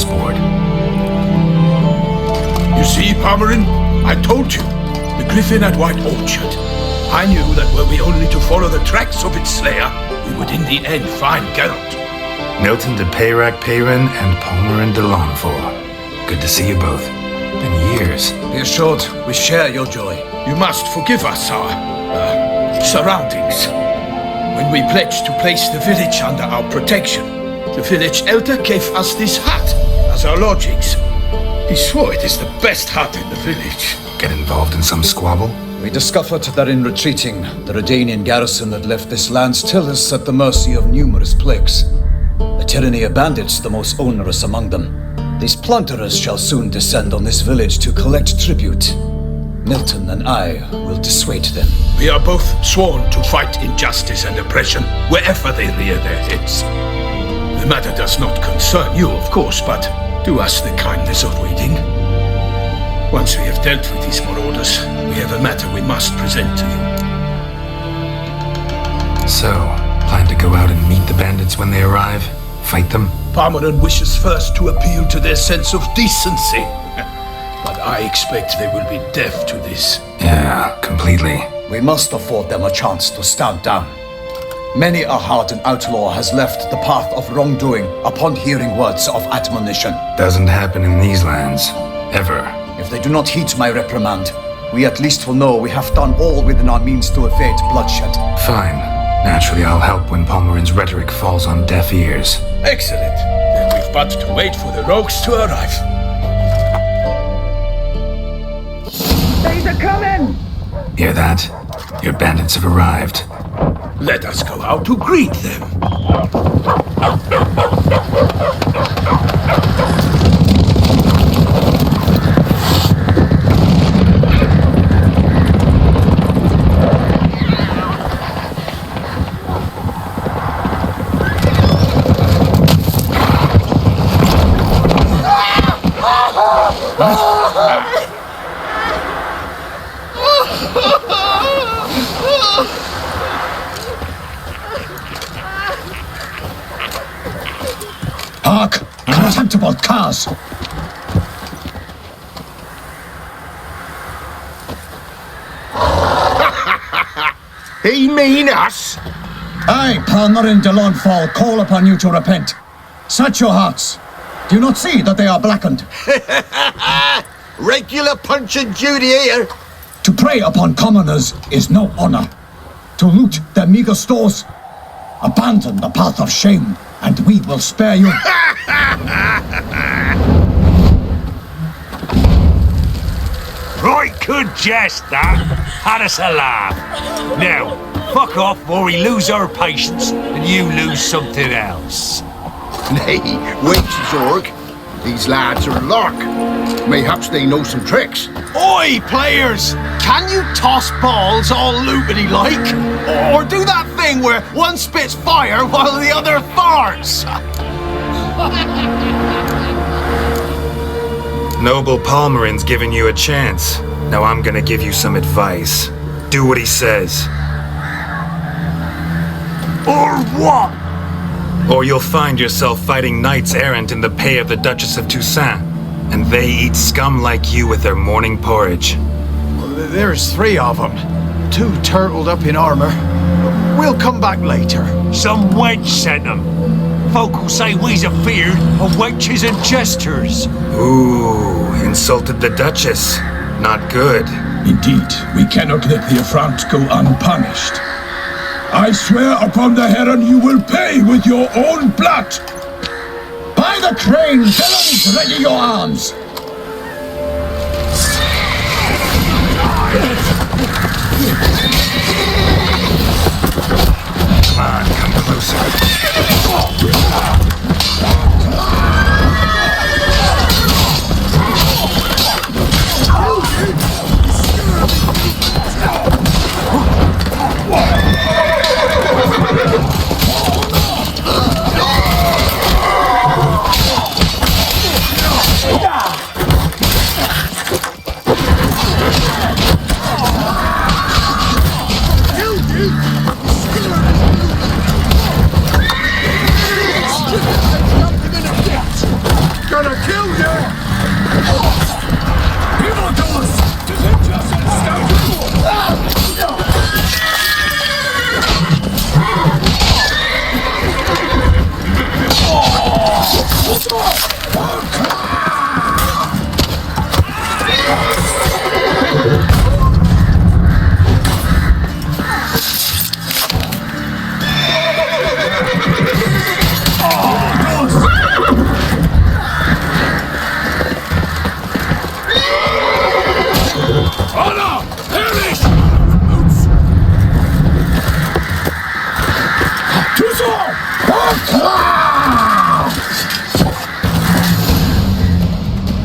chessboard. You see, Palmerin? I told you. The griffin at White Orchard. I knew that were we only to follow the tracks of its slayer, we would in the end find Geralt. Milton de Peyrac-Peyrin and Palmerin de Launfort. Good to see you both. Been years. Be assured, we share your joy. You must forgive us our, surroundings. When we pledged to place the village under our protection, the village elder gave us this hut as our lodgings. He swore it is the best hut in the village. Get involved in some squabble? We discovered that in retreating, the Redanian garrison that left this land still is at the mercy of numerous plagues. The tyranny of bandits, the most onerous among them. These plunderers shall soon descend on this village to collect tribute. Milton and I will dissuade them. We are both sworn to fight injustice and oppression wherever they rear their heads. The matter does not concern you, of course, but do us the kindness of waiting. Once we have dealt with these marauders, we have a matter we must present to you. So, plan to go out and meet the bandits when they arrive? Fight them? Palmerin wishes first to appeal to their sense of decency. But I expect they will be deaf to this. Yeah, completely. We must afford them a chance to stand down. Many a hardened outlaw has left the path of wrongdoing upon hearing words of admonition. Doesn't happen in these lands. Ever. If they do not heed my reprimand, we at least will know we have done all within our means to evade bloodshed. Fine. Naturally, I'll help when Palmerin's rhetoric falls on deaf ears. Excellent. Then we've but to wait for the rogues to arrive. They's a coming! Hear that? Your bandits have arrived. Let us go out to greet them. Hark! Contemptible cars! He mean us? I, Palmerin de Launfort, call upon you to repent. Set your hearts. Do you not see that they are blackened? Regular punch and duty here. To prey upon commoners is no honor. To loot their meager stores, abandon the path of shame, and we will spare you. Right good jest, that. Had us a laugh. Now, fuck off or we lose our patience and you lose something else. Nay, wait, Zorg. These lads are lark. Mayhaps they know some tricks. Oi, players! Can you toss balls all loopity like? Or do that thing where one spits fire while the other farts? Noble Palmerin's giving you a chance. Now I'm gonna give you some advice. Do what he says. Or what? Or you'll find yourself fighting knights errant in the pay of the Duchess of Toussaint. And they eat scum like you with their morning porridge. There's 3 of them. 2 turtled up in armor. We'll come back later. Some wench sent them. Folk will say we's afeard of wenches and jesters. Ooh, insulted the Duchess. Not good. Indeed, we cannot let the affront go unpunished. I swear upon the heron you will pay with your own blood. By the crane, villains, ready your arms! Come on, come closer.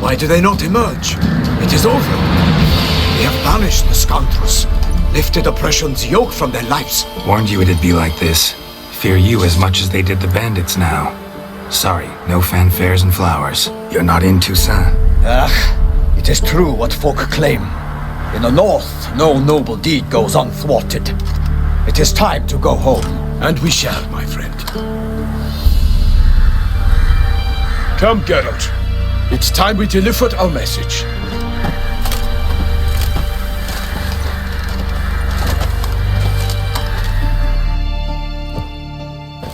Why do they not emerge? It is over. We have banished the scoundrels, lifted oppression's yoke from their lives. Warned you it'd be like this. Fear you as much as they did the bandits now. Sorry, no fanfares and flowers. You're not in Toussaint. It is true what folk claim. In the north, no noble deed goes unthwarted. It is time to go home. And we shall, my friend. Come, Geralt. It's time we delivered our message.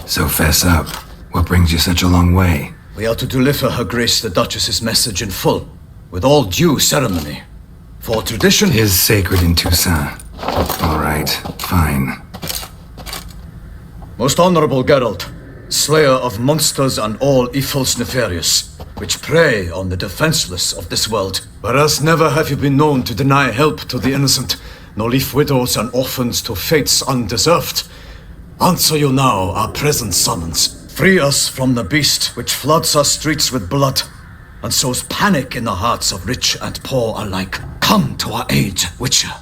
So fess up. What brings you such a long way? We are to deliver Her Grace the Duchess's message in full, with all due ceremony. For tradition Is sacred in Toussaint. All right, fine. Most honorable Geralt, slayer of monsters and all evils nefarious, which prey on the defenseless of this world. Whereas never have you been known to deny help to the innocent, nor leave widows and orphans to fates undeserved. Answer you now our present summons. Free us from the beast which floods our streets with blood, and sows panic in the hearts of rich and poor alike. Come to our aid, Witcher.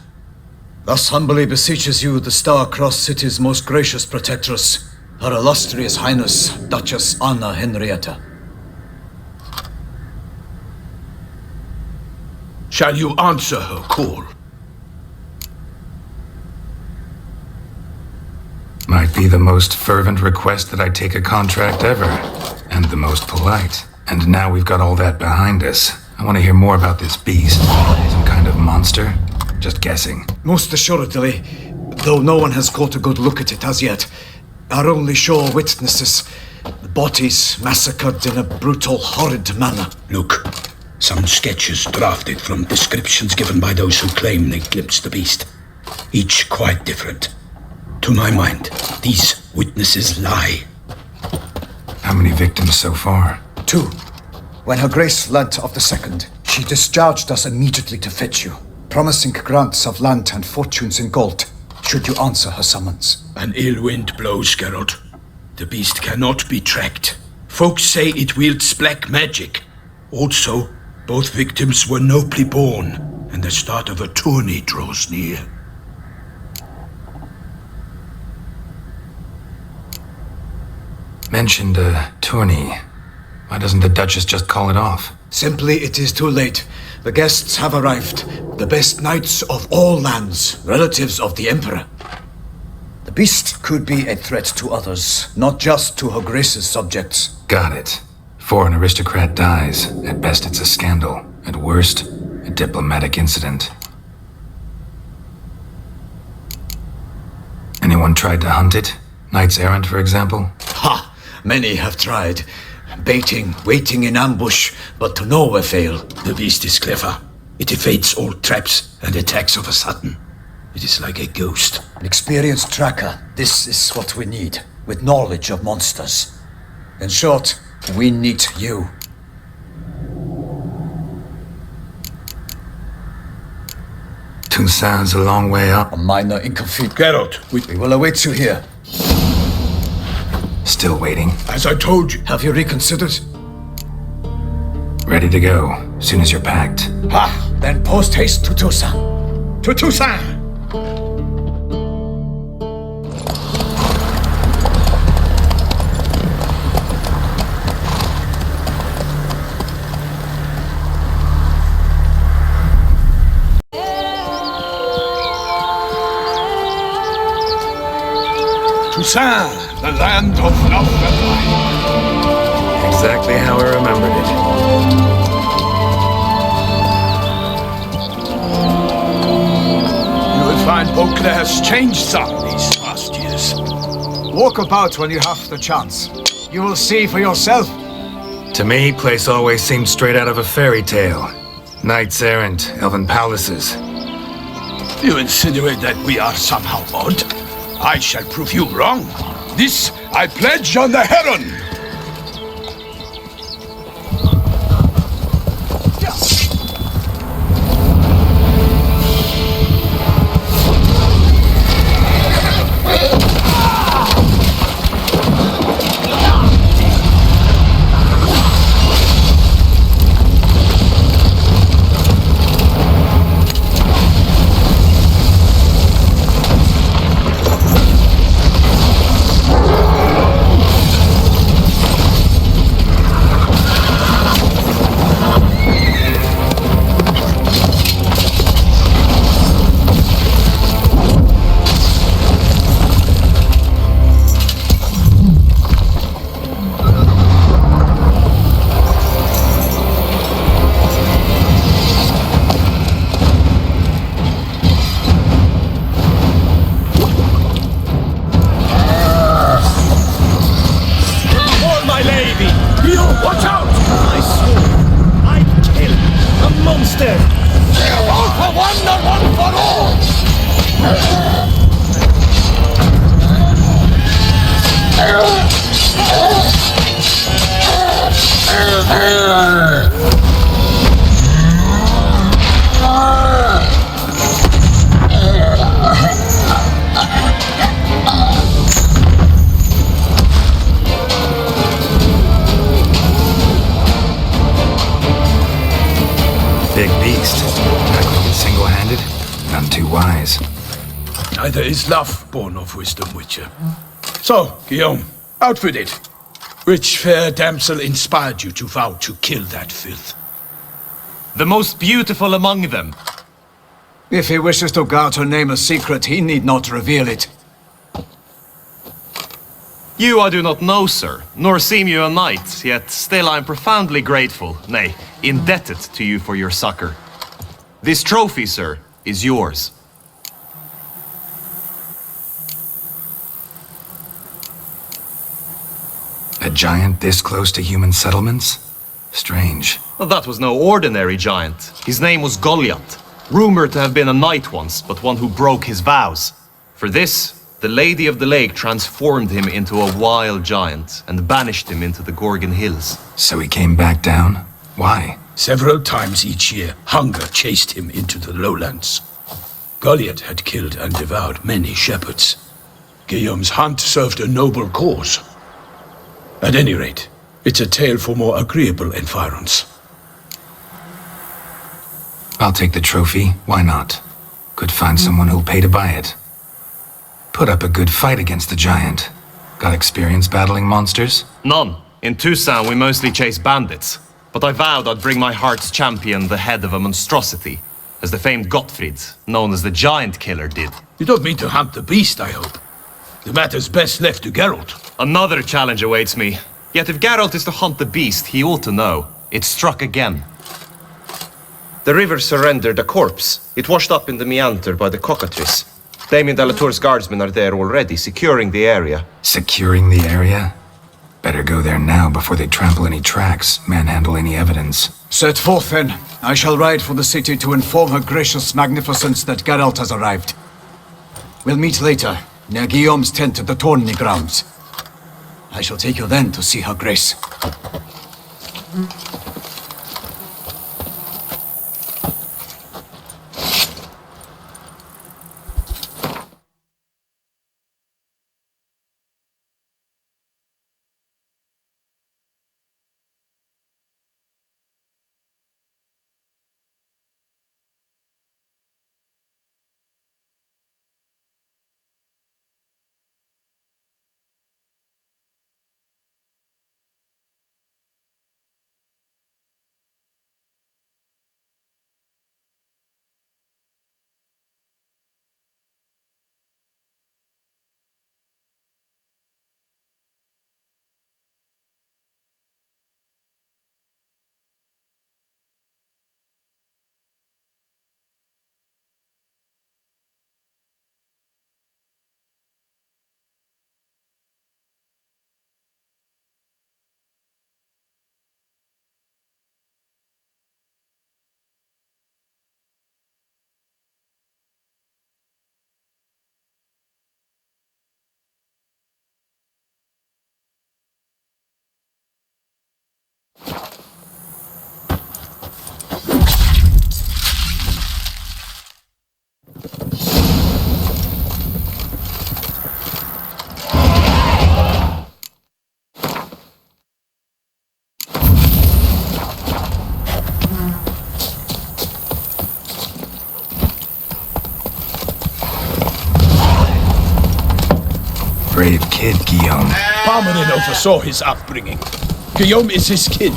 Thus humbly beseeches you the Star-Crossed City's most gracious protectress, Her Illustrious Highness, Duchess Anna Henrietta. Shall you answer her call? Might be the most fervent request that I take a contract ever. And the most polite. And now we've got all that behind us. I want to hear more about this beast. Some kind of monster? Just guessing. Most assuredly, though no one has caught a good look at it as yet. Our only sure witnesses, bodies massacred in a brutal, horrid manner. Look, some sketches drafted from descriptions given by those who claim they glimpsed the beast. Each quite different. To my mind, these witnesses lie. How many victims so far? 2. When Her Grace learnt of the second, she discharged us immediately to fetch you, promising grants of land and fortunes in gold, should you answer her summons. An ill wind blows, Geralt. The beast cannot be tracked. Folks say it wields black magic. Also, both victims were nobly born, and the start of a tourney draws near. Mentioned a tourney. Why doesn't the Duchess just call it off? Simply, it is too late. The guests have arrived. The best knights of all lands, relatives of the Emperor. The beast could be a threat to others, not just to Her Grace's subjects. Got it. Before an aristocrat dies, at best it's a scandal. At worst, a diplomatic incident. Anyone tried to hunt it? Knights errant, for example? Ha! Many have tried. Baiting, waiting in ambush, but to no avail. The beast is clever. It evades all traps and attacks of a sudden. It is like a ghost. An experienced tracker. This is what we need, with knowledge of monsters. In short, we need you. Toussaint's a long way up. A minor inconvenience. Geralt, We will await you here. Still waiting. as I told you. Have you reconsidered? Ready to go, soon as you're packed. Ha! Then post haste to Toussaint. To Toussaint! Toussaint, the land of love and light. Exactly how I remembered it. You will find Beauclair has changed some these past years. Walk about when you have the chance. You will see for yourself. To me, place always seemed straight out of a fairy tale. Knights errant, elven palaces. You insinuate that we are somehow odd? I shall prove you wrong. This I pledge on the Heron! Big beast. Tackled it single-handed? None too wise. Neither is love born of wisdom, Witcher. So, Guillaume, out with it. Which fair damsel inspired you to vow to kill that filth? The most beautiful among them. If he wishes to guard her name a secret, he need not reveal it. You I do not know, sir, nor seem you a knight, yet still I am profoundly grateful, nay, indebted to you for your succor. This trophy, sir, is yours. A giant this close to human settlements? Strange. Well, that was no ordinary giant. His name was Goliath, rumored to have been a knight once, but one who broke his vows. For this, the Lady of the Lake transformed him into a wild giant and banished him into the Gorgon Hills. So he came back down? Why? Several times each year, hunger chased him into the lowlands. Goliath had killed and devoured many shepherds. Guillaume's hunt served a noble cause. At any rate, it's a tale for more agreeable environs. I'll take the trophy. Why not? Could find someone who'll pay to buy it. Put up a good fight against the giant. Got experience battling monsters? None. In Tucson, we mostly chase bandits. But I vowed I'd bring my heart's champion the head of a monstrosity, as the famed Gottfried, known as the Giant Killer, did. You don't mean to hunt the beast, I hope. The matter's best left to Geralt. Another challenge awaits me. Yet if Geralt is to hunt the beast, he ought to know. It struck again. The river surrendered a corpse. It washed up in the meander by the cockatrice. Damien de la Tour's guardsmen are there already, securing the area. Securing the area? Better go there now before they trample any tracks, manhandle any evidence. Set forth then. I shall ride for the city to inform her gracious magnificence that Geralt has arrived. We'll meet later, near Guillaume's tent at the tourney grounds. I shall take you then to see her grace. kid, Guillaume. Parmanin oversaw his upbringing. Guillaume is his kin.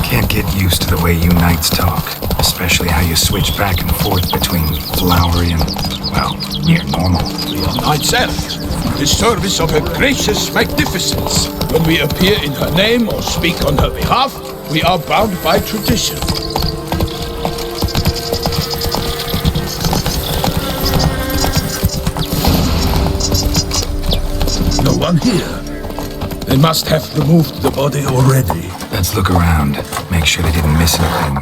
Can't get used to the way you knights talk, especially how you switch back and forth between flowery and, well, near normal. We are knights errant, in service of her gracious magnificence. When we appear in her name or speak on her behalf, we are bound by tradition. No one here. They must have removed the body already. Let's look around, make sure they didn't miss anything.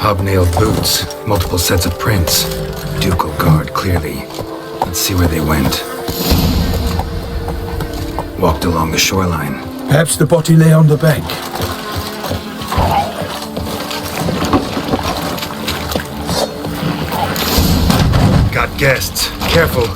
Hobnailed boots, multiple sets of prints. Ducal guard, clearly. Let's see where they went. Walked along the shoreline. Perhaps the body lay on the bank. Got guests. Careful.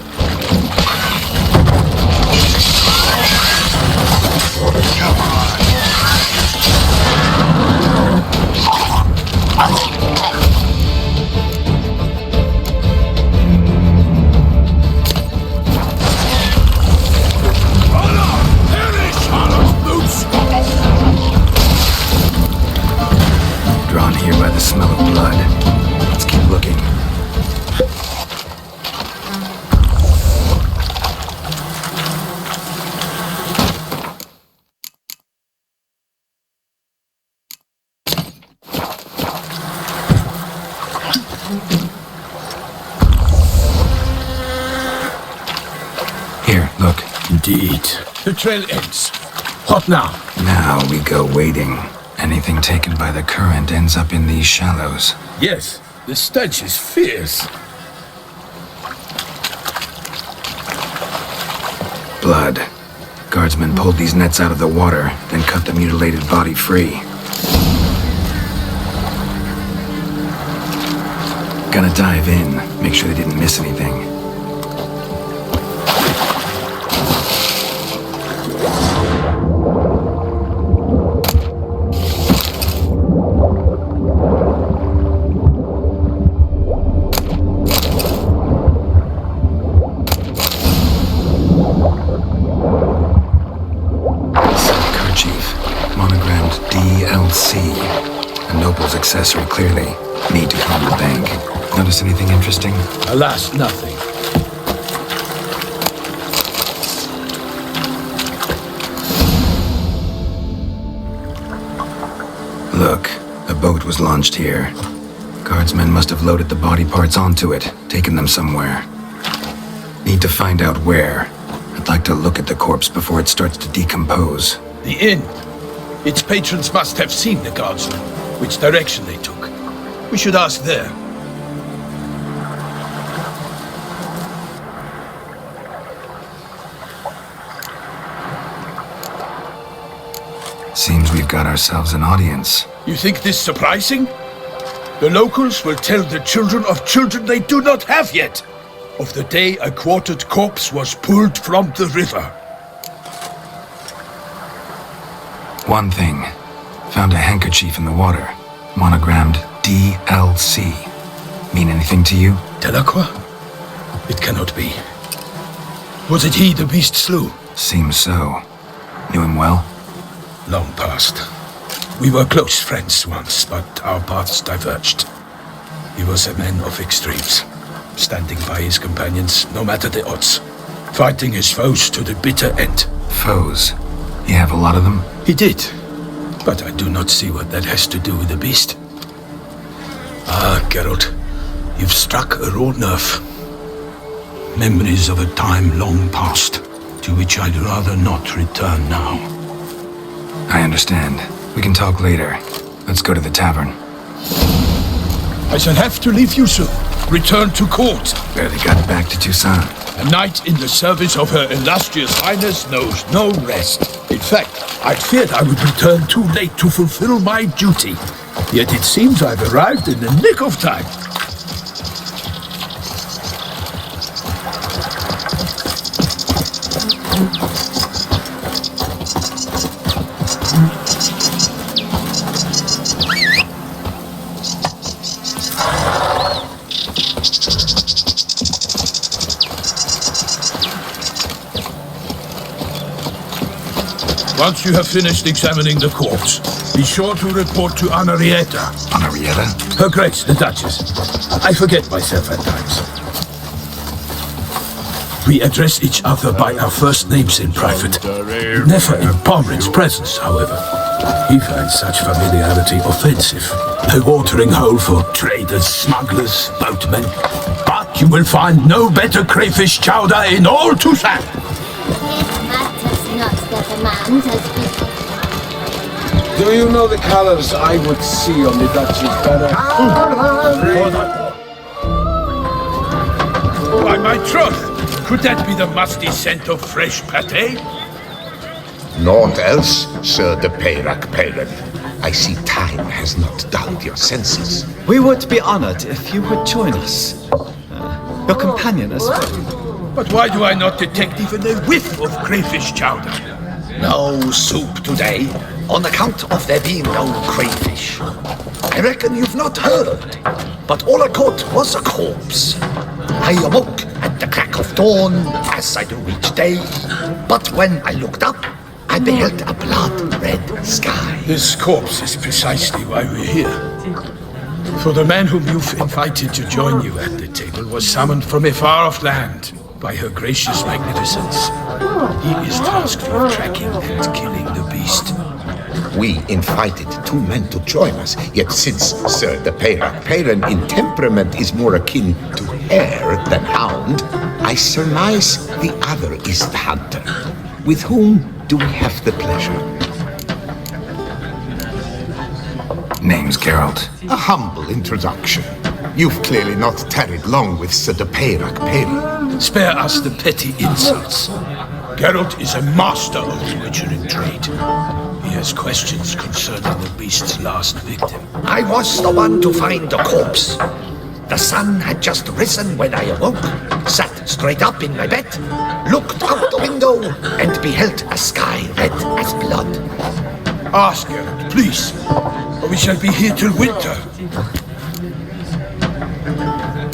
Drawn here by the smell of blood. Let's keep looking. Here, look. Indeed. The trail ends. What now? Now we go wading. Anything taken by the current ends up in these shallows. Yes, the stench is fierce. Blood. Guardsmen pulled these nets out of the water, then cut the mutilated body free. Gonna dive in, make sure they didn't miss anything. A noble's accessory, clearly. Need to call the bank. Notice anything interesting? Alas, nothing. Look, a boat was launched here. Guardsmen must have loaded the body parts onto it, taken them somewhere. Need to find out where. I'd like to look at the corpse before it starts to decompose. The inn. Its patrons must have seen the guardsmen, which direction they took. We should ask there. Seems we've got ourselves an audience. You think this surprising? The locals will tell the children of children they do not have yet, of the day a quartered corpse was pulled from the river. One thing. Found a handkerchief in the water. Monogrammed DLC. Mean anything to you? Delacroix? It cannot be. Was it he the beast slew? Seems so. Knew him well? Long past. We were close friends once, but our paths diverged. He was a man of extremes, standing by his companions no matter the odds, fighting his foes to the bitter end. Foes? You have a lot of them? He did, but I do not see what that has to do with the beast. Ah, Geralt, you've struck a raw nerve. Memories of a time long past, to which I'd rather not return now. I understand. We can talk later. Let's go to the tavern. I shall have to leave you soon. Return to court. Barely got back to Toussaint. A knight in the service of Her Illustrious Highness knows no rest. In fact, I feared I would return too late to fulfill my duty. Yet it seems I've arrived in the nick of time. Once you have finished examining the corpse, be sure to report to Anna Henrietta. Henrietta? Her Grace, the Duchess. I forget myself at times. We address each other by our first names in private. Never in Palmerin's presence, however. He finds such familiarity offensive. A watering hole for traders, smugglers, boatmen. But you will find no better crayfish chowder in all Toussaint. Do you know the colors I would see on the Duchess banner? By my troth, could that be the musty scent of fresh pâté? Naught else, Sir de Peyrac Peyran. I see time has not dulled your senses. We would be honored if you would join us. Your companion as well. But why do I not detect even a whiff of crayfish chowder? No soup today, on account of there being no crayfish. I reckon you've not heard, but all I caught was a corpse. I awoke at the crack of dawn, as I do each day, but when I looked up, I beheld a blood-red sky. This corpse is precisely why we're here. For the man whom you've invited to join you at the table was summoned from a far-off land by her gracious magnificence. He is tasked with tracking and killing the beast. We invited two men to join us, yet since Sir de Peyrac Peyran in temperament is more akin to hare than hound, I surmise the other is the hunter. With whom do we have the pleasure? Name's Geralt. A humble introduction. You've clearly not tarried long with Sir de Peyrac Peyran. Spare us the petty insults. Geralt is a master of the witchering trade. He has questions concerning the beast's last victim. I was the one to find the corpse. The sun had just risen when I awoke, sat straight up in my bed, looked out the window, and beheld a sky red as blood. Ask Geralt, please, or we shall be here till winter.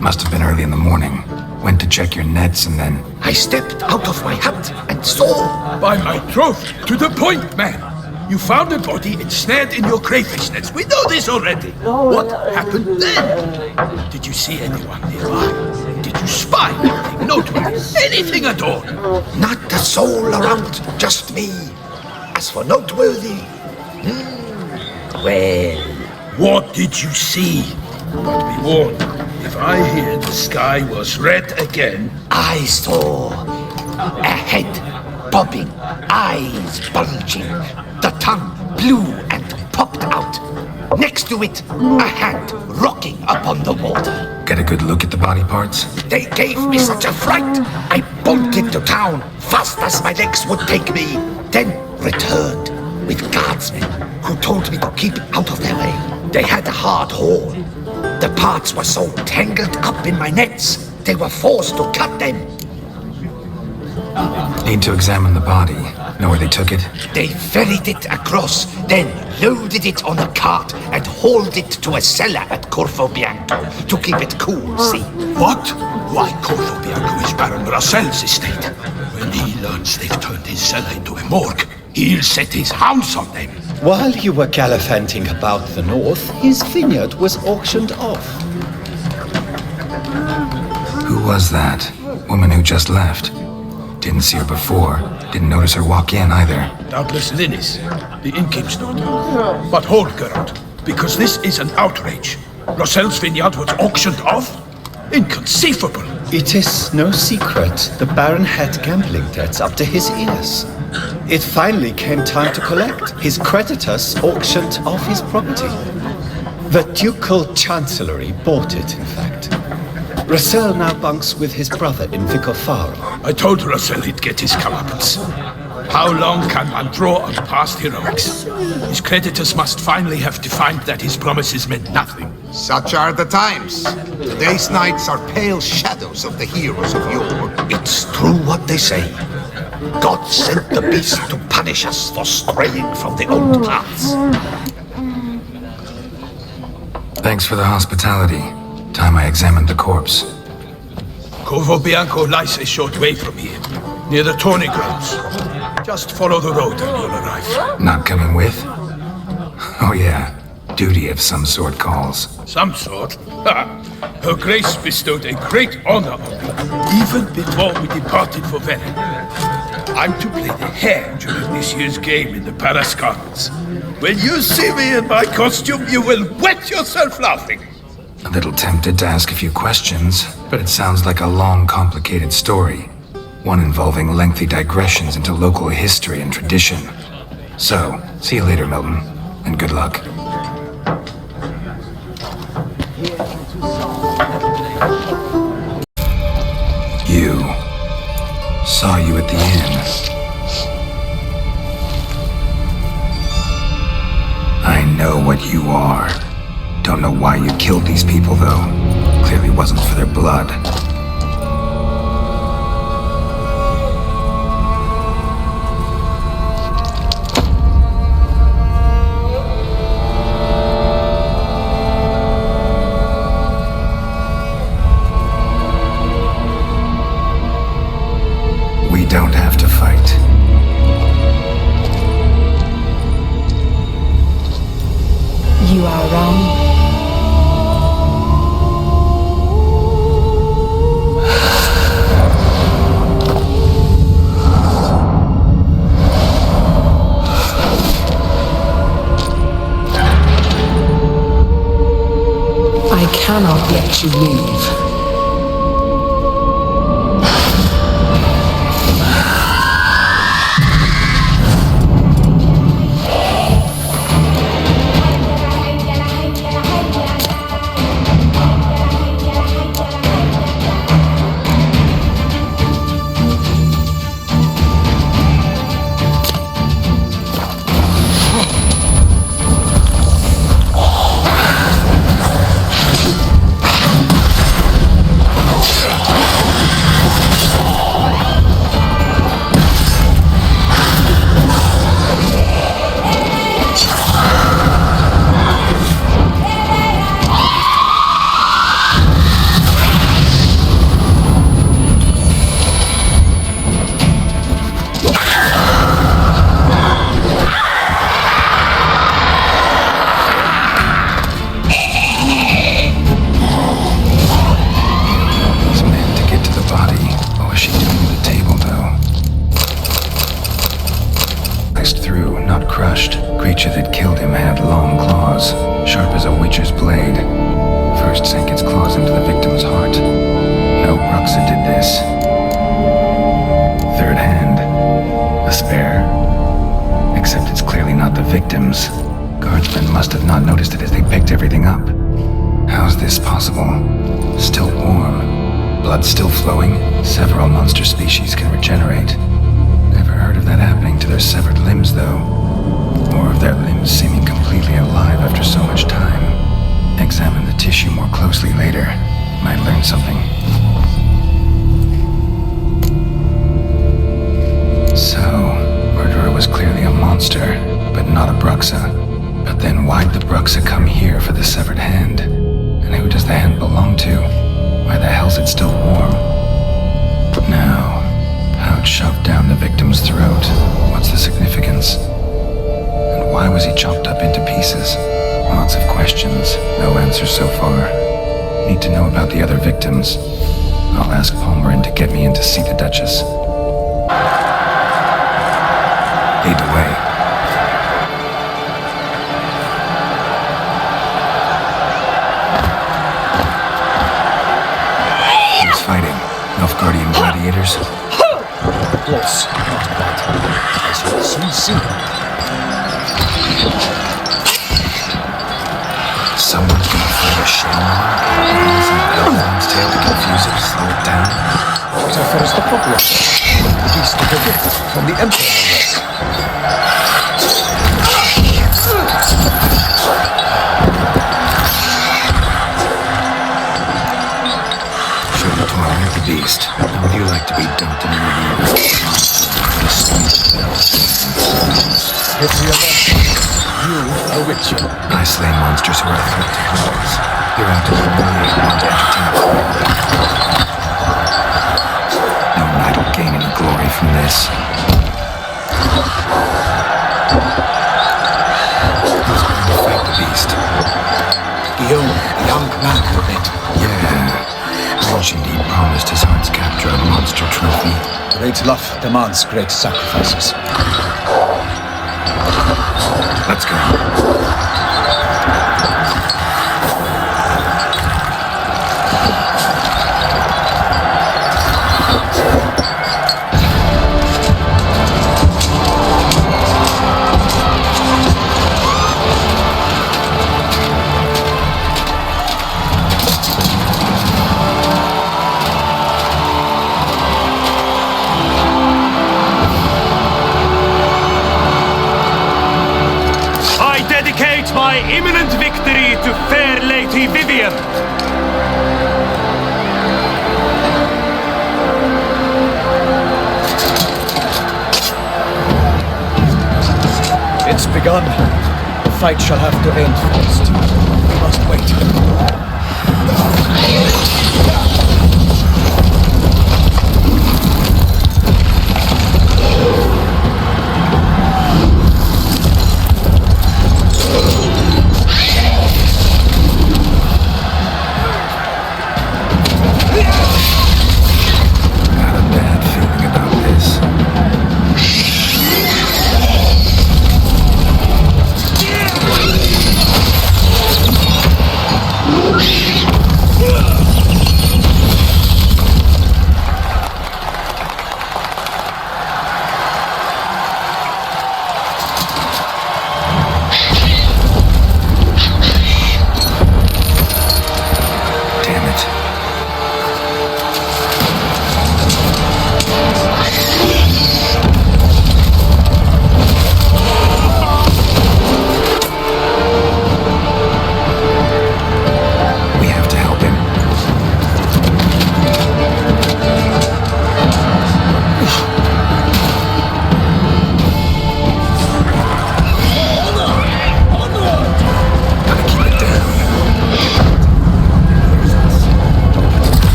Must have been early in the morning. Went to check your nets and then... I stepped out of my hut and saw... By my troth, to the point, man. You found a body ensnared in your crayfish nets. We know this already. What happened then? Did you see anyone nearby? Did you spy anything noteworthy? Anything at all? Not a soul around, just me. As for noteworthy... well... What did you see? But be warned, if I hear the sky was red again... I saw a head bobbing, eyes bulging, the tongue blue and popped out. Next to it, a hand rocking upon the water. Get a good look at the body parts? They gave me such a fright, I bolted to town fast as my legs would take me, then returned with guardsmen who told me to keep out of their way. They had a hard haul. The parts were so tangled up in my nets, they were forced to cut them. Need to examine the body. Know where they took it? They ferried it across, then loaded it on a cart and hauled it to a cellar at Corvo Bianco to keep it cool, see? What? Why, Corvo Bianco is Baron Russell's estate. When he learns they've turned his cellar into a morgue, he'll set his hounds on them. While you were gallivanting about the north, his vineyard was auctioned off. Who was that? Woman who just left. Didn't see her before. Didn't notice her walk in either. Doubtless Linnis, the innkeep's daughter. But hold, Geralt, because this is an outrage. Russell's vineyard was auctioned off? Inconceivable. It is no secret the Baron had gambling debts up to his ears. It finally came time to collect. His creditors auctioned off his property. The Ducal Chancellery bought it, in fact. Russell now bunks with his brother in Vicar Farm. I told Russell he'd get his comeuppance. How long can one draw on past heroics? His creditors must finally have defined that his promises meant nothing. Such are the times. Today's knights are pale shadows of the heroes of yore. It's true what they say. God sent the beast to punish us for straying from the old paths. Thanks for the hospitality. Time I examined the corpse. Corvo Bianco lies a short way from here, near the tourney grounds. Just follow the road and you'll arrive. Not coming with? Oh yeah, duty of some sort calls. Some sort? Ha! Her Grace bestowed a great honor on me, even before we departed for Venice. I'm to play the hare during this year's game in the Palace Gardens. When you see me in my costume, you will wet yourself laughing. A little tempted to ask a few questions, but it sounds like a long, complicated story. One involving lengthy digressions into local history and tradition. So, see you later, Milton, and good luck. You. Saw you at the inn. I know what you are. Don't know why you killed these people, though. Clearly wasn't for their blood. We don't have to fight. You are wrong. I cannot let you leave. Creature that killed him had long claws, sharp as a witcher's blade. First sank its claws into the victim's heart. No Bruxa did this. Third hand. A spare. Except it's clearly not the victim's. Guardsmen must have not noticed it as they picked everything up. How's this possible? Still warm. Blood still flowing. Several monster species can regenerate. Never heard of that happening to their severed limbs, though. Or of their limbs seeming completely alive after so much time. Examine the tissue more closely later. Might learn something. So, murderer was clearly a monster, but not a Bruxa. But then why'd the Bruxa come here for the severed hand? And who does the hand belong to? Why the hell's it still warm? Now, pouch shoved down the victim's throat. What's the significance? Why was he chopped up into pieces? Lots of questions, no answers so far. Need to know about the other victims. I'll ask Palmerin to get me in to see the Duchess. Lead the way. Who's fighting? Nilfgaardian gladiators? Close, not bad. As you'll soon see. Someone's gonna fight a Shamrock and use some Goblins tail to confuse it, slow it down. So far as the problem. The beast of the gift from the Emperor, no less. Show the toy, the beast. How would you like to be dumped in a river? You are witcher. I slay monsters who are a threat to humans. You're out to humiliate and entertain a family. No knight will gain any glory from this. Who's going to fight the beast? Guillaume, the young man you met. Yeah. Mentioned he promised his heart's capture a monster trophy. Dettlaff demands great sacrifices. Let's go. My imminent victory to fair Lady Vivian. It's begun. The fight shall have to end first. We must wait.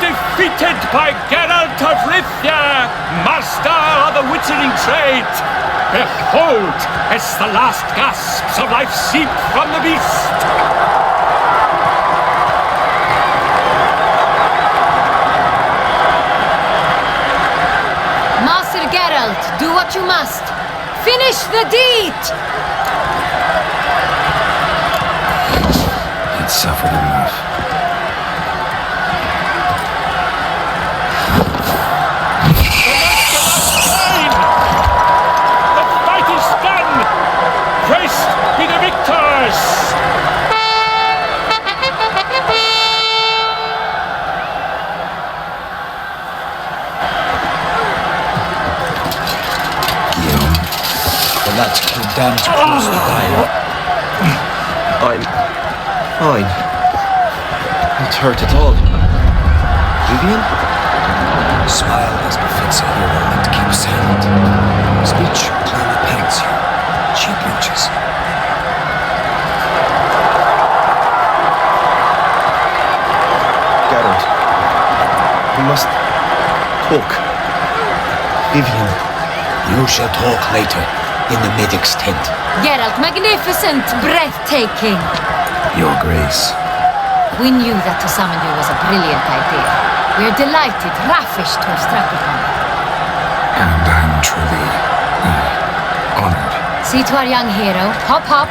Defeated by Geralt of Rivia, master of the witchering trade. Behold, as the last gasps of life seep from the beast. Master Geralt, do what you must. Finish the deed! It's suffered enough. Be the victors! Guillaume. The latch came down too close to die. I'm fine. Not hurt at all. Vivian? Smile as befits a hero and keep silent. Speech clearly pains you. She blushes. Geralt, we must talk. Vivian. You shall talk later, in the medic's tent. Geralt, magnificent, breathtaking. Your Grace. We knew that to summon you was a brilliant idea. We're delighted, ravished to have struck upon it. And I'm truly honored. See to our young hero. Hop, hop.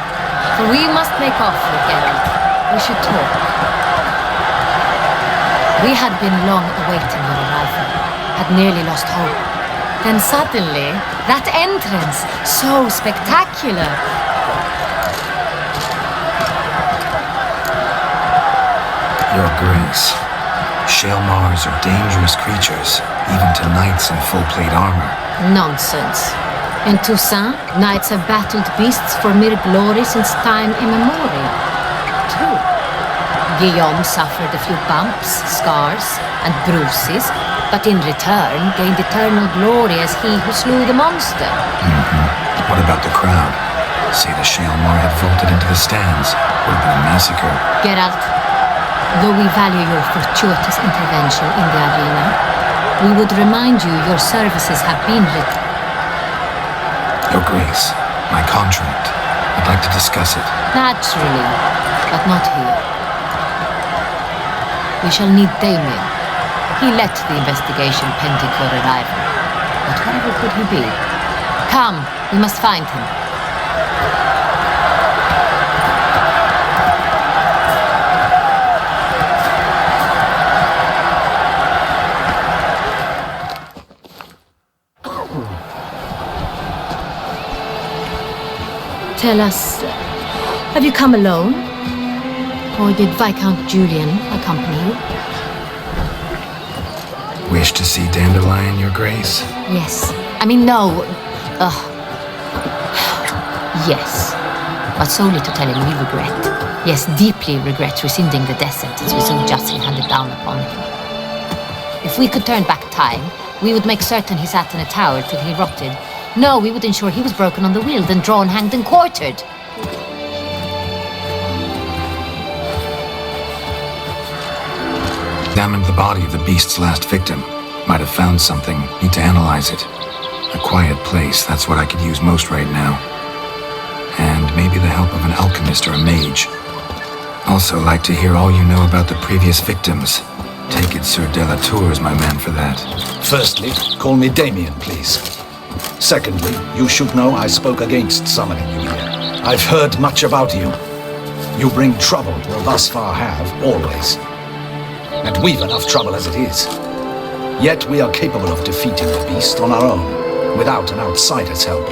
for we must make off with Geralt. We should talk. We had been long awaiting your arrival, had nearly lost hope. Then suddenly, that entrance, so spectacular. Your Grace, Shaelmars are dangerous creatures, even to knights in full plate armor. Nonsense. In Toussaint, knights have battled beasts for mere glory since time immemorial. True. Guillaume suffered a few bumps, scars, and bruises, but in return gained eternal glory as he who slew the monster. What about the crowd? Say the Shaelmar had vaulted into the stands. Would have been a massacre. Geralt, though we value your fortuitous intervention in the arena, we would remind you your services have been written. Your Grace, my contract. I'd like to discuss it. Naturally, but not here. We shall need Damien. He led the investigation pending your arrival. But wherever could he be? Come, we must find him. Tell us, have you come alone? Or did Viscount Julian accompany you? Wish to see Dandelion, Your Grace? Yes. I mean, no. Yes. But solely to tell him we regret. Yes, deeply regret rescinding the death sentence we so justly handed down upon him. If we could turn back time, we would make certain he sat in a tower till he rotted. No, we would ensure he was broken on the wheel, then drawn, hanged, and quartered. Examined the body of the beast's last victim. Might have found something. Need to analyze it. A quiet place, that's what I could use most right now. And maybe the help of an alchemist or a mage. Also like to hear all you know about the previous victims. Take it Sir Delatour is my man for that. Firstly, call me Damien, please. Secondly, you should know I spoke against summoning you here. I've heard much about you. You bring trouble, or thus far have, always. And we've enough trouble as it is. Yet we are capable of defeating the beast on our own, without an outsider's help.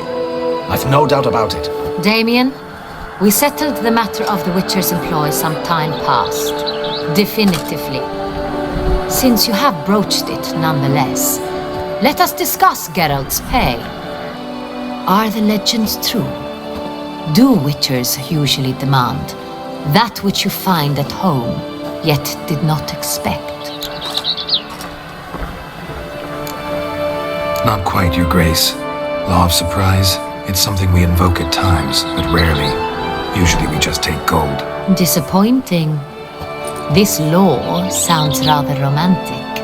I've no doubt about it. Damien, we settled the matter of the Witcher's employ some time past. Definitively. Since you have broached it nonetheless, let us discuss Geralt's pay. Are the legends true? Do Witchers usually demand that which you find at home, yet did not expect? Not quite, Your Grace. Law of surprise, it's something we invoke at times, but rarely. Usually we just take gold. Disappointing. This law sounds rather romantic.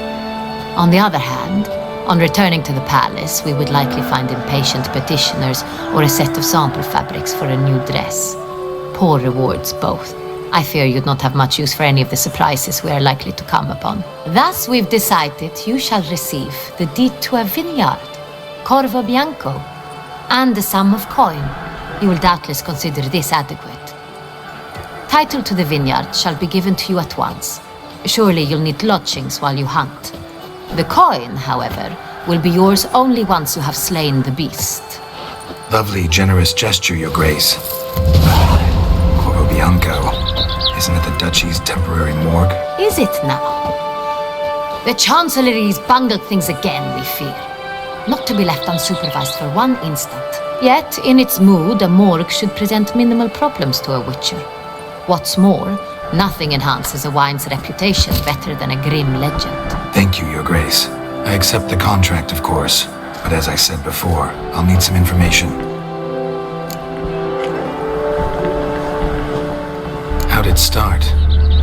On the other hand, on returning to the palace, we would likely find impatient petitioners or a set of sample fabrics for a new dress. Poor rewards, both. I fear you'd not have much use for any of the surprises we are likely to come upon. Thus, we've decided you shall receive the deed to a vineyard, Corvo Bianco, and the sum of coin. You will doubtless consider this adequate. Title to the vineyard shall be given to you at once. Surely you'll need lodgings while you hunt. The coin, however, will be yours only once you have slain the beast. Lovely, generous gesture, Your Grace. Corvo Bianco. Isn't it the Duchy's temporary morgue? Is it now? The Chancellery's bungled things again, we fear. Not to be left unsupervised for one instant. Yet, in its mood, a morgue should present minimal problems to a Witcher. What's more, nothing enhances a wine's reputation better than a grim legend. Thank you, Your Grace. I accept the contract, of course. But as I said before, I'll need some information. How'd it start?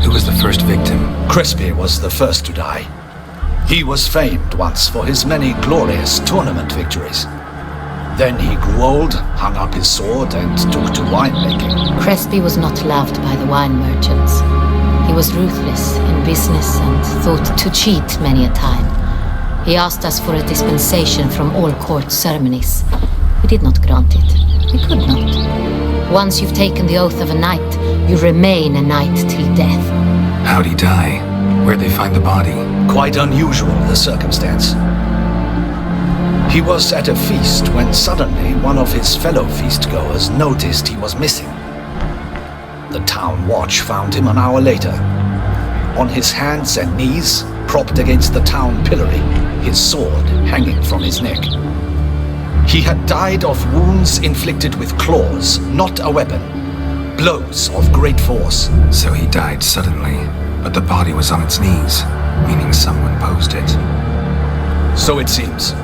Who was the first victim? Crespi was the first to die. He was famed once for his many glorious tournament victories. Then he grew old, hung up his sword, and took to winemaking. Crespi was not loved by the wine merchants. He was ruthless in business and thought to cheat many a time. He asked us for a dispensation from all court ceremonies. We did not grant it. We could not. Once you've taken the oath of a knight, you remain a knight till death. How'd he die? Where'd they find the body? Quite unusual, the circumstance. He was at a feast when suddenly one of his fellow feastgoers noticed he was missing. The town watch found him an hour later. On his hands and knees, propped against the town pillory, his sword hanging from his neck. He had died of wounds inflicted with claws, not a weapon. Blows of great force. So he died suddenly, but the body was on its knees, meaning someone posed it. So it seems.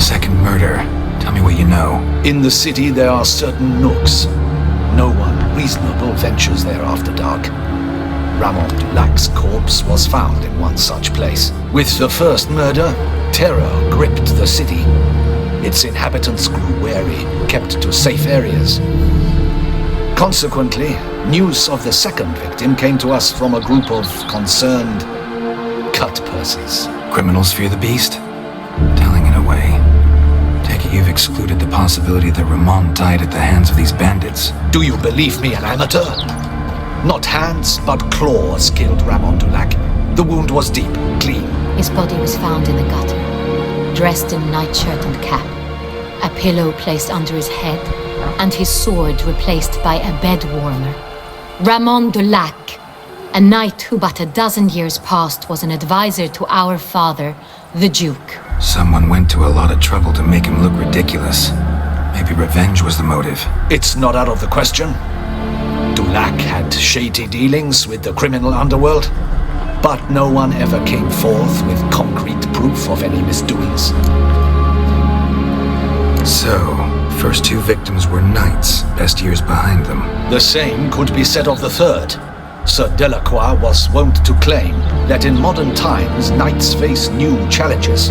Second murder. Tell me what you know. In the city there are certain nooks. No one reasonable ventures there after dark. Ramon Dulac's corpse was found in one such place. With the first murder, terror gripped the city. Its inhabitants grew wary, kept to safe areas. Consequently, news of the second victim came to us from a group of concerned cut-purses. Criminals fear the beast? Telling in a way. Take it you've excluded the possibility that Ramon died at the hands of these bandits. Do you believe me an amateur? Not hands, but claws killed Ramon Dulac. The wound was deep, clean. His body was found in the gutter, dressed in nightshirt and cap, a pillow placed under his head, and his sword replaced by a bed warmer. Ramon Dulac, a knight who but a dozen years past was an advisor to our father, the Duke. Someone went to a lot of trouble to make him look ridiculous. Maybe revenge was the motive. It's not out of the question. Dulac had shady dealings with the criminal underworld, but no one ever came forth with concrete proof of any misdoings. So, first two victims were knights, best years behind them. The same could be said of the third. Sir Delacroix was wont to claim that in modern times knights face new challenges,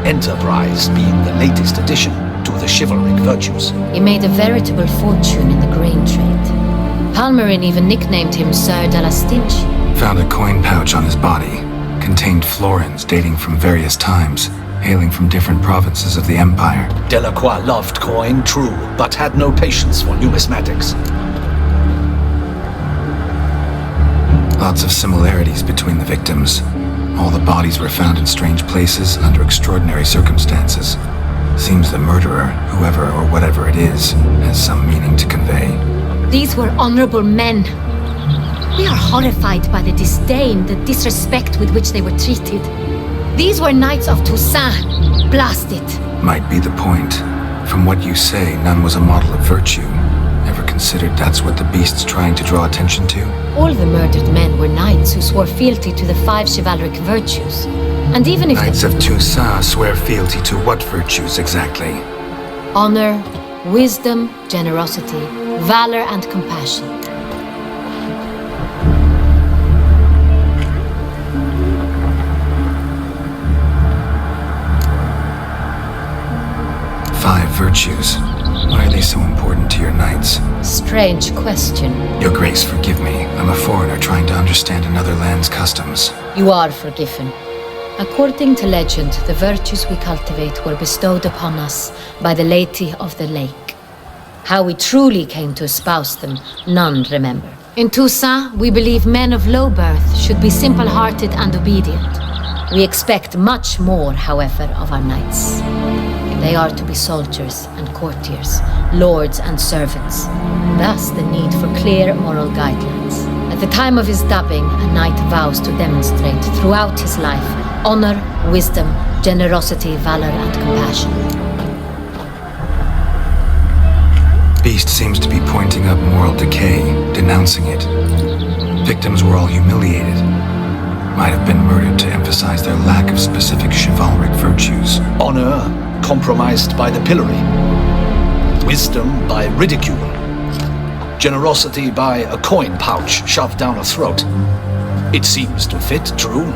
enterprise being the latest addition to the chivalric virtues. He made a veritable fortune in the grain trade. Palmerin even nicknamed him Sir de la Stinch. Found a coin pouch on his body. Contained florins dating from various times, hailing from different provinces of the Empire. Delacroix loved coin, true, but had no patience for numismatics. Lots of similarities between the victims. All the bodies were found in strange places under extraordinary circumstances. Seems the murderer, whoever or whatever it is, has some meaning to convey. These were honorable men. We are horrified by the disdain, the disrespect with which they were treated. These were knights of Toussaint. Blast it. Might be the point. From what you say, none was a model of virtue. Ever considered that's what the beast's trying to draw attention to? All the murdered men were knights who swore fealty to the 5 chivalric virtues. And even if Knights of Toussaint swear fealty to what virtues exactly? honor, wisdom, generosity, valor, and compassion. Five virtues. Why are they so important to your knights? Strange question. Your Grace, forgive me. I'm a foreigner trying to understand another land's customs. You are forgiven. According to legend, the virtues we cultivate were bestowed upon us by the Lady of the Lake. How we truly came to espouse them, none remember. In Toussaint, we believe men of low birth should be simple-hearted and obedient. We expect much more, however, of our knights. They are to be soldiers and courtiers, lords and servants. Thus, the need for clear moral guidelines. At the time of his dubbing, a knight vows to demonstrate throughout his life honor, wisdom, generosity, valor, and compassion. Beast seems to be pointing up moral decay, denouncing it. Victims were all humiliated. Might have been murdered to emphasize their lack of specific chivalric virtues. Honor compromised by the pillory. Wisdom by ridicule. Generosity by a coin pouch shoved down a throat. It seems to fit, true,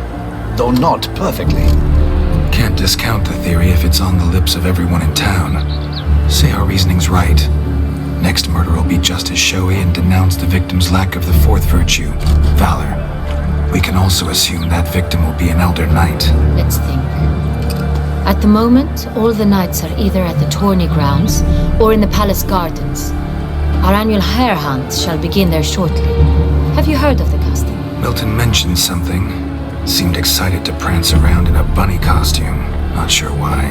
though not perfectly. Can't discount the theory if it's on the lips of everyone in town. Say our reasoning's right. Next murder will be just as showy and denounce the victim's lack of the fourth virtue, valor. We can also assume that victim will be an elder knight. Let's think. At the moment, all the knights are either at the tourney grounds or in the palace gardens. Our annual hare hunt shall begin there shortly. Have you heard of the custom? Milton mentioned something. Seemed excited to prance around in a bunny costume. Not sure why.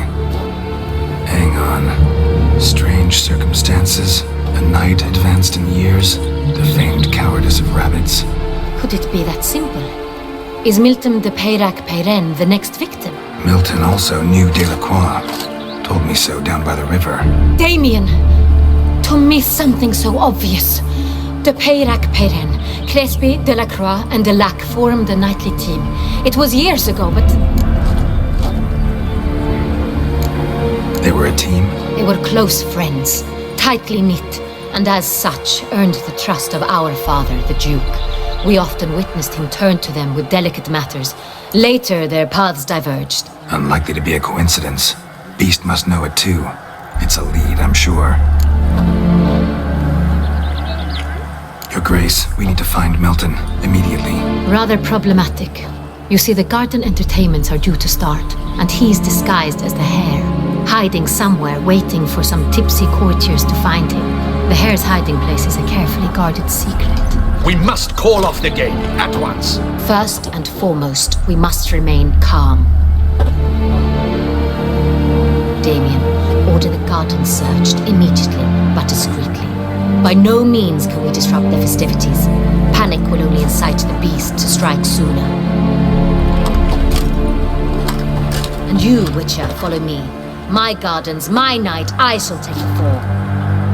Hang on. Strange circumstances. A knight advanced in years. The famed cowardice of rabbits. Could it be that simple? Is Milton de Peyrac-Peyren the next victim? Milton also knew Delacroix. Told me so down by the river. Damien! To miss something so obvious. De Peyrac-Peyren, Crespi, Delacroix, and Delac formed a knightly team. It was years ago, but... They were a team? They were close friends, tightly knit, and as such earned the trust of our father, the Duke. We often witnessed him turn to them with delicate matters. Later, their paths diverged. Unlikely to be a coincidence. Beast must know it too. It's a lead, I'm sure. Your Grace, we need to find Milton immediately. Rather problematic. You see, the garden entertainments are due to start, and he's disguised as the hare, hiding somewhere, waiting for some tipsy courtiers to find him. The hare's hiding place is a carefully guarded secret. We must call off the game at once. First and foremost, we must remain calm. Damien, order the garden searched immediately, but discreetly. By no means can we disrupt the festivities. Panic will only incite the beast to strike sooner. And you, Witcher, follow me. My gardens, my night, I shall take the fall.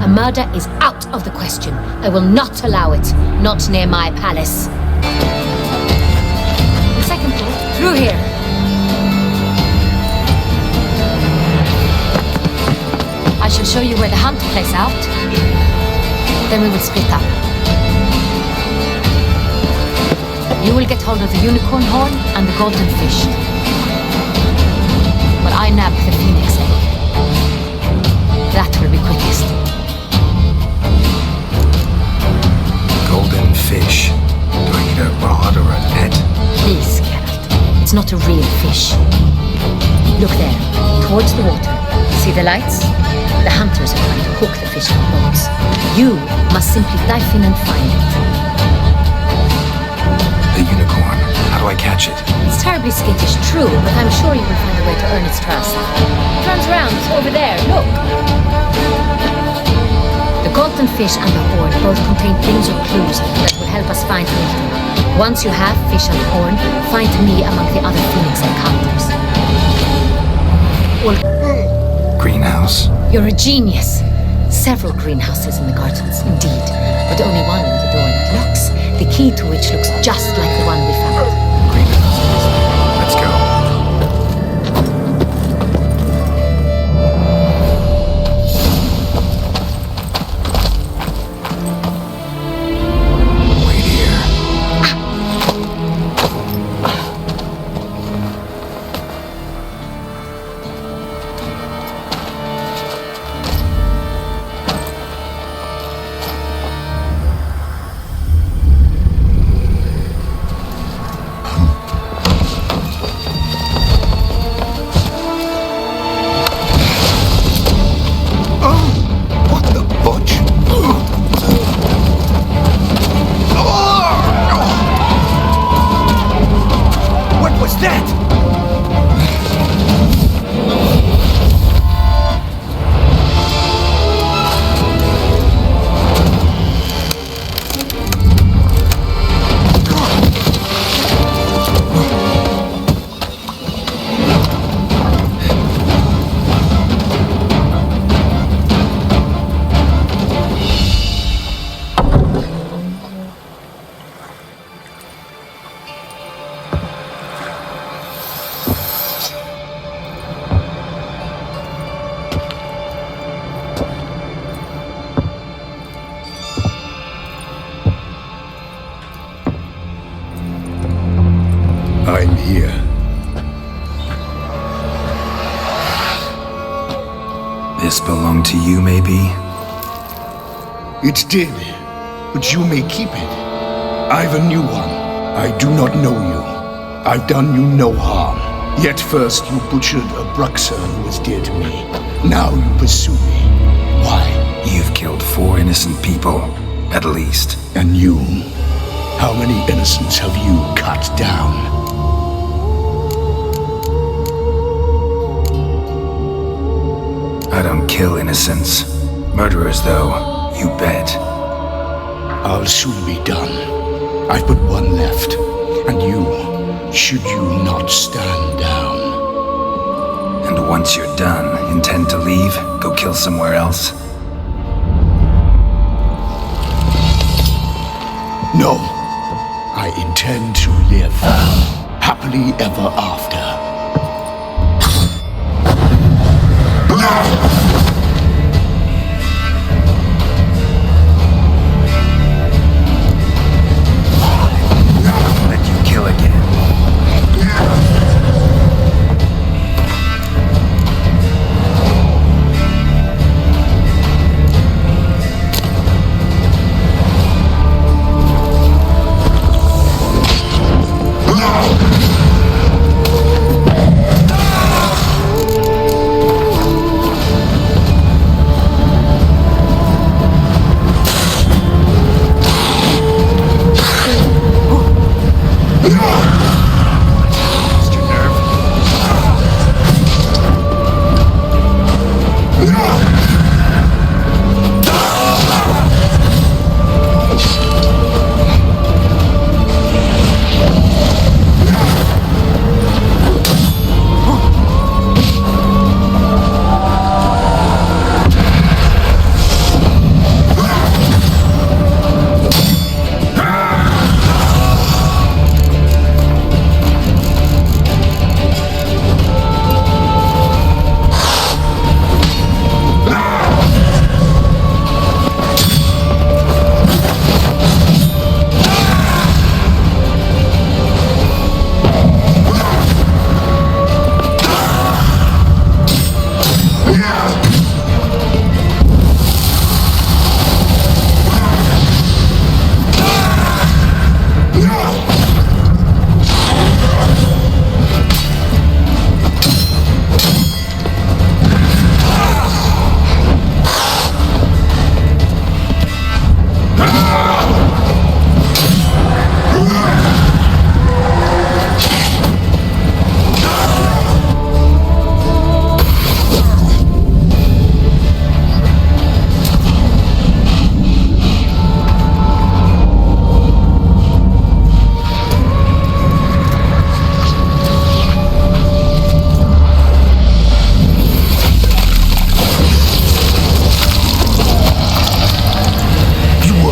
A murder is out of the question. I will not allow it. Not near my palace. The second floor, through here. I shall show you where the hunt plays out. Then we will split up. You will get hold of the unicorn horn and the golden fish. But I nab the phoenix egg. That will be quickest. Golden fish. Do I need a rod or a net? Please, Geralt. It's not a real fish. Look there, towards the water. See the lights? The hunters are trying to hook the fish from boats. You must simply dive in and find it. The unicorn. How do I catch it? It's terribly skittish, true, but I'm sure you will find a way to earn its trust. It runs around over there, look. The golden fish and the horn both contain things or clues that will help us find Milton. Once you have fish and horn, find me among the other phoenix egg hunters. Greenhouse? You're a genius. Several greenhouses in the gardens, indeed, but only one with a door that locks, the key to which looks just like the one we found. Let's go. Wait here. I'm here. This belonged to you, maybe? It did, but you may keep it. I've a new one. I do not know you. I've done you no harm. Yet first you butchered a Bruxer who was dear to me. Now you pursue me. Why? You've killed 4 innocent people, at least. And you? How many innocents have you cut down? I don't kill innocents. Murderers, though, you bet. I'll soon be done. I've but one left. And you, should you not stand down. And once you're done, intend to leave? Go kill somewhere else? No. I intend to live happily ever after. Let you kill again.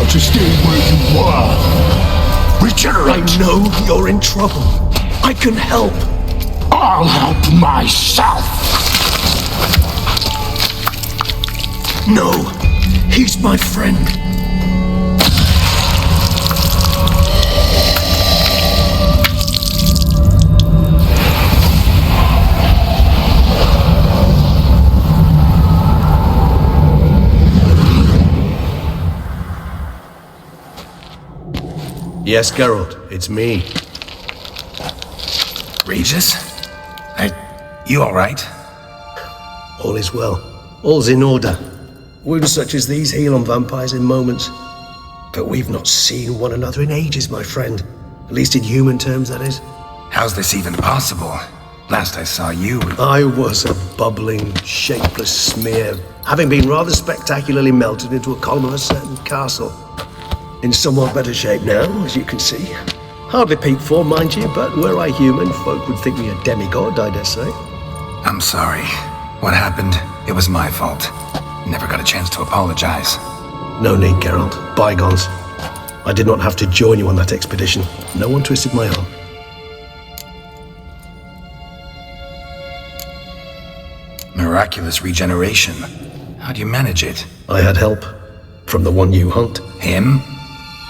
To stay where you are. Regenerate. I know you're in trouble. I can help. I'll help myself. No, he's my friend. Yes, Geralt, it's me. Regis? You alright? All is well. All's in order. Wounds such as these heal on vampires in moments. But we've not seen one another in ages, my friend. At least in human terms, that is. How's this even possible? Last I saw you... I was a bubbling, shapeless smear, having been rather spectacularly melted into a column of a certain castle. In somewhat better shape now, as you can see. Hardly peaked for, mind you, but were I human, folk would think me a demigod, I dare say. I'm sorry. What happened, it was my fault. Never got a chance to apologize. No need, Geralt. Bygones. I did not have to join you on that expedition. No one twisted my arm. Miraculous regeneration. How do you manage it? I had help. From the one you hunt. Him?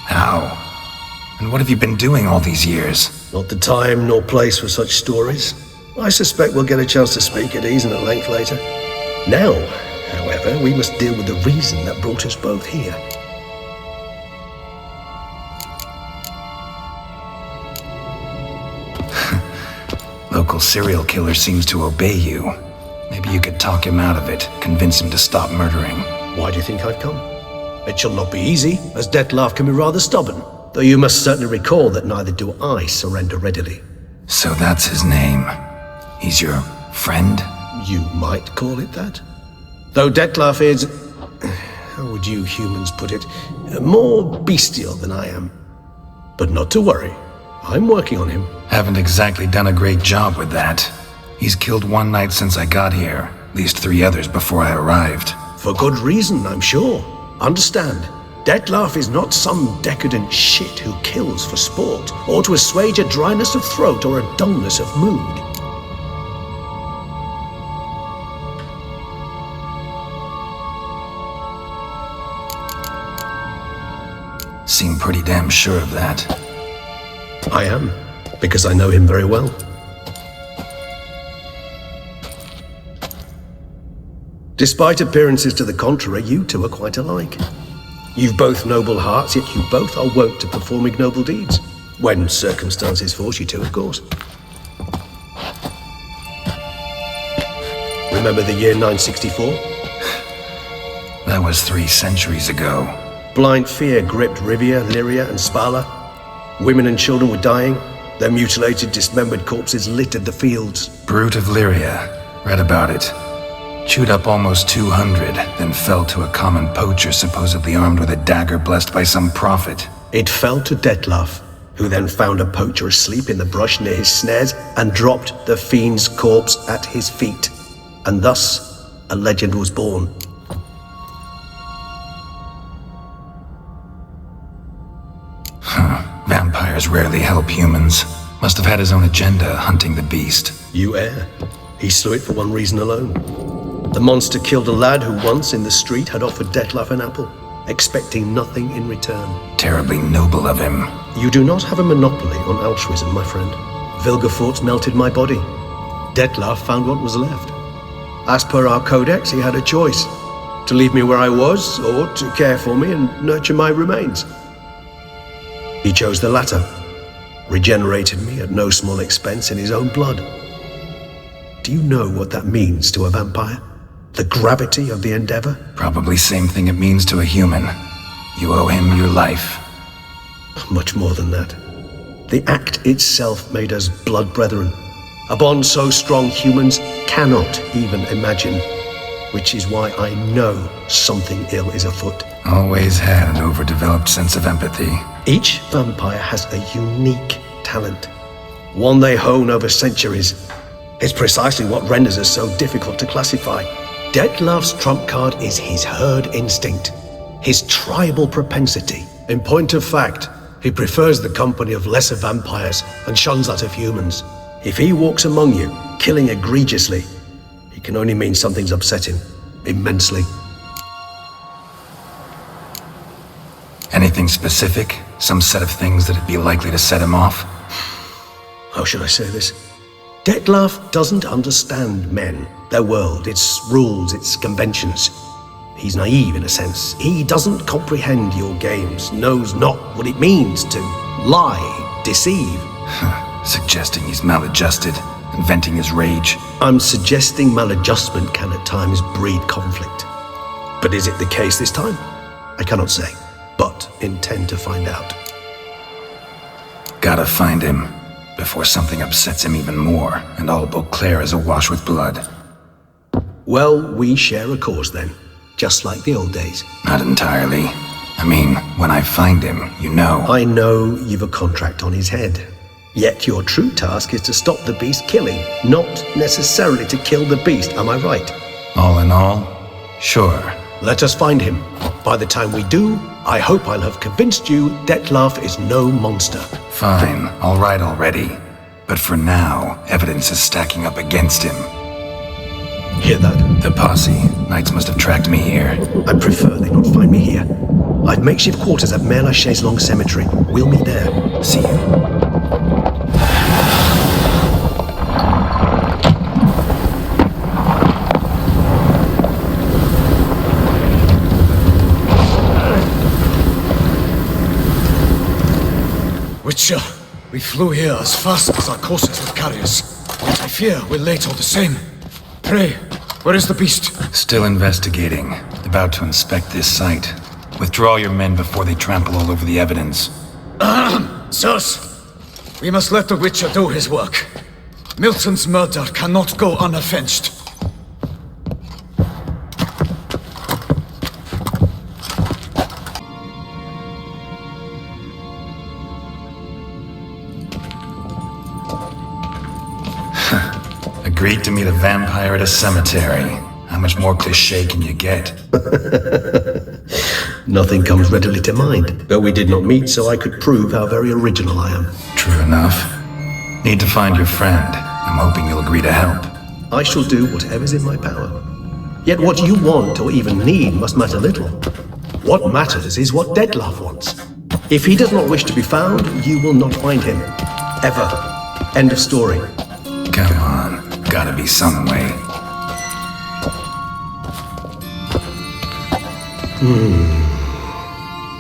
How? And what have you been doing all these years? Not the time nor place for such stories. I suspect we'll get a chance to speak at ease and at length later. Now, however, we must deal with the reason that brought us both here. local serial killer seems to obey you. Maybe you could talk him out of it, convince him to stop murdering. Why do you think I've come? It shall not be easy, as Dettlaff can be rather stubborn. Though you must certainly recall that neither do I surrender readily. So that's his name. He's your friend? You might call it that. Though Dettlaff is, how would you humans put it, more bestial than I am. But not to worry, I'm working on him. Haven't exactly done a great job with that. He's killed one knight since I got here, at least 3 others before I arrived. For good reason, I'm sure. Understand, Dettlaff is not some decadent shit who kills for sport, or to assuage a dryness of throat or a dullness of mood. Seem pretty damn sure of that. I am, because I know him very well. Despite appearances to the contrary, you two are quite alike. You've both noble hearts, yet you both are wont to perform ignoble deeds. When circumstances force you to, of course. Remember the year 964? That was 3 centuries ago. Blind fear gripped Rivia, Lyria, and Spala. Women and children were dying. Their mutilated, dismembered corpses littered the fields. Brute of Lyria. Read about it. Chewed up almost 200, then fell to a common poacher supposedly armed with a dagger blessed by some prophet. It fell to Dettlaff, who then found a poacher asleep in the brush near his snares and dropped the fiend's corpse at his feet. And thus, a legend was born. Vampires rarely help humans. Must have had his own agenda, hunting the beast. You err. He slew it for one reason alone. The monster killed a lad who once, in the street, had offered Dettlaff an apple, expecting nothing in return. Terribly noble of him. You do not have a monopoly on altruism, my friend. Vilgefortz melted my body. Dettlaff found what was left. As per our codex, he had a choice. To leave me where I was, or to care for me and nurture my remains. He chose the latter, regenerated me at no small expense in his own blood. Do you know what that means to a vampire? The gravity of the endeavor? Probably same thing it means to a human. You owe him your life. Much more than that. The act itself made us blood brethren. A bond so strong humans cannot even imagine. Which is why I know something ill is afoot. Always had an overdeveloped sense of empathy. Each vampire has a unique talent. One they hone over centuries. It's precisely what renders us so difficult to classify. Dettlaff's trump card is his herd instinct. His tribal propensity. In point of fact, he prefers the company of lesser vampires and shuns that of humans. If he walks among you, killing egregiously, it can only mean something's upset him, immensely. Anything specific? Some set of things that'd be likely to set him off? How should I say this? Dettlaff doesn't understand men, their world, its rules, its conventions. He's naive in a sense. He doesn't comprehend your games, knows not what it means to lie, deceive. Suggesting he's maladjusted, inventing his rage. I'm suggesting maladjustment can at times breed conflict. But is it the case this time? I cannot say, but intend to find out. Gotta find him, before something upsets him even more, and all Beauclair is awash with blood. Well, we share a cause then, just like the old days. Not entirely. I mean, when I find him, you know. I know you've a contract on his head. Yet your true task is to stop the beast killing, not necessarily to kill the beast, am I right? All in all, sure. Let us find him. By the time we do, I hope I'll have convinced you Dettlaff is no monster. Fine, all right already. But for now, evidence is stacking up against him. Hear that? The posse. Knights must have tracked me here. I prefer they not find me here. I've makeshift quarters at Mère Lachaise Long Cemetery. We'll meet there. See you. Witcher, we flew here as fast as our courses would carry us. Yet I fear we're late all the same. Pray, where is the beast? Still investigating. About to inspect this site. Withdraw your men before they trample all over the evidence. Sirs, we must let the Witcher do his work. Milton's murder cannot go unavenged. Agreed to meet a vampire at a cemetery. How much more cliché can you get? Nothing comes readily to mind, though we did not meet so I could prove how very original I am. True enough. Need to find your friend. I'm hoping you'll agree to help. I shall do whatever's in my power. Yet what you want or even need must matter little. What matters is what Dettlaff wants. If he does not wish to be found, you will not find him. Ever. End of story. Come on. Gotta be some way.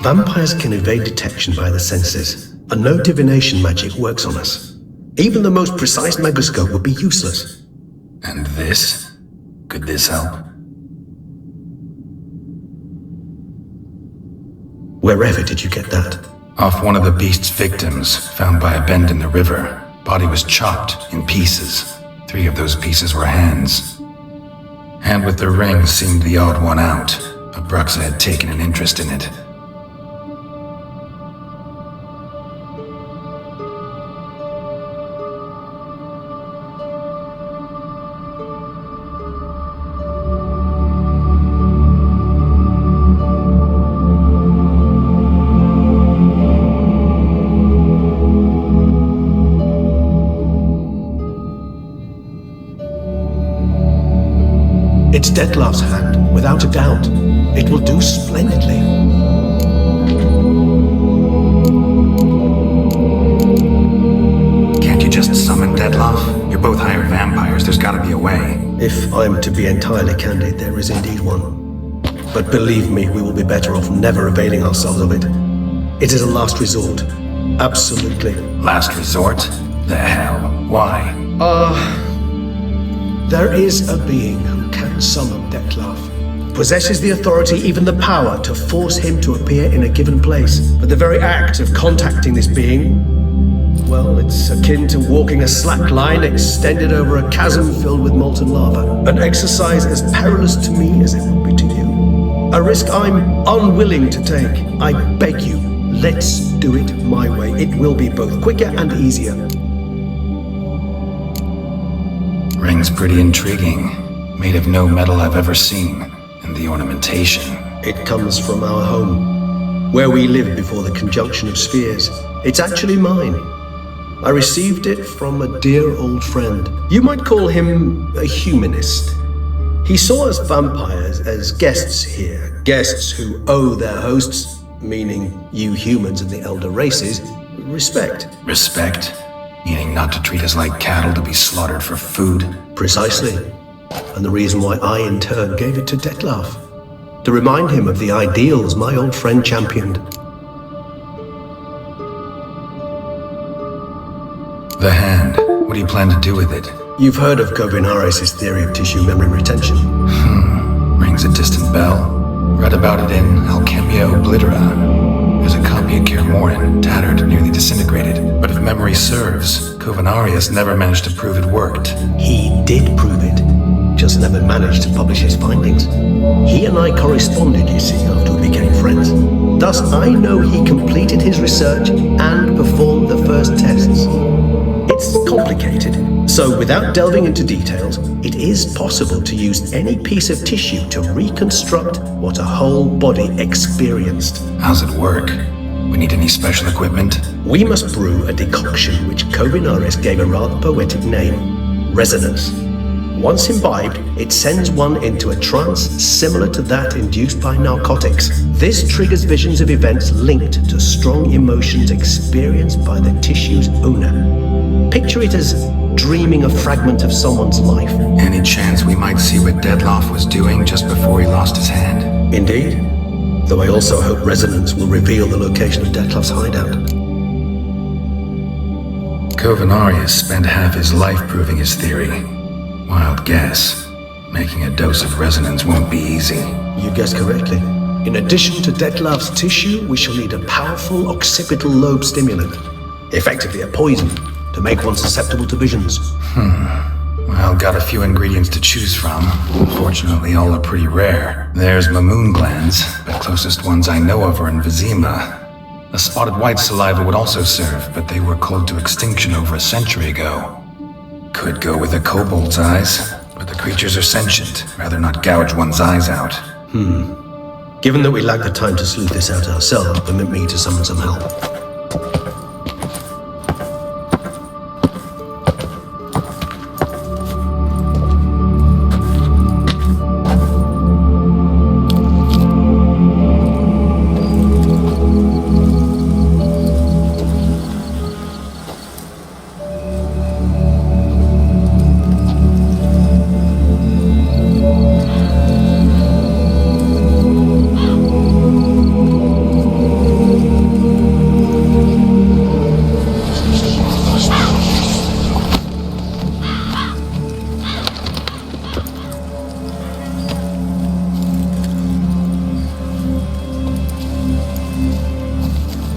Vampires can evade detection by the senses, and no divination magic works on us. Even the most precise megascope would be useless. And this? Could this help? Wherever did you get that? Off one of the beast's victims, found by a bend in the river. Body was chopped in pieces. 3 of those pieces were hands. Hand with the ring seemed the odd one out. Abraxa had taken an interest in it. It's Dettlaff's hand, without a doubt. It will do splendidly. Can't you just summon Dettlaff? You're both hired vampires. There's gotta be a way. If I'm to be entirely candid, there is indeed one. But believe me, we will be better off never availing ourselves of it. It is a last resort. Absolutely. Last resort? The hell? Why? There is a being who can summon Dettlaff. Possesses the authority, even the power, to force him to appear in a given place. But the very act of contacting this being, well, it's akin to walking a slack line extended over a chasm filled with molten lava. An exercise as perilous to me as it would be to you. A risk I'm unwilling to take. I beg you, let's do it my way. It will be both quicker and easier. Ring's pretty intriguing. Made of no metal I've ever seen. And the ornamentation. It comes from our home, where we lived before the conjunction of spheres. It's actually mine. I received it from a dear old friend. You might call him a humanist. He saw us vampires as guests here, guests who owe their hosts, meaning you humans and the elder races, respect. Respect? Meaning not to treat us like cattle to be slaughtered for food? Precisely. And the reason why I, in turn, gave it to Dettlaff. To remind him of the ideals my old friend championed. The hand. What do you plan to do with it? You've heard of Kovinares' theory of tissue memory retention. Rings a distant bell. Read about it in Alchemia Oblitera. There's a copy of Kirmorin, tattered, nearly disintegrated. But if memory serves, Kovinares never managed to prove it worked. He did prove it. Just never managed to publish his findings. He and I corresponded, you see, after we became friends. Thus, I know he completed his research and performed the first tests. It's complicated, so without delving into details, it is possible to use any piece of tissue to reconstruct what a whole body experienced. How's it work? We need any special equipment? We must brew a decoction which Kovinares gave a rather poetic name, resonance. Once imbibed, it sends one into a trance similar to that induced by narcotics. This triggers visions of events linked to strong emotions experienced by the tissue's owner. Picture it as dreaming a fragment of someone's life. Any chance we might see what Dettlaff was doing just before he lost his hand? Indeed. Though I also hope resonance will reveal the location of Dettlaff's hideout. Covenarius spent half his life proving his theory. Wild guess. Making a dose of resonance won't be easy. You guessed correctly. In addition to Dettlaff's tissue, we shall need a powerful occipital lobe stimulant. Effectively a poison, to make one susceptible to visions. Well, got a few ingredients to choose from. Unfortunately, all are pretty rare. There's Mamoon glands. The closest ones I know of are in Vizima. A spotted white saliva would also serve, but they were cold to extinction over a century ago. Could go with a kobold's eyes, but the creatures are sentient. Rather not gouge one's eyes out. Given that we lack the time to sleuth this out ourselves, permit me to summon some help.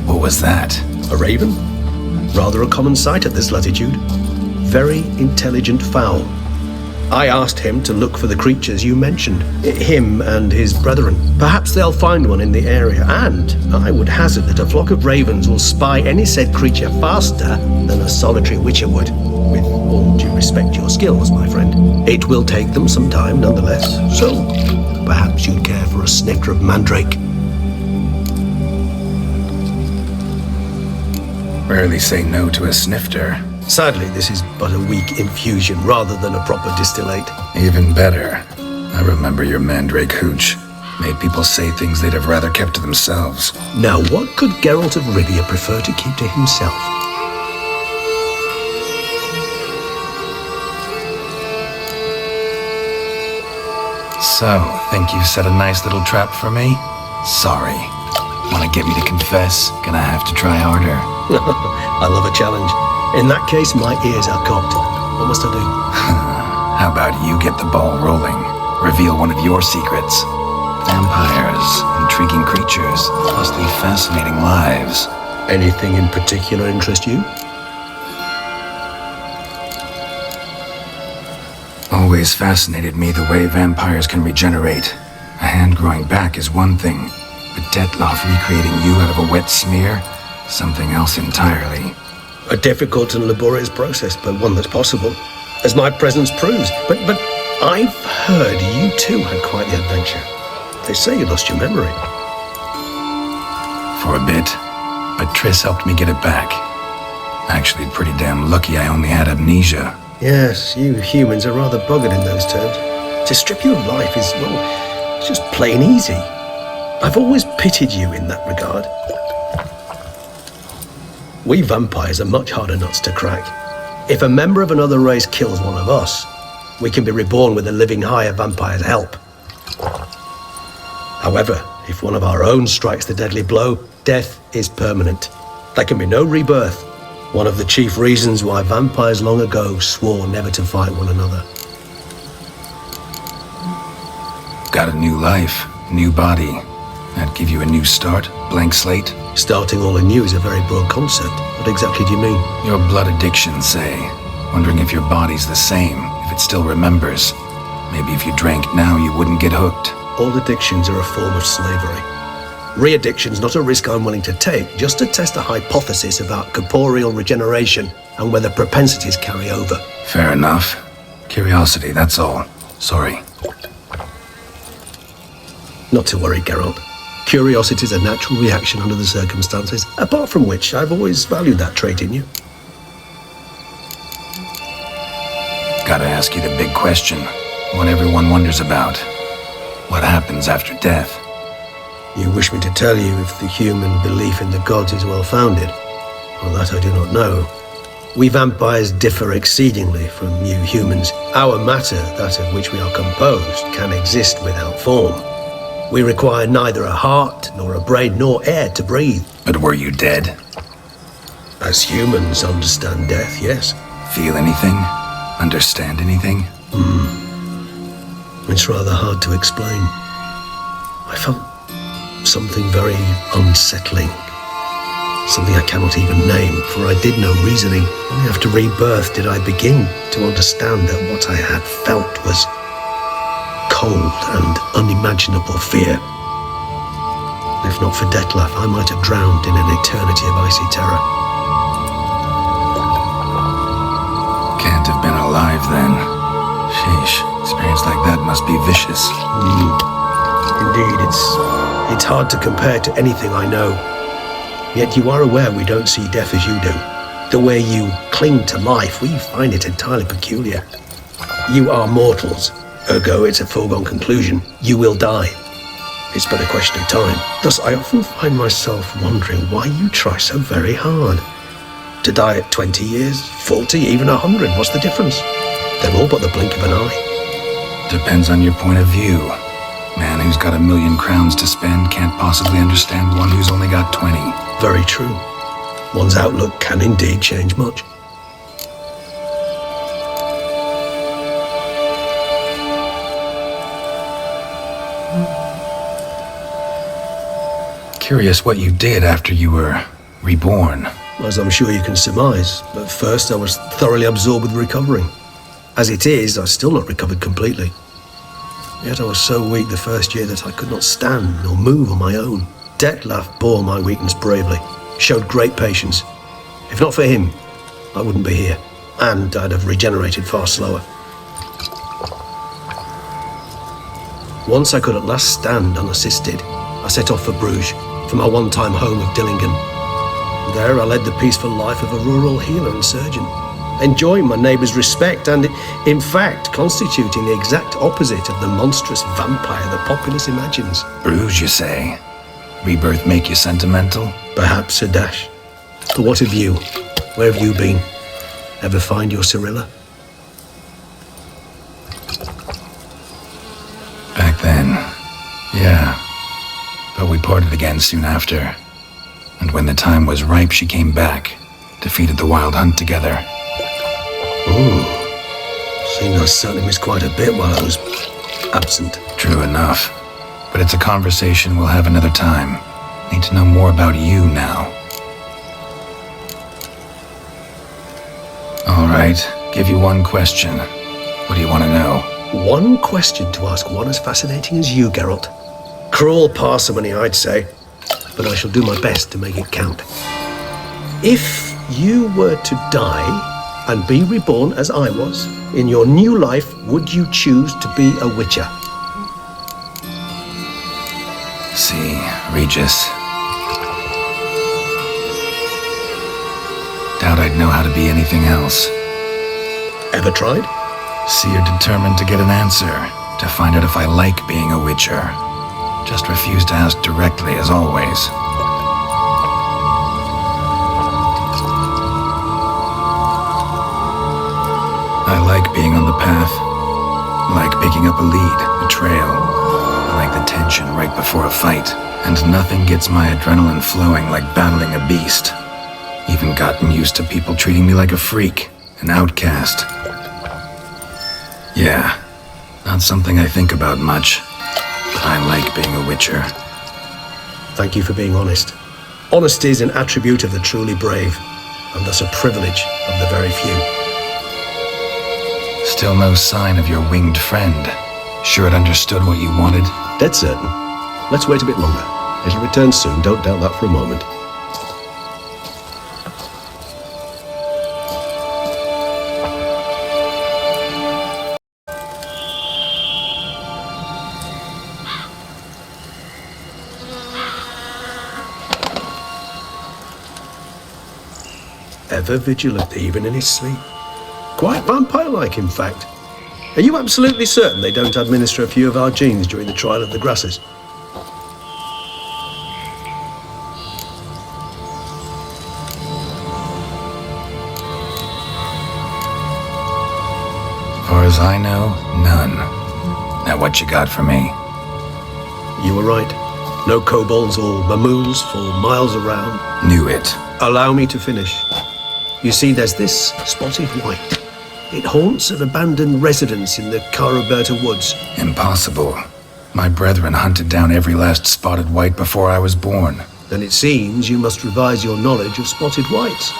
What was that? A raven? Rather a common sight at this latitude. Very intelligent fowl. I asked him to look for the creatures you mentioned. Him and his brethren. Perhaps they'll find one in the area, and I would hazard that a flock of ravens will spy any said creature faster than a solitary witcher would. With all due respect to your skills, my friend. It will take them some time nonetheless, so perhaps you'd care for a snifter of mandrake. Rarely say no to a snifter. Sadly, this is but a weak infusion rather than a proper distillate. Even better. I remember your mandrake hooch. Made people say things they'd have rather kept to themselves. Now, what could Geralt of Rivia prefer to keep to himself? So, think you've set a nice little trap for me? Sorry. Want to get me to confess? Gonna have to try harder. I love a challenge. In that case, my ears are cocked. What must I do? How about you get the ball rolling? Reveal one of your secrets. Vampires, intriguing creatures, mostly fascinating lives. Anything in particular interest you? Always fascinated me the way vampires can regenerate. A hand growing back is one thing, but Dettlaff recreating you out of a wet smear? Something else entirely. A difficult and laborious process, but one that's possible, as my presence proves. But I've heard you too had quite the adventure. They say you lost your memory. For a bit, but Triss helped me get it back. Actually, pretty damn lucky I only had amnesia. Yes, you humans are rather buggered in those terms. To strip you of life is, well, it's just plain easy. I've always pitied you in that regard. We vampires are much harder nuts to crack. If a member of another race kills one of us, we can be reborn with a living higher vampire's help. However, if one of our own strikes the deadly blow, death is permanent. There can be no rebirth. One of the chief reasons why vampires long ago swore never to fight one another. Got a new life, new body. That'd give you a new start, blank slate. Starting all anew is a very broad concept. What exactly do you mean? Your blood addiction, say. Wondering if your body's the same, if it still remembers. Maybe if you drank now, you wouldn't get hooked. All addictions are a form of slavery. Re-addiction's not a risk I'm willing to take, just to test a hypothesis about corporeal regeneration and whether propensities carry over. Fair enough. Curiosity, that's all. Sorry. Not to worry, Geralt. Curiosity is a natural reaction under the circumstances, apart from which I've always valued that trait in you. Gotta ask you the big question. What everyone wonders about. What happens after death? You wish me to tell you if the human belief in the gods is well-founded? Well, that I do not know. We vampires differ exceedingly from you humans. Our matter, that of which we are composed, can exist without form. We require neither a heart, nor a brain, nor air to breathe. But were you dead? As humans understand death, yes. Feel anything? Understand anything? It's rather hard to explain. I felt something very unsettling. Something I cannot even name, for I did no reasoning. Only after rebirth did I begin to understand that what I had felt was cold and unimaginable fear. If not for Dettlaff, I might have drowned in an eternity of icy terror. Can't have been alive then. Sheesh, experience like that must be vicious. Indeed, it's hard to compare to anything I know. Yet you are aware we don't see death as you do. The way you cling to life, we find it entirely peculiar. You are mortals, ergo it's a foregone conclusion. You will die. It's but a question of time. Thus, I often find myself wondering why you try so very hard. To die at 20 years, 40, even 100, what's the difference? They're all but the blink of an eye. Depends on your point of view. Man who's got 1,000,000 crowns to spend can't possibly understand one who's only got 20. Very true. One's outlook can indeed change much. Curious what you did after you were reborn. As I'm sure you can surmise, at first I was thoroughly absorbed with recovering. As it is, I've still not recovered completely. Yet I was so weak the first year that I could not stand nor move on my own. Dettlaff bore my weakness bravely, showed great patience. If not for him, I wouldn't be here, and I'd have regenerated far slower. Once I could at last stand unassisted, I set off for Bruges, for my one-time home of Dillingen. There I led the peaceful life of a rural healer and surgeon, enjoying my neighbours' respect and, in fact, constituting the exact opposite of the monstrous vampire the populace imagines. Bruges, you say? Rebirth make you sentimental? Perhaps a dash. But what of you? Where have you been? Ever find your Cyrilla? Back then, yeah. But we parted again soon after. And when the time was ripe, she came back, defeated the Wild Hunt together. Ooh. Seemed I certainly missed quite a bit while I was absent. True enough. But it's a conversation we'll have another time. Need to know more about you now. All right, give you one question. What do you want to know? One question to ask one as fascinating as you, Geralt. Cruel parsimony, I'd say, but I shall do my best to make it count. If you were to die and be reborn as I was, in your new life, would you choose to be a witcher? See, Regis. Doubt I'd know how to be anything else. Ever tried? See, you're determined to get an answer, to find out if I like being a witcher. Just refuse to ask directly, as always. I like being on the path. I like picking up a lead, a trail. I like the tension right before a fight. And nothing gets my adrenaline flowing like battling a beast. Even gotten used to people treating me like a freak, an outcast. Yeah, not something I think about much. But I like being a witcher. Thank you for being honest. Honesty is an attribute of the truly brave, and thus a privilege of the very few. Still no sign of your winged friend. Sure it understood what you wanted? Dead certain. Let's wait a bit longer. It'll return soon, don't doubt that for a moment. Ever vigilant, even in his sleep. Quite vampire-like, in fact. Are you absolutely certain they don't administer a few of our genes during the trial of the grasses? As far as I know, none. Now what you got for me? You were right. No kobolds or mamoons for miles around. Knew it. Allow me to finish. You see, there's this spotted white. It haunts an abandoned residence in the Caraberta woods. Impossible. My brethren hunted down every last spotted white before I was born. Then it seems you must revise your knowledge of spotted whites.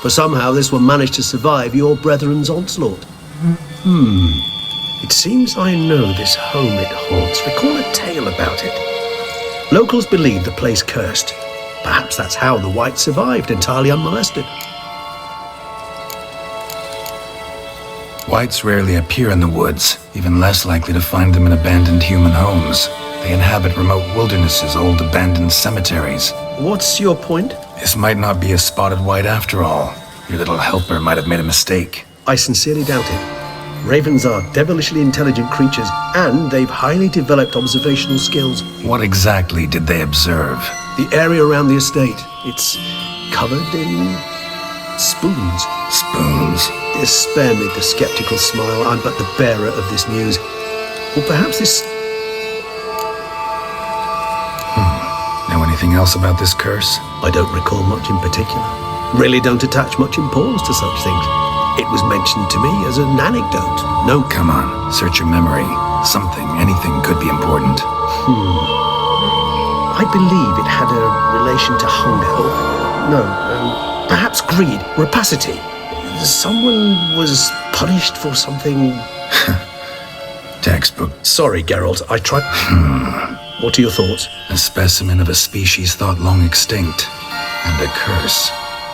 For somehow this one managed to survive your brethren's onslaught. It seems I know this home it haunts. Recall a tale about it. Locals believe the place cursed. Perhaps that's how the white survived entirely unmolested. Whites rarely appear in the woods, even less likely to find them in abandoned human homes. They inhabit remote wildernesses, old abandoned cemeteries. What's your point? This might not be a spotted white after all. Your little helper might have made a mistake. I sincerely doubt it. Ravens are devilishly intelligent creatures, and they've highly developed observational skills. What exactly did they observe? The area around the estate. It's covered in spoons. Spoons? Spare me the skeptical smile. I'm but the bearer of this news. Or perhaps this... Know anything else about this curse? I don't recall much in particular. Really don't attach much importance to such things. It was mentioned to me as an anecdote. No... Come on, search your memory. Something, anything could be important. I believe it had a relation to hunger. Perhaps greed, rapacity. Someone was punished for something... Textbook. Sorry, Geralt, I tried... What are your thoughts? A specimen of a species thought long extinct. And a curse.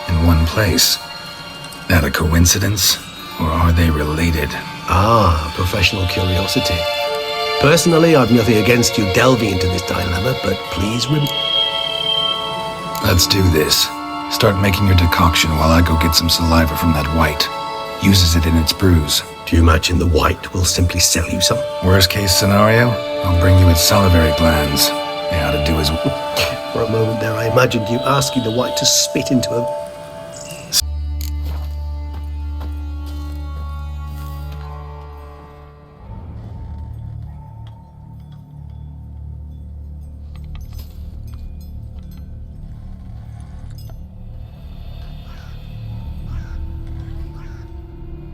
In one place. That a coincidence? Or are they related? Professional curiosity. Personally, I've nothing against you delving into this dilemma, but please Let's do this. Start making your decoction while I go get some saliva from that white. Uses it in its brews. Do you imagine the white will simply sell you some? Worst case scenario, I'll bring you its salivary glands. They ought to do as... For a moment there, I imagined you asking the white to spit into a...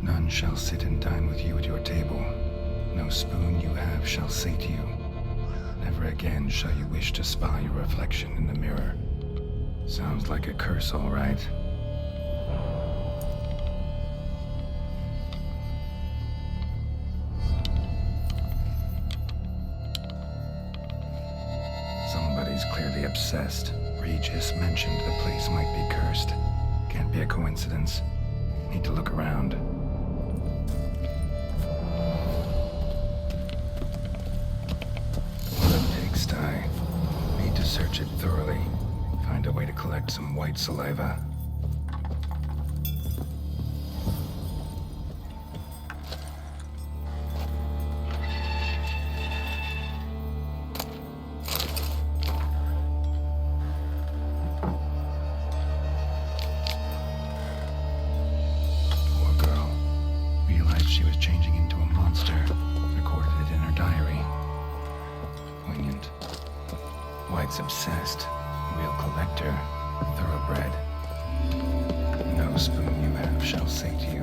None shall sit and dine with you at your table. No spoon you have shall sate you. Never again shall you wish to spy your reflection in the mirror. Sounds like a curse, all right. Somebody's clearly obsessed. Regis mentioned the place might be cursed. Can't be a coincidence. Need to look around. Pigsty. Need to search it thoroughly. Find a way to collect some white saliva. Poor girl. Realized she was changing into a monster. Recorded it in her diary. Poignant. White's obsessed. Real collector. Thoroughbred. No spoon you have shall sate you.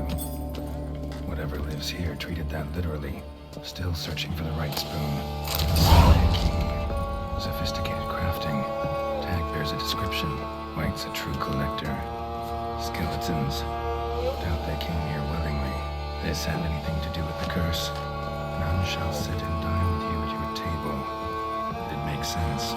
Whatever lives here treated that literally. Still searching for the right spoon. Sophisticated crafting. Tag bears a description. White's a true collector. Skeletons. Doubt they came here willingly. This have anything to do with the curse? None shall sit and dine with you at your table. It makes sense.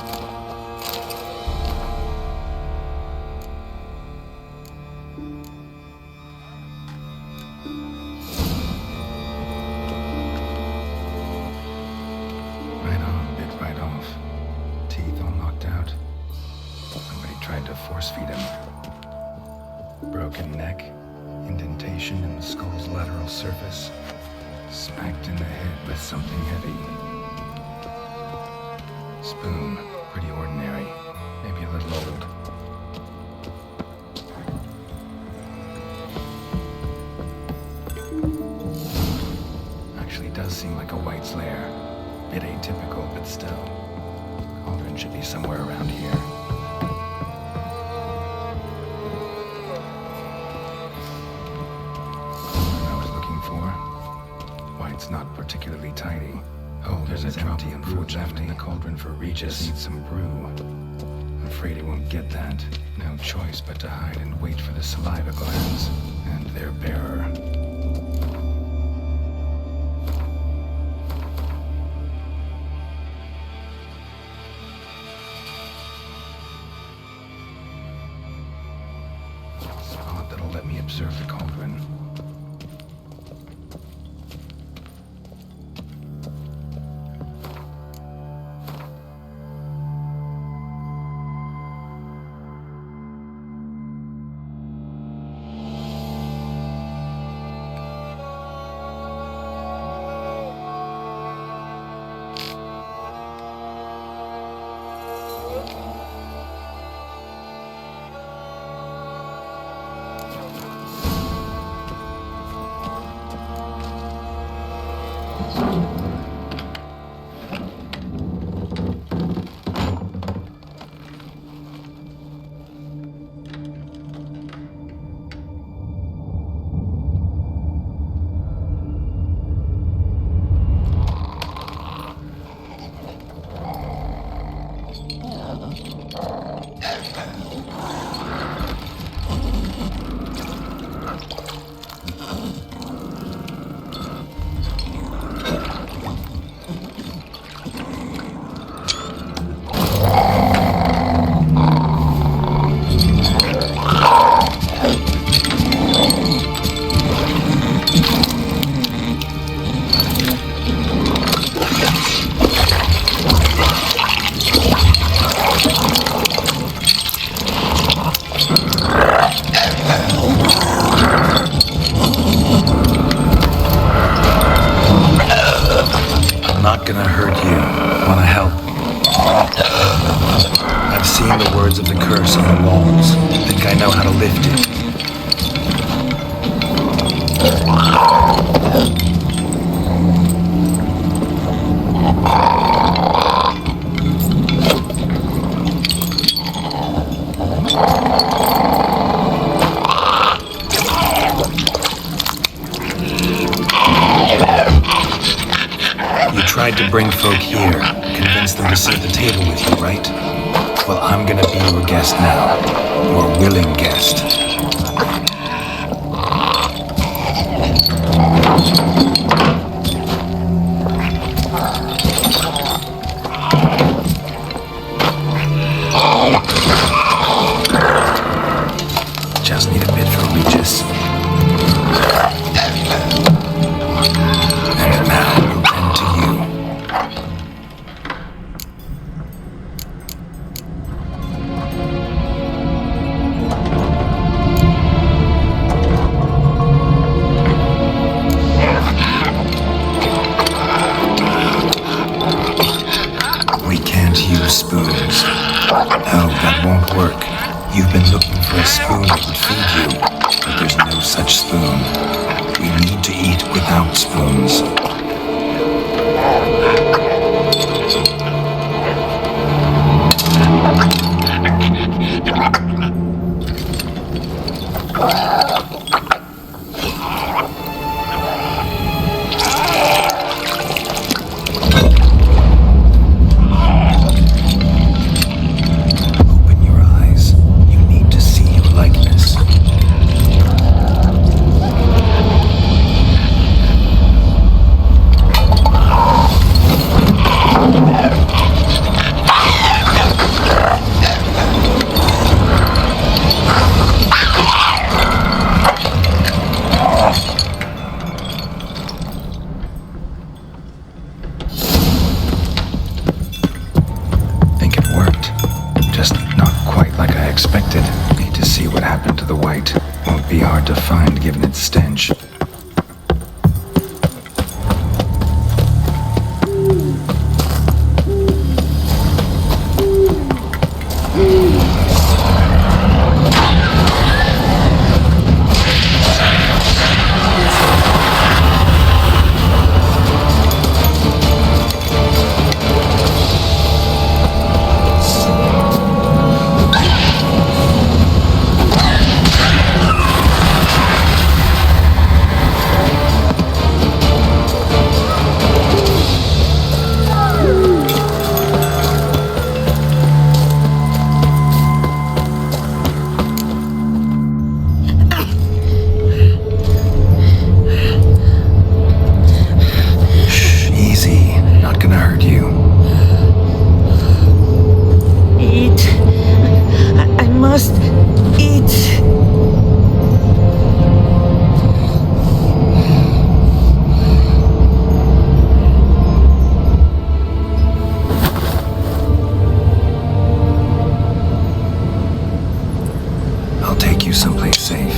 Right on, bit right off. Teeth all knocked out. Somebody tried to force feed him. Broken neck. Indentation in the skull's lateral surface. Smacked in the head with something heavy. Spoon. Pretty ordinary. Maybe a little old. Actually does seem like a white's lair. Bit atypical, but still. Cauldron Should be somewhere around here. What I was looking for? Why, it's not particularly tidy. Oh, there's a empty and brew left in the cauldron for Regis. Just need some brew. I'm afraid he won't get that. No choice but to hide and wait for the saliva glands and their bearer. Spot that'll let me observe the cauldron. To bring folk here, convince them to sit at the table with you, right? Well, I'm gonna be your guest now. Your willing guest. Just need a bit for Regis. And now, and to you. Spoons. No, that won't work. You've been looking for a spoon that would feed you, but there's no such spoon. We need to eat without spoons. Expected. Need to see what happened to the white. Won't be hard to find given its stench. you someplace safe.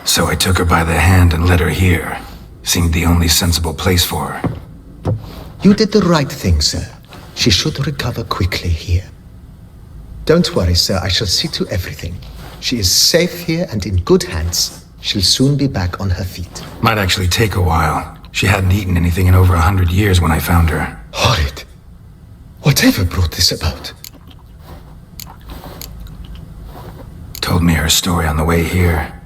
So I took her by the hand and led her here. Seemed the only sensible place for her. You did the right thing, sir. She should recover quickly here. Don't worry, sir. I shall see to everything. She is safe here and in good hands. She'll soon be back on her feet. Might actually take a while. She hadn't eaten anything in over 100 years when I found her. Horrid. Whatever brought this about? Told me her story on the way here.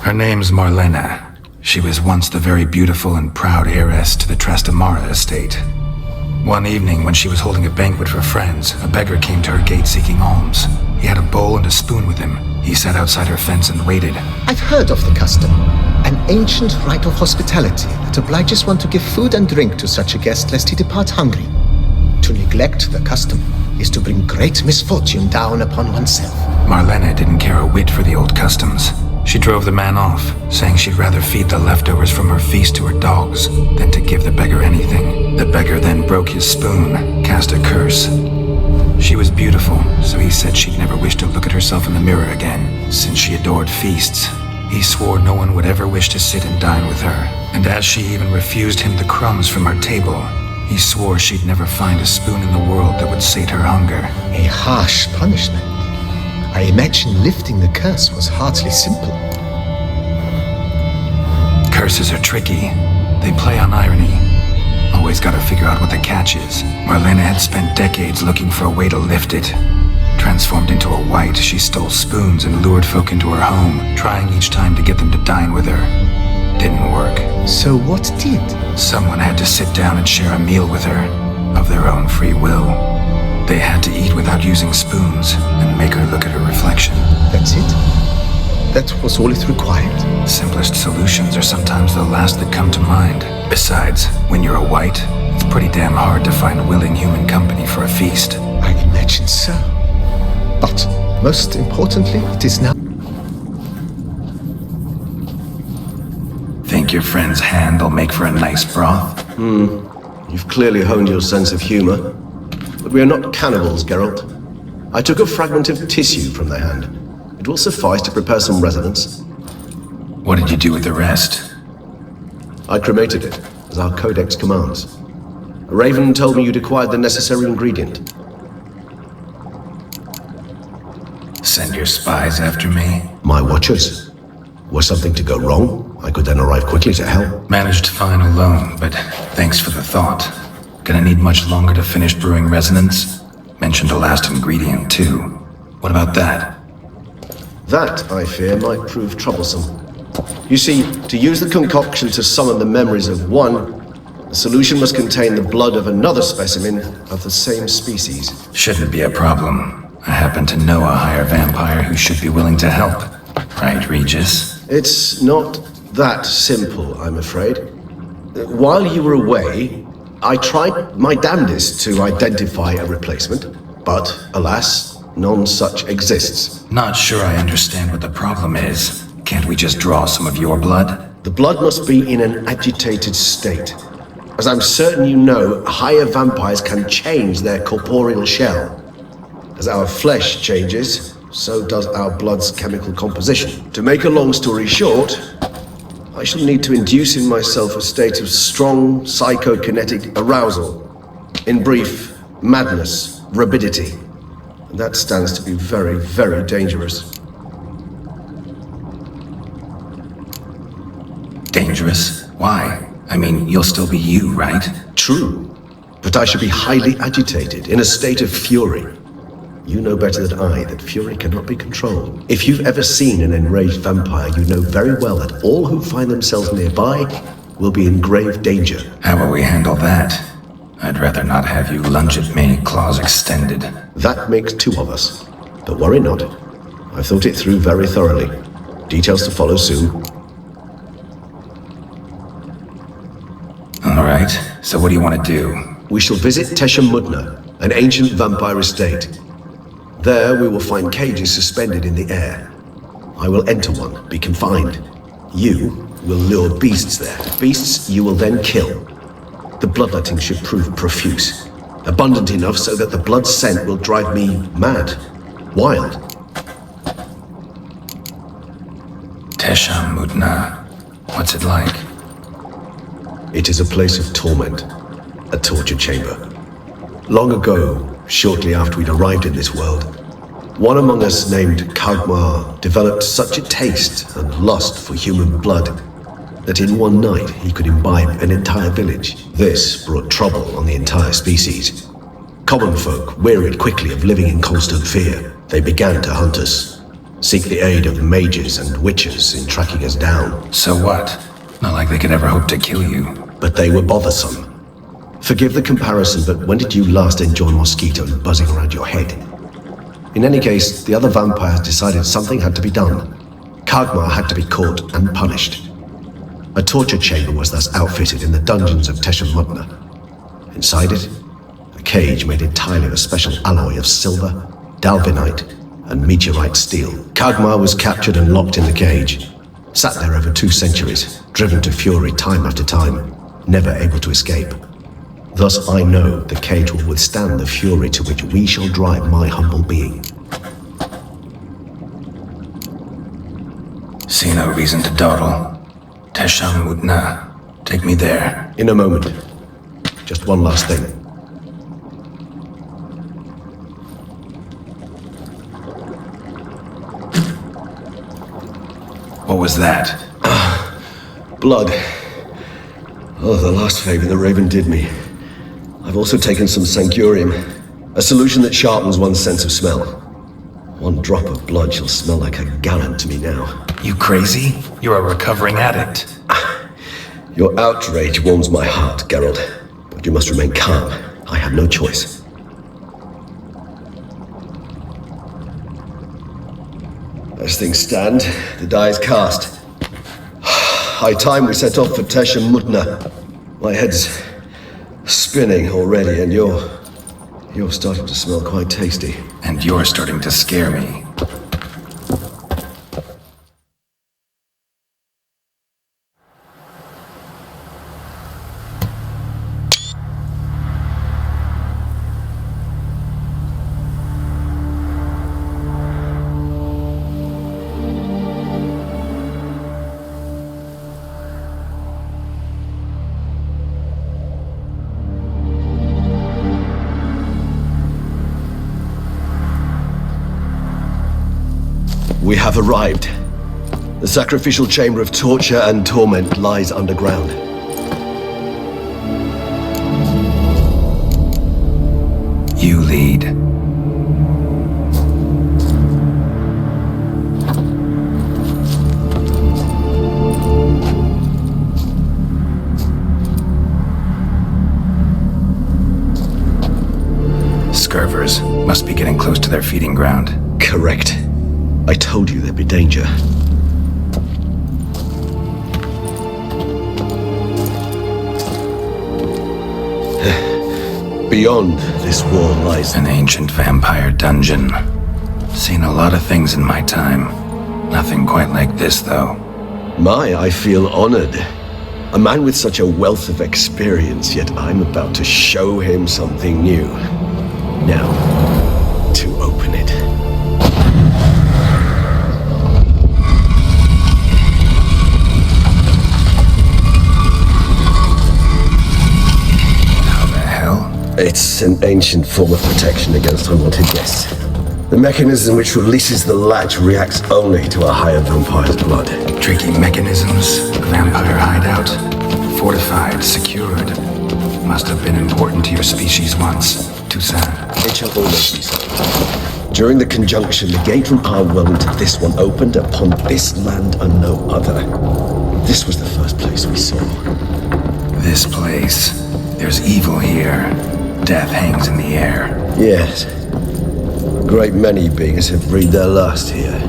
Her name's Marlena. She was once the very beautiful and proud heiress to the Trastamara estate. One evening, when she was holding a banquet for friends, a beggar came to her gate seeking alms. He had a bowl and a spoon with him. He sat outside her fence and waited. I've heard of the custom. An ancient rite of hospitality that obliges one to give food and drink to such a guest lest he depart hungry. To neglect the custom is to bring great misfortune down upon oneself. Marlena didn't care a whit for the old customs. She drove the man off, saying she'd rather feed the leftovers from her feast to her dogs than to give the beggar anything. The beggar then broke his spoon, cast a curse. She was beautiful, so he said she'd never wish to look at herself in the mirror again. Since she adored feasts, he swore no one would ever wish to sit and dine with her. And as she even refused him the crumbs from her table, he swore she'd never find a spoon in the world that would sate her hunger. A harsh punishment. I imagine lifting the curse was hardly simple. Curses are tricky. They play on irony. Always gotta figure out what the catch is. Marlena had spent decades looking for a way to lift it. Transformed into a wight, she stole spoons and lured folk into her home, trying each time to get them to dine with her. Didn't work. So what did? Someone had to sit down and share a meal with her, of their own free will. They had to eat without using spoons and make her look at her reflection. That's it? That was all it required? Simplest solutions are sometimes the last that come to mind. Besides, when you're a wight, it's pretty damn hard to find willing human company for a feast. I imagine so. But, most importantly, it is now... Think your friend's hand'll make for a nice broth? You've clearly honed your sense of humor. But we are not cannibals, Geralt. I took a fragment of tissue from their hand. It will suffice to prepare some resonance. What did you do with the rest? I cremated it, as our codex commands. A raven told me you'd acquired the necessary ingredient. Send your spies after me? My watchers. Were something to go wrong, I could then arrive quickly to help. Managed fine alone, but thanks for the thought. Gonna need much longer to finish brewing resonance? Mentioned the last ingredient, too. What about that? That, I fear, might prove troublesome. You see, to use the concoction to summon the memories of one, the solution must contain the blood of another specimen of the same species. Shouldn't be a problem. I happen to know a higher vampire who should be willing to help. Right, Regis? It's not that simple, I'm afraid. While you were away, I tried my damnedest to identify a replacement, but alas, none such exists. Not sure I understand what the problem is. Can't we just draw some of your blood? The blood must be in an agitated state. As I'm certain you know, higher vampires can change their corporeal shell. As our flesh changes, so does our blood's chemical composition. To make a long story short, I shall need to induce in myself a state of strong psychokinetic arousal. In brief, madness, rabidity. And that stands to be very, very dangerous. Dangerous? Why? I mean, you'll still be you, right? True. But I should be highly agitated, in a state of fury. You know better than I that fury cannot be controlled. If you've ever seen an enraged vampire, you know very well that all who find themselves nearby will be in grave danger. How will we handle that? I'd rather not have you lunge at me, claws extended. That makes two of us. But worry not. I've thought it through very thoroughly. Details to follow soon. All right, so what do you want to do? We shall visit Tesha Mudna, an ancient vampire estate. There we will find cages suspended in the air. I will enter one, be confined. You will lure beasts there. Beasts you will then kill. The bloodletting should prove profuse. Abundant enough so that the blood scent will drive me mad. Wild. Tesham Mutna. What's it like? It is a place of torment. A torture chamber. Long ago, shortly after we'd arrived in this world, one among us named Kagmar developed such a taste and lust for human blood that in one night he could imbibe an entire village. This brought trouble on the entire species. Common folk wearied quickly of living in constant fear. They began to hunt us, seek the aid of mages and witches in tracking us down. So what? Not like they could ever hope to kill you. But they were bothersome. Forgive the comparison, but when did you last enjoy mosquitoes buzzing around your head? In any case, the other vampires decided something had to be done. Kagmar had to be caught and punished. A torture chamber was thus outfitted in the dungeons of Tesham-Mutna. Inside it, a cage made entirely of a special alloy of silver, dalvinite, and meteorite steel. Kagmar was captured and locked in the cage. Sat there over 2 centuries, driven to fury time after time, never able to escape. Thus I know the cage will withstand the fury to which we shall drive my humble being. See no reason to dawdle. Tesham Mutna. Take me there. In a moment. Just one last thing. What was that? Blood. Oh, the last favor the Raven did me. I've also taken some Sancurium, a solution that sharpens one's sense of smell. One drop of blood shall smell like a gallon to me now. You crazy? You're a recovering addict. Your outrage warms my heart, Geralt. But you must remain calm. I have no choice. As things stand, the die is cast. High time we set off for Tesham-Mutna. My head's spinning already, and you're starting to smell quite tasty. And you're starting to scare me. We have arrived. The sacrificial chamber of torture and torment lies underground. You lead. Scurvers must be getting close to their feeding ground. Correct. I told you there'd be danger. Beyond this wall lies an ancient vampire dungeon. Seen a lot of things in my time. Nothing quite like this, though. I feel honored. A man with such a wealth of experience, yet I'm about to show him something new. Now, to open it. It's an ancient form of protection against unwanted guests. The mechanism which releases the latch reacts only to a higher vampire's blood. Tricky mechanisms, a vampire hideout. Fortified, secured. Must have been important to your species once. Toussaint. It shall always be so. During the conjunction, the gate from our world into this one opened upon this land and no other. This was the first place we saw. This place. There's evil here. Death hangs in the air. Yes. A great many beings have breathed their last here.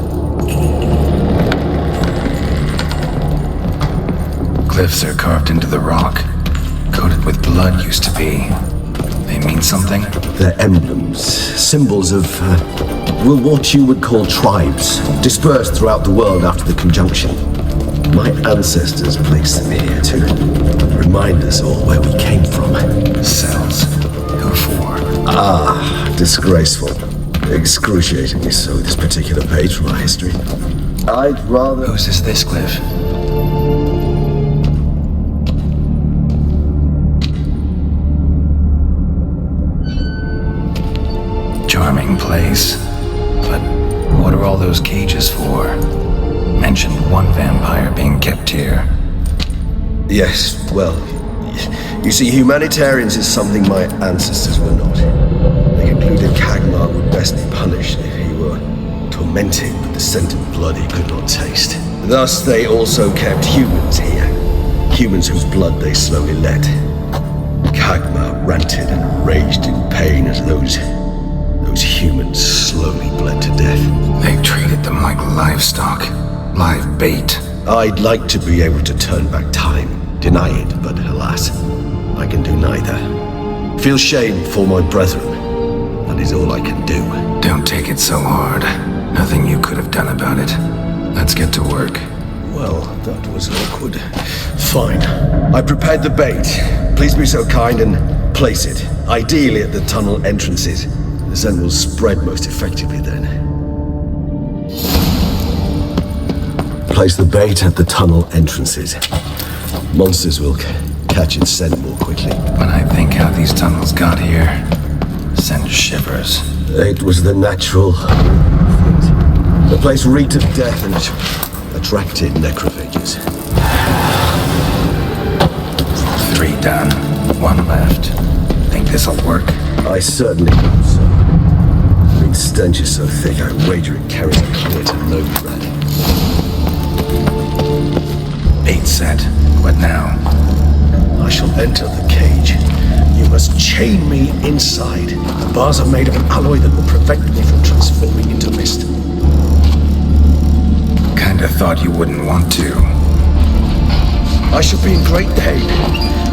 Cliffs are carved into the rock. Coated with blood used to be. They mean something? They're emblems, symbols of were what you would call tribes, dispersed throughout the world after the conjunction. My ancestors placed them here to remind us all where we came from. Cells. Who for? Ah, disgraceful. Excruciatingly so, this particular page from our history. I'd rather... Whose is this, Cliff? Charming place. But what are all those cages for? Mentioned one vampire being kept here. Yes, well, you see, humanitarians is something my ancestors were not. They concluded Kagmar would best be punished if he were tormented with the scent of blood he could not taste. Thus, they also kept humans here. Humans whose blood they slowly let. Kagmar ranted and raged in pain as those humans slowly bled to death. They treated them like livestock. Live bait. I'd like to be able to turn back time, deny it, but alas, I can do neither. Feel shame for my brethren. That is all I can do. Don't take it so hard. Nothing you could have done about it. Let's get to work. Well, that was awkward. Fine. I prepared the bait. Please be so kind and place it, ideally at the tunnel entrances. The scent will spread most effectively then. Place the bait at the tunnel entrances. Monsters will catch its scent more quickly. When I think how these tunnels got here, send shivers. It was the natural. The place reeked of death and attracted necrophages. 3 done. 1 left. Think this'll work? I certainly hope so. The meat stench is so thick I wager it carries a clear to no rat. Bait set. What now? I shall enter the cage. You must chain me inside. The bars are made of an alloy that will prevent me from transforming into mist. Kinda thought you wouldn't want to. I shall be in great pain.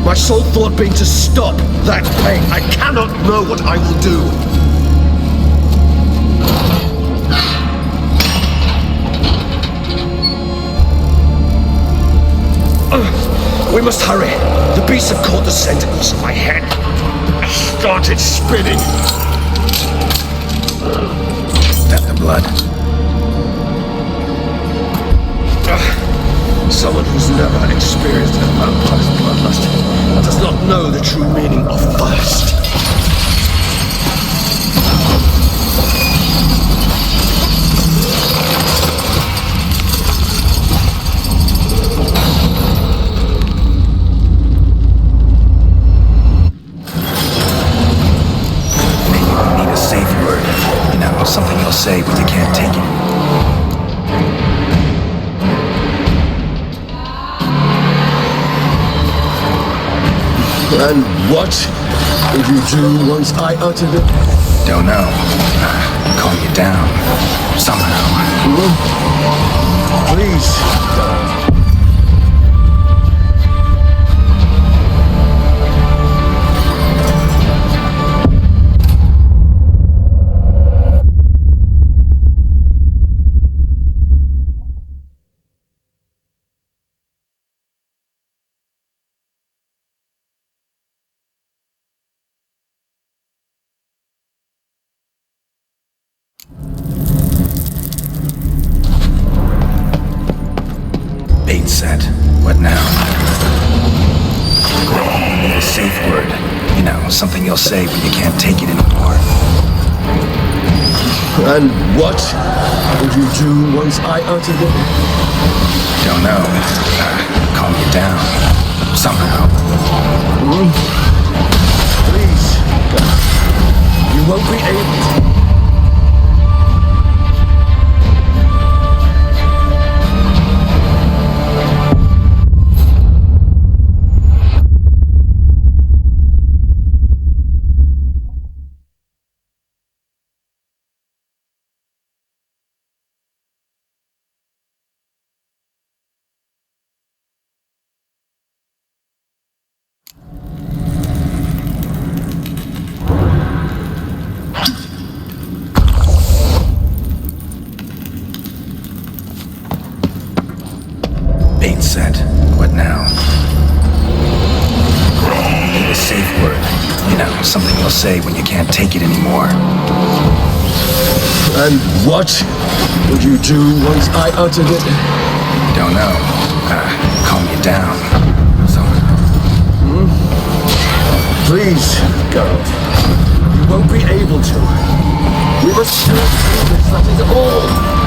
My sole thought being to stop that pain. I cannot know what I will do. We must hurry. The beasts have caught the scent across my head. I started spinning. That the blood? Someone who's never experienced a vampire's bloodlust does not know the true meaning of thirst. Something you'll say when you can't take it. And what did you do once I uttered it? Don't know. Calm you down. Somehow. Please. Bait set. What now? Need a safe word. You know, something you'll say when you can't take it anymore. And what did you do once I uttered it? Don't know. Calm you down. Somehow. Please. You won't be able to. say when you can't take it anymore. And what would you do once I uttered it? Don't know. Calm you down. So... Please, Geralt. You won't be able to. We must do this, that is all.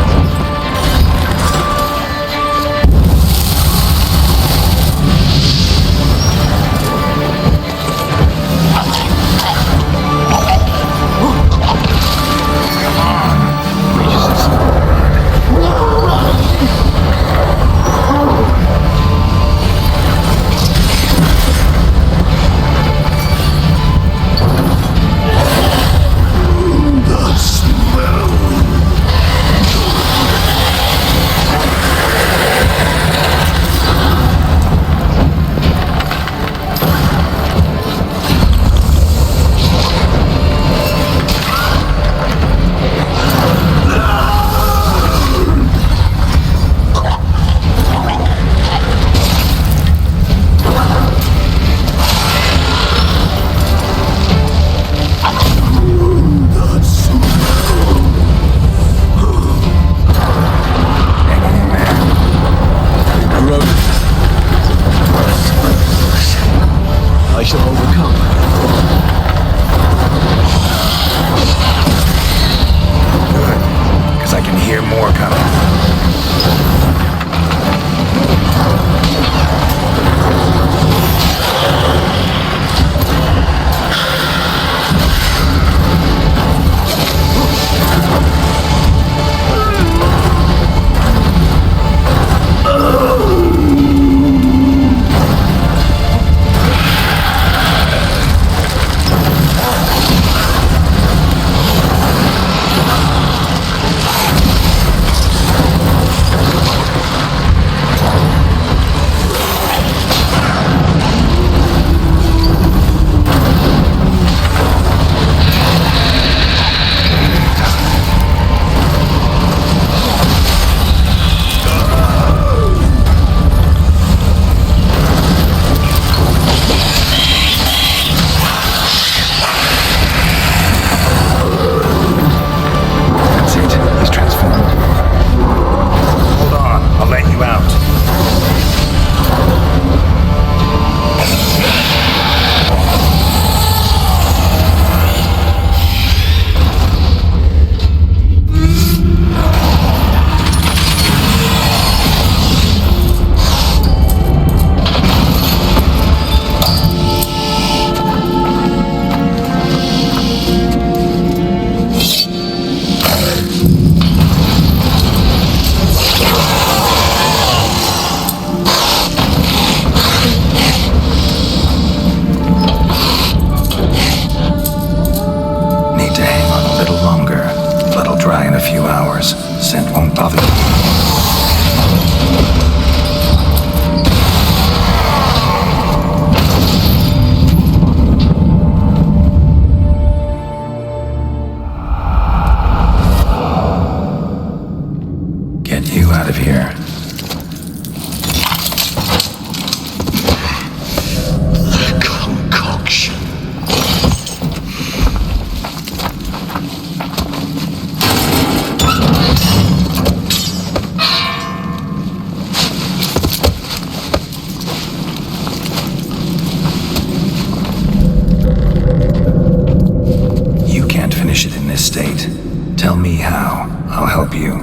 Tell me how. I'll help you.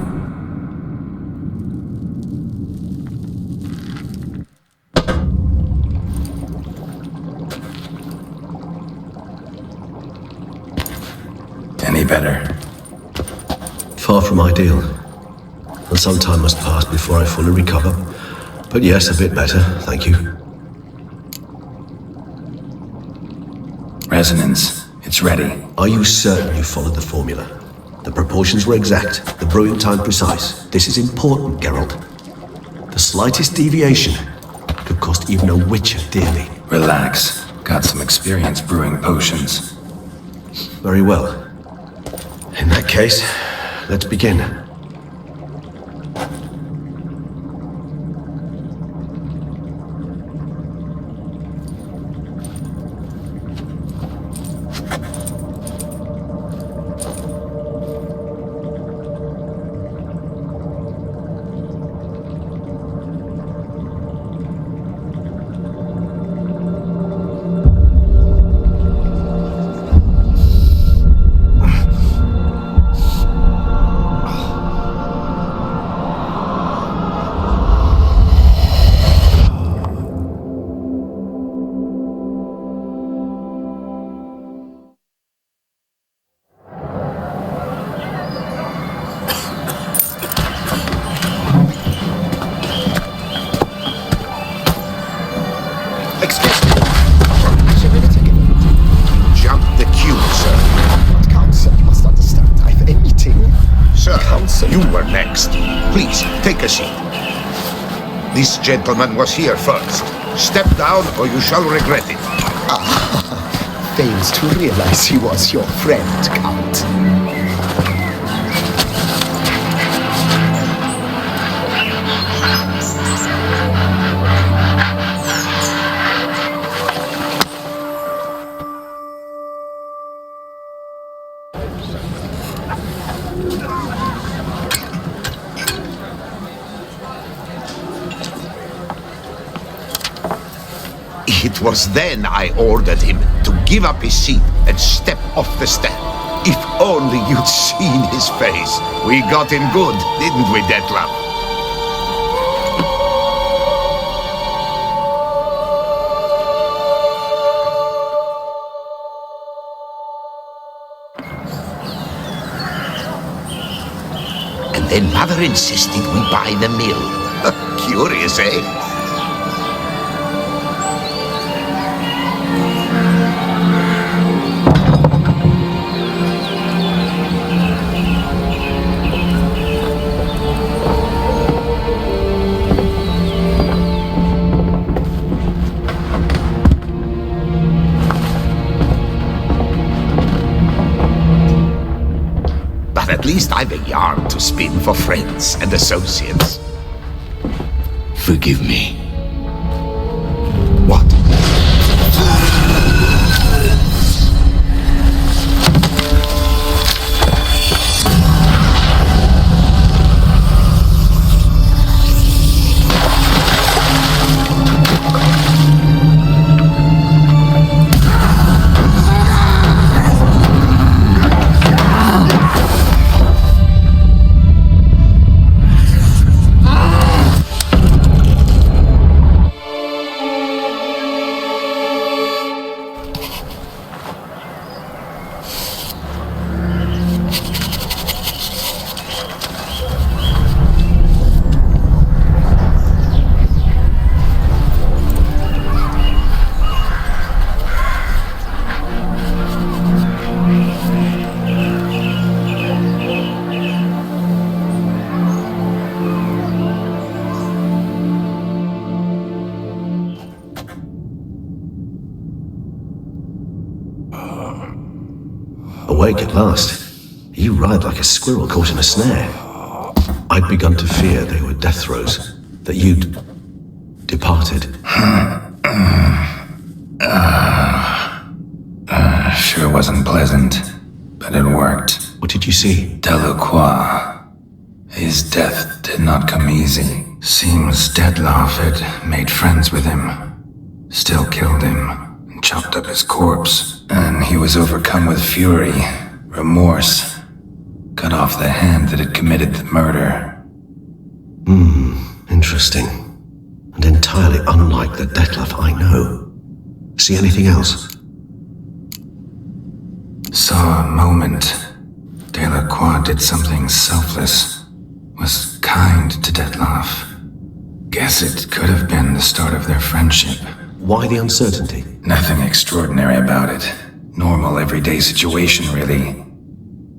Any better? Far from ideal. And some time must pass before I fully recover. But yes, a bit better, thank you. Resonance. It's ready. Are you certain you followed the formula? The proportions were exact, the brewing time precise. This is important, Geralt. The slightest deviation could cost even a witcher dearly. Relax. Got some experience brewing potions. Very well. In that case, let's begin. council. You were next. Please, take a seat. This gentleman was here first. Step down or you shall regret it. Fails to realize he was your friend, Count. It was then I ordered him to give up his seat and step off the step. If only you'd seen his face. We got him good, didn't we, Dettlaff? And then Mother insisted we buy the mill. Curious, eh? At least I've a yarn to spin for friends and associates. Forgive me. What? Awake at last. You ride like a squirrel caught in a snare. I'd begun to fear they were death throes, that you'd departed. Sure wasn't pleasant, but it worked. What did you see? Delacroix. His death did not come easy. Seems Dettlaff had made friends with him. Still killed him, and chopped up his corpse. And he was overcome with fury, remorse. Cut off the hand that had committed the murder. Interesting. And entirely unlike the Dettlaff I know. See anything else? Saw a moment. Delacroix did something selfless. Was kind to Dettlaff. Guess it could have been the start of their friendship. Why the uncertainty? Nothing extraordinary about it. Normal, everyday situation, really.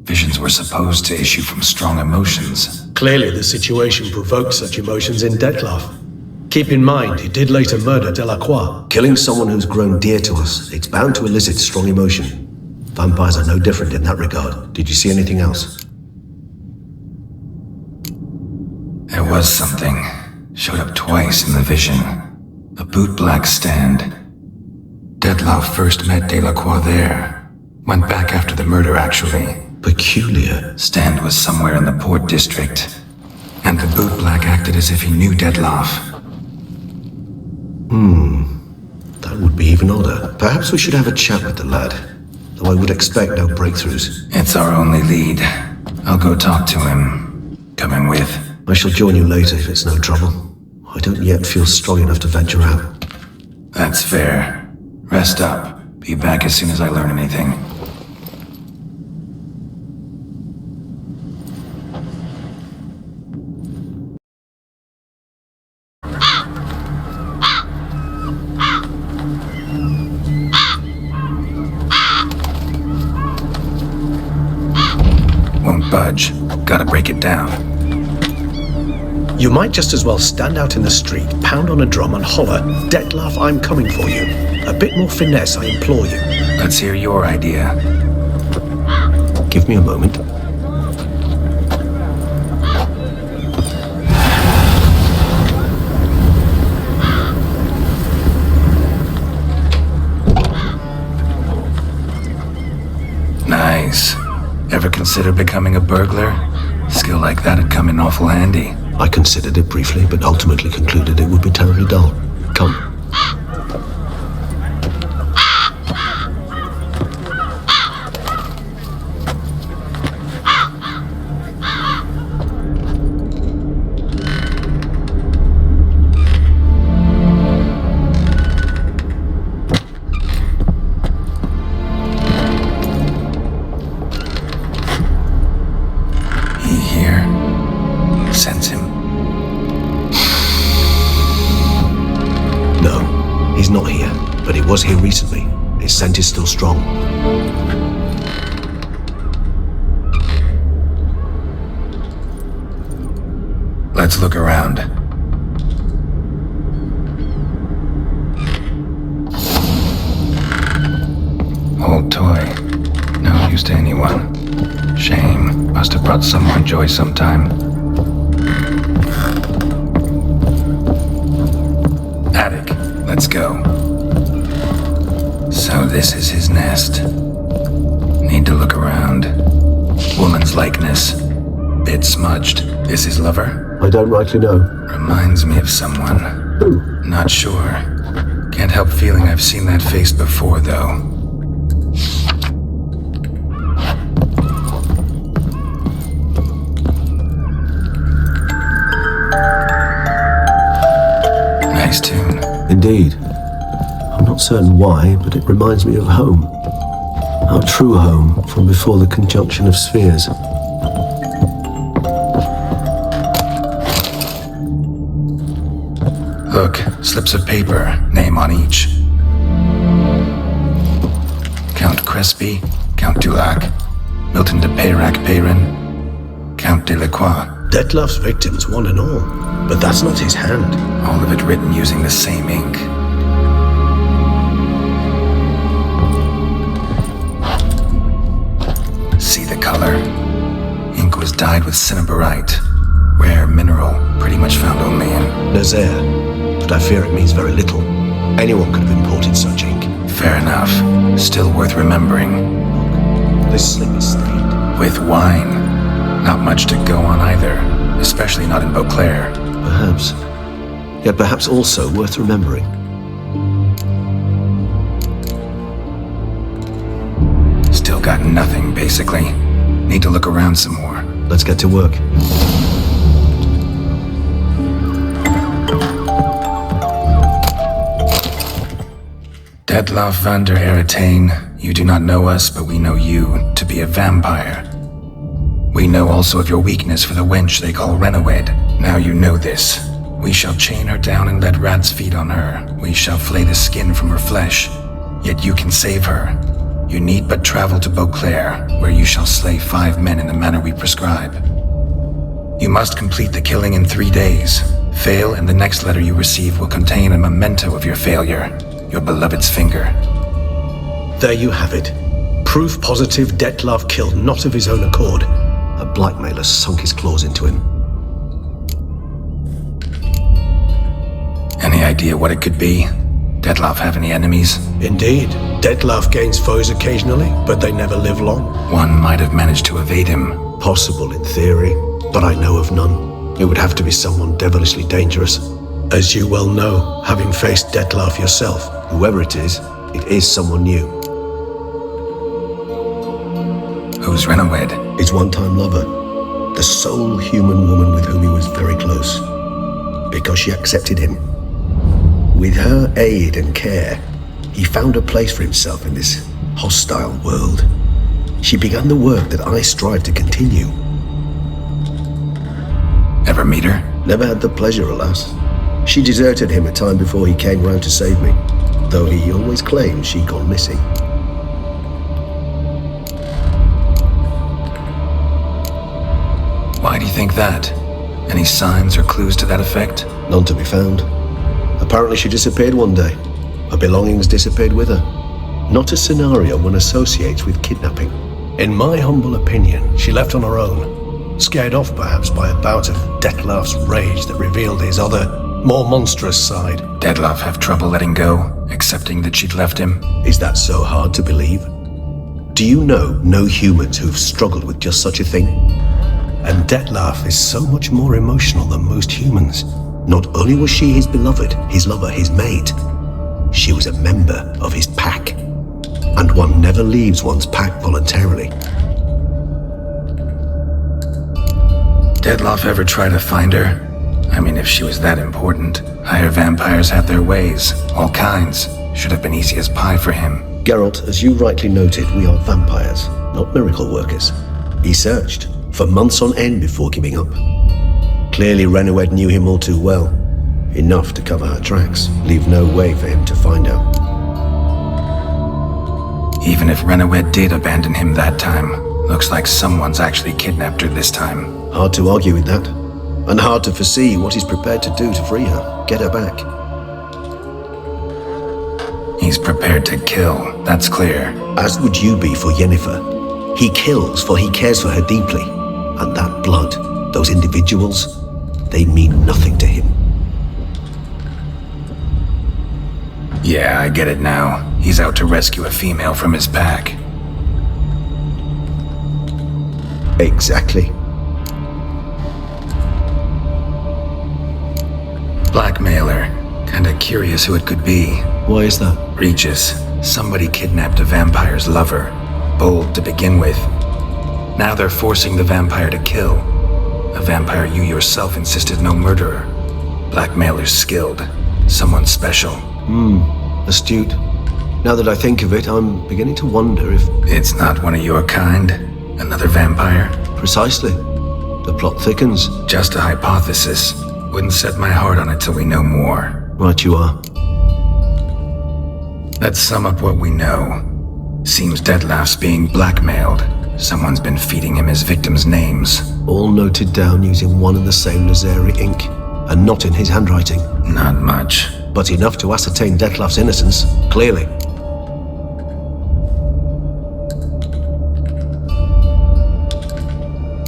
Visions were supposed to issue from strong emotions. Clearly the situation provoked such emotions in Dettlaff. Keep in mind, he did later murder Delacroix. Killing someone who's grown dear to us, it's bound to elicit strong emotion. Vampires are no different in that regard. Did you see anything else? There was something. Showed up twice in the vision. A bootblack stand. Dettlaff first met Delacroix there. Went back after the murder, actually. Peculiar. Stand was somewhere in the Port District. And the bootblack acted as if he knew Dettlaff. That would be even odder. Perhaps we should have a chat with the lad. Though I would expect no breakthroughs. It's our only lead. I'll go talk to him. Coming with? I shall join you later if it's no trouble. I don't yet feel strong enough to venture out. That's fair. Rest up. Be back as soon as I learn anything. Won't budge. Gotta break it down. You might just as well stand out in the street, pound on a drum and holler, "Dettlaff, I'm coming for you." A bit more finesse, I implore you. Let's hear your idea. Give me a moment. Nice. Ever consider becoming a burglar? Skill like that'd come in awful handy. I considered it briefly, but ultimately concluded it would be terribly dull. Come. He here? Sense him. No, he's not here, but he was here recently. His scent is still strong. Let's look around. Old toy. No use to anyone. Shame. Must have brought someone joy sometime. Attic. Let's go. So this is his nest. Need to look around. Woman's likeness. Bit smudged. This his lover? I don't rightly know. Reminds me of someone. Who? Not sure. Can't help feeling I've seen that face before, though. Nice tune. Indeed. I'm not certain why, but it reminds me of home. Our true home from before the conjunction of spheres. Look, slips of paper, name on each. Count Crespi, Count Dulac, Milton de Peyrac-Peyrin, Count de Lacroix. Dettlaff's victims, one and all. But that's not his hand. All of it written using the same ink. See the color? Ink was dyed with cinnabarite. Rare mineral, pretty much found only in Nazaire. But I fear it means very little. Anyone could have imported such ink. Fair enough. Still worth remembering. This slip is stained. With wine. Not much to go on either. Especially not in Beauclair. Perhaps. Yet perhaps also worth remembering. Still got nothing, basically. Need to look around some more. Let's get to work. Dettlaff van der Eretain, you do not know us, but we know you to be a vampire. We know also of your weakness for the wench they call Renawed. Now you know this. We shall chain her down and let rats feed on her. We shall flay the skin from her flesh. Yet you can save her. You need but travel to Beauclair, where you shall slay 5 men in the manner we prescribe. You must complete the killing in 3 days. Fail, and the next letter you receive will contain a memento of your failure. Your beloved's finger. There you have it. Proof positive Dettlaff killed not of his own accord. A blackmailer sunk his claws into him. Any idea what it could be? Dettlaff have any enemies? Indeed. Dettlaff gains foes occasionally, but they never live long. One might have managed to evade him. Possible in theory, but I know of none. It would have to be someone devilishly dangerous. As you well know, having faced Dettlaff yourself, whoever it is someone new. Who's Renawed? His one-time lover. The sole human woman with whom he was very close. Because she accepted him. With her aid and care, he found a place for himself in this hostile world. She began the work that I strive to continue. Ever meet her? Never had the pleasure, alas. She deserted him a time before he came round to save me, though he always claimed she'd gone missing. do you think that? Any signs or clues to that effect? None to be found. Apparently she disappeared one day. Her belongings disappeared with her. Not a scenario one associates with kidnapping. In my humble opinion, she left on her own. Scared off perhaps by a bout of Dettlaff's rage that revealed his other, more monstrous side. Dettlaff have trouble letting go, accepting that she'd left him? Is that so hard to believe? Do you know no humans who've struggled with just such a thing? And Dettlaff is so much more emotional than most humans. Not only was she his beloved, his lover, his mate, she was a member of his pack. And one never leaves one's pack voluntarily. Dettlaff ever try to find her? I mean, if she was that important. Higher vampires have their ways, all kinds. Should have been easy as pie for him. Geralt, as you rightly noted, we are vampires, not miracle workers. He searched for months on end before giving up. Clearly Renowed knew him all too well. Enough to cover her tracks, leave no way for him to find out. Even if Renowed did abandon him that time, looks like someone's actually kidnapped her this time. Hard to argue with that. And hard to foresee what he's prepared to do to free her, get her back. He's prepared to kill, that's clear. As would you be for Yennefer. He kills for he cares for her deeply. And that blood, those individuals, they mean nothing to him. Yeah, I get it now. He's out to rescue a female from his pack. Exactly. Blackmailer. Kinda curious who it could be. Why is that? Regis. Somebody kidnapped a vampire's lover. Bold to begin with. Now they're forcing the vampire to kill. A vampire you yourself insisted no murderer. Blackmailer's skilled. Someone special. Astute. Now that I think of it, I'm beginning to wonder if... It's not one of your kind? Another vampire? Precisely. The plot thickens. Just a hypothesis. Wouldn't set my heart on it till we know more. Right you are. Let's sum up what we know. Seems Dettlaff's being blackmailed. Someone's been feeding him his victims' names. All noted down using one and the same Nazeri ink, and not in his handwriting. Not much. But enough to ascertain Dettlaff's innocence, clearly.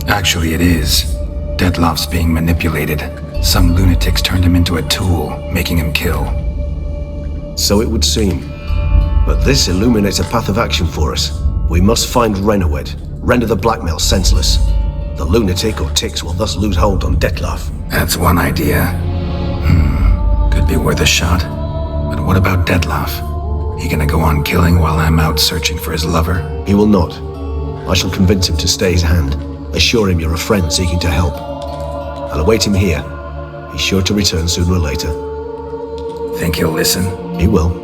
Actually, it is. Dettlaff's being manipulated. Some lunatics turned him into a tool, making him kill. So it would seem. But this illuminates a path of action for us. We must find Renowed, render the blackmail senseless. The lunatic or ticks will thus lose hold on Dettlaff. That's one idea. Could be worth a shot. But what about Dettlaff? He gonna go on killing while I'm out searching for his lover? He will not. I shall convince him to stay his hand. Assure him you're a friend seeking to help. I'll await him here. He's sure to return sooner or later. Think he'll listen? He will.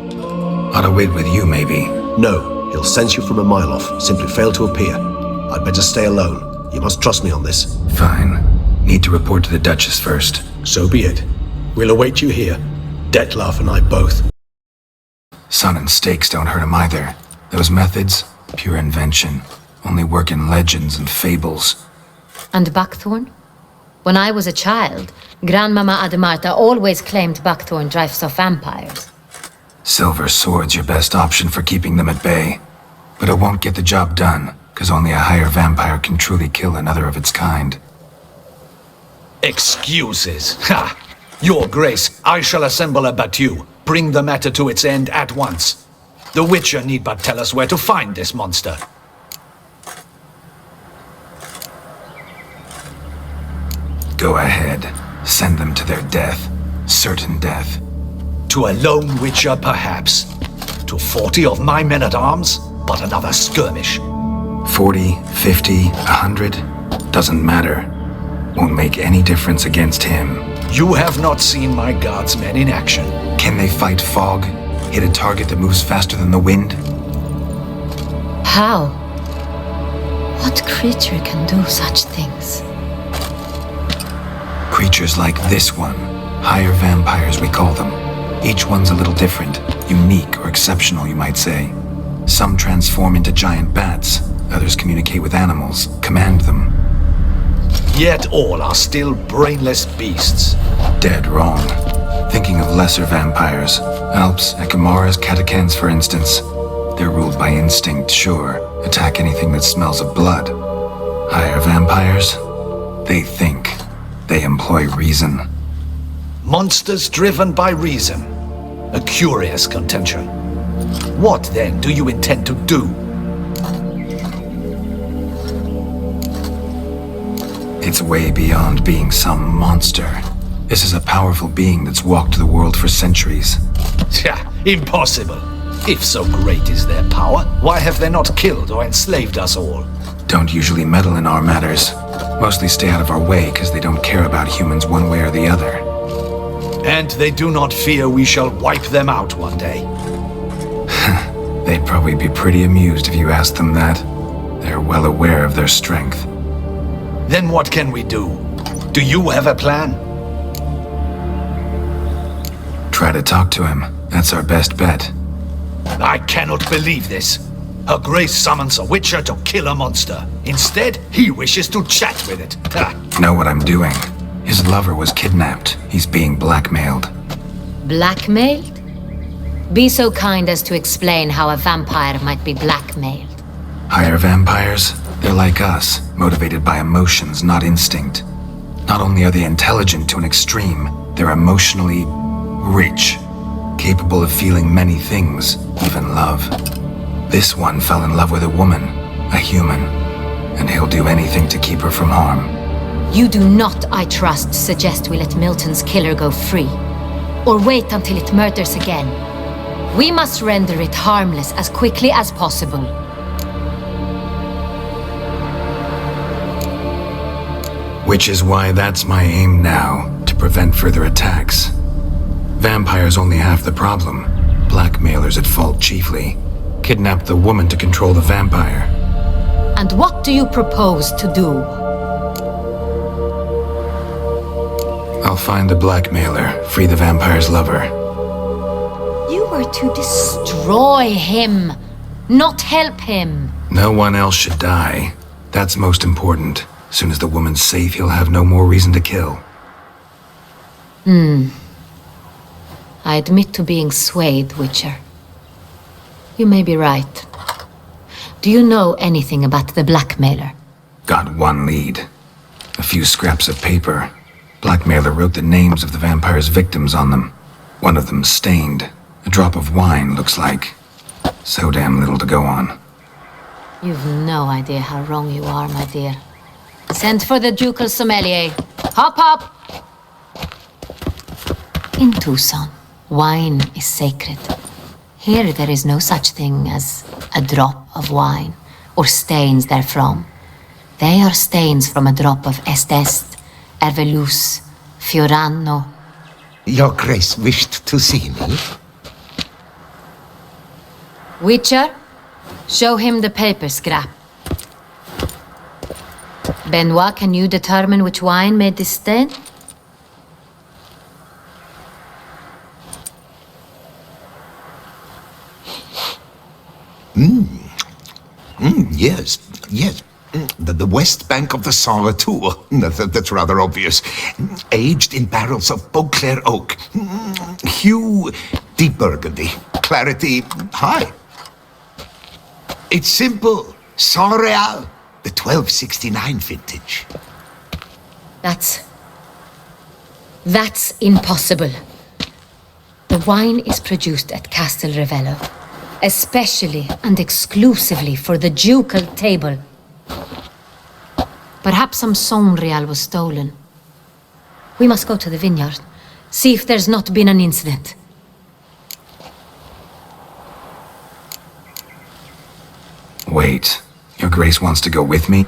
Ought to wait with you, maybe. No, he'll sense you from a mile off. Simply fail to appear. I'd better stay alone. You must trust me on this. Fine. Need to report to the Duchess first. So be it. We'll await you here. Dettlaff and I both. Sun and stakes don't hurt him either. Those methods, pure invention. Only work in legends and fables. And Buckthorn? When I was a child, Grandmama Ademarta always claimed Buckthorn drives off vampires. Silver sword's your best option for keeping them at bay. But it won't get the job done, because only a higher vampire can truly kill another of its kind. Excuses. Ha! Your Grace, I shall assemble a battue. Bring the matter to its end at once. The Witcher need but tell us where to find this monster. Go ahead. Send them to their death. Certain death. To a lone Witcher, perhaps. To 40 of my men-at-arms, but another skirmish. 40, 50, 100, doesn't matter. Won't make any difference against him. You have not seen my guardsmen in action. Can they fight fog? Hit a target that moves faster than the wind? How? What creature can do such things? Creatures like this one. Higher vampires, we call them. Each one's a little different. Unique or exceptional, you might say. Some transform into giant bats. Others communicate with animals, command them. yet all are still brainless beasts. Dead wrong. Thinking of lesser vampires. Alps, Ekamaras, Catechans, for instance. They're ruled by instinct, sure. Attack anything that smells of blood. Higher vampires? They think. They employ reason. Monsters driven by reason. A curious contention. What, then, do you intend to do? It's way beyond being some monster. This is a powerful being that's walked the world for centuries. Impossible. If so great is their power, why have they not killed or enslaved us all? Don't usually meddle in our matters. Mostly stay out of our way because they don't care about humans one way or the other. And they do not fear we shall wipe them out one day. They'd probably be pretty amused if you asked them that. They're well aware of their strength. Then what can we do? Do you have a plan? Try to talk to him. That's our best bet. I cannot believe this. Her Grace summons a witcher to kill a monster. Instead, he wishes to chat with it. Know what I'm doing? His lover was kidnapped. He's being blackmailed. Blackmailed? Be so kind as to explain how a vampire might be blackmailed. Higher vampires? They're like us, motivated by emotions, not instinct. Not only are they intelligent to an extreme, they're emotionally rich, capable of feeling many things, even love. This one fell in love with a woman, a human, and he'll do anything to keep her from harm. You do not, I trust, suggest we let Milton's killer go free, or wait until it murders again. We must render it harmless as quickly as possible. Which is why that's my aim now, to prevent further attacks. Vampires only half the problem. Blackmailers at fault chiefly. Kidnap the woman to control the vampire. And what do you propose to do? I'll find the blackmailer, free the vampire's lover. You were to destroy him, not help him. No one else should die. That's most important. As soon as the woman's safe, he'll have no more reason to kill. I admit to being swayed, Witcher. You may be right. Do you know anything about the blackmailer? Got one lead. A few scraps of paper. Blackmailer wrote the names of the vampire's victims on them. One of them stained. A drop of wine, looks like. So damn little to go on. You've no idea how wrong you are, my dear. Send for the ducal sommelier. Hop, hop! In Tucson, wine is sacred. Here there is no such thing as a drop of wine, or stains therefrom. They are stains from a drop of Est, Ervelus, Fiorano. Your Grace wished to see me? Witcher, show him the paper scrap. Benoit, can you determine which wine made this stain? Yes. The west bank of the Saar Tour. That's rather obvious. Aged in barrels of Beauclair oak. Hue, deep burgundy. Clarity, high. It's simple. Saint Real, the 1269 vintage. That's impossible. The wine is produced at Castel Ravello, especially and exclusively for the ducal table. Perhaps some Saint Real was stolen. We must go to the vineyard, see if there's not been an incident. Wait, Your Grace wants to go with me?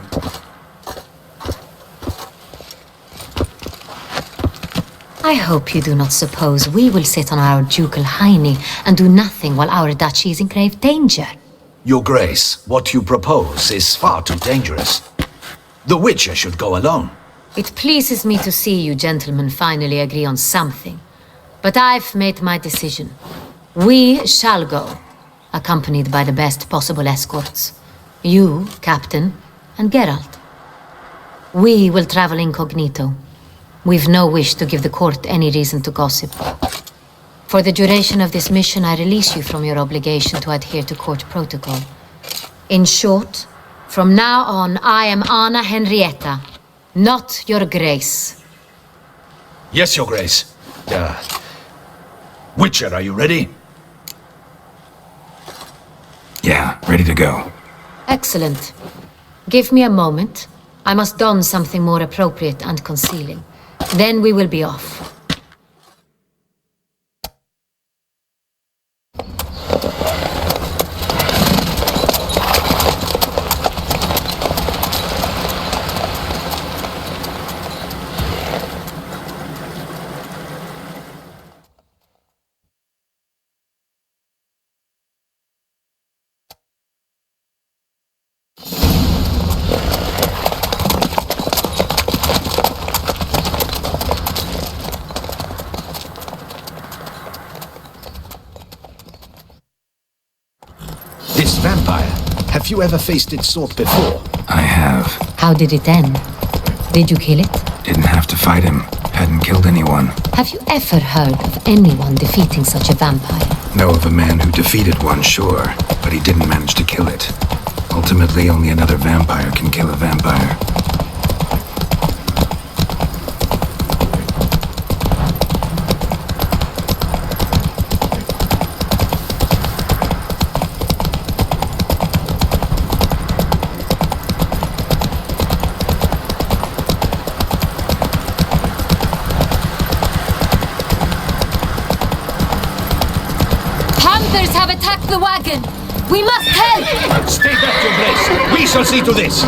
I hope you do not suppose we will sit on our ducal hiney and do nothing while our duchy is in grave danger. Your Grace, what you propose is far too dangerous. The Witcher should go alone. It pleases me to see you gentlemen finally agree on something. But I've made my decision. We shall go, accompanied by the best possible escorts. You, Captain, and Geralt. We will travel incognito. We've no wish to give the court any reason to gossip. For the duration of this mission, I release you from your obligation to adhere to court protocol. In short, from now on, I am Anna Henrietta, not your grace. Yes, Your Grace. Witcher, are you ready? Yeah, ready to go. Excellent. Give me a moment. I must don something more appropriate and concealing. Then we will be off. This vampire, have you ever faced its sort before? I have. How did it end? Did you kill it? Didn't have to fight him. Hadn't killed anyone. Have you ever heard of anyone defeating such a vampire? Know of a man who defeated one, sure, but he didn't manage to kill it. Ultimately, only another vampire can kill a vampire. Hunters have attacked the wagon! We must help! Stay back, Your Grace. We shall see to this.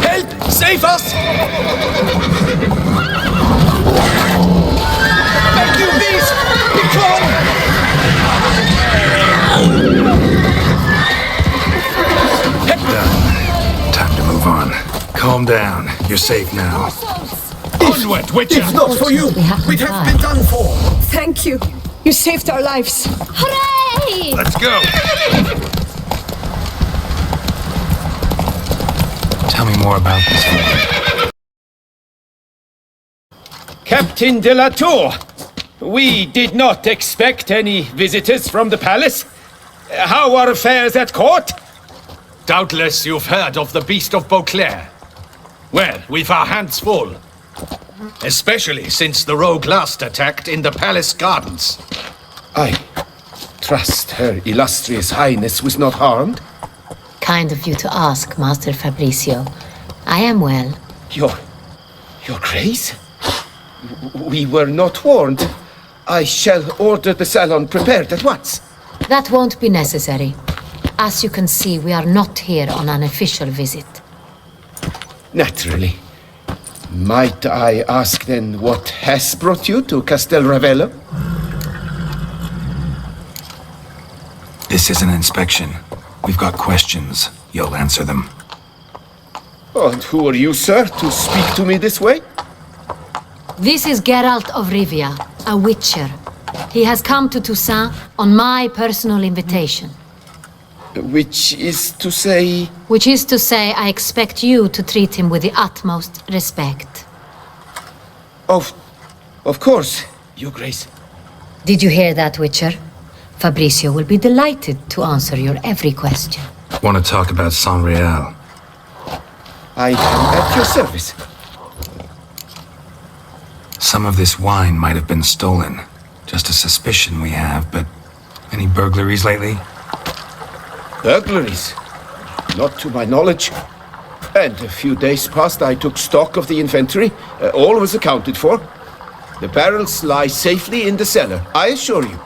Help! Save us! Thank you, please! Be gone! Done. Time to move on. Calm down. You're safe now. Onward, Witcher! If not for you, we'd have been done for. Thank you. You saved our lives. Hooray! Let's go! Tell me more about this one. Captain de la Tour, we did not expect any visitors from the palace. How are affairs at court? Doubtless you've heard of the Beast of Beauclair. Well, we've our hands full. Especially since the rogue last attacked in the palace gardens. I trust Her Illustrious Highness was not harmed. Kind of you to ask, Master Fabricio. I am well. Your Grace? We were not warned. I shall order the salon prepared at once. That won't be necessary. As you can see, we are not here on an official visit. Naturally. Might I ask then what has brought you to Castel Ravello? This is an inspection. We've got questions. You'll answer them. And who are you, sir, to speak to me this way? This is Geralt of Rivia, a witcher. He has come to Toussaint on my personal invitation. Which is to say... Which is to say, I expect you to treat him with the utmost respect. Of course, Your Grace. Did you hear that, Witcher? Fabricio will be delighted to answer your every question. Want to talk about San Real? I am at your service. Some of this wine might have been stolen. Just a suspicion we have, but any burglaries lately? Burglaries? Not to my knowledge. And a few days past I took stock of the inventory. All was accounted for. The barrels lie safely in the cellar, I assure you.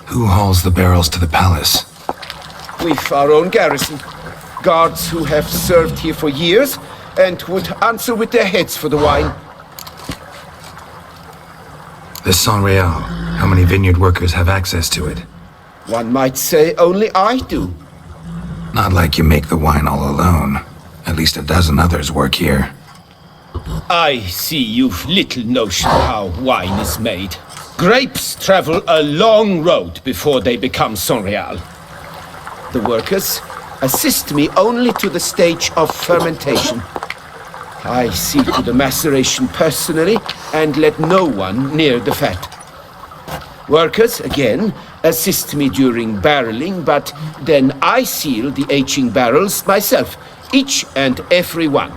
Who hauls the barrels to the palace? We've our own garrison. Guards who have served here for years and would answer with their heads for the wine. The San Real. How many vineyard workers have access to it? One might say only I do. Not like you make the wine all alone. At least a dozen others work here. I see you've little notion how wine is made. Grapes travel a long road before they become Saint-Real. the workers assist me only to the stage of fermentation. I see to the maceration personally and let no one near the fat. Workers, again, assist me during barreling, but then I seal the aging barrels myself, each and every one.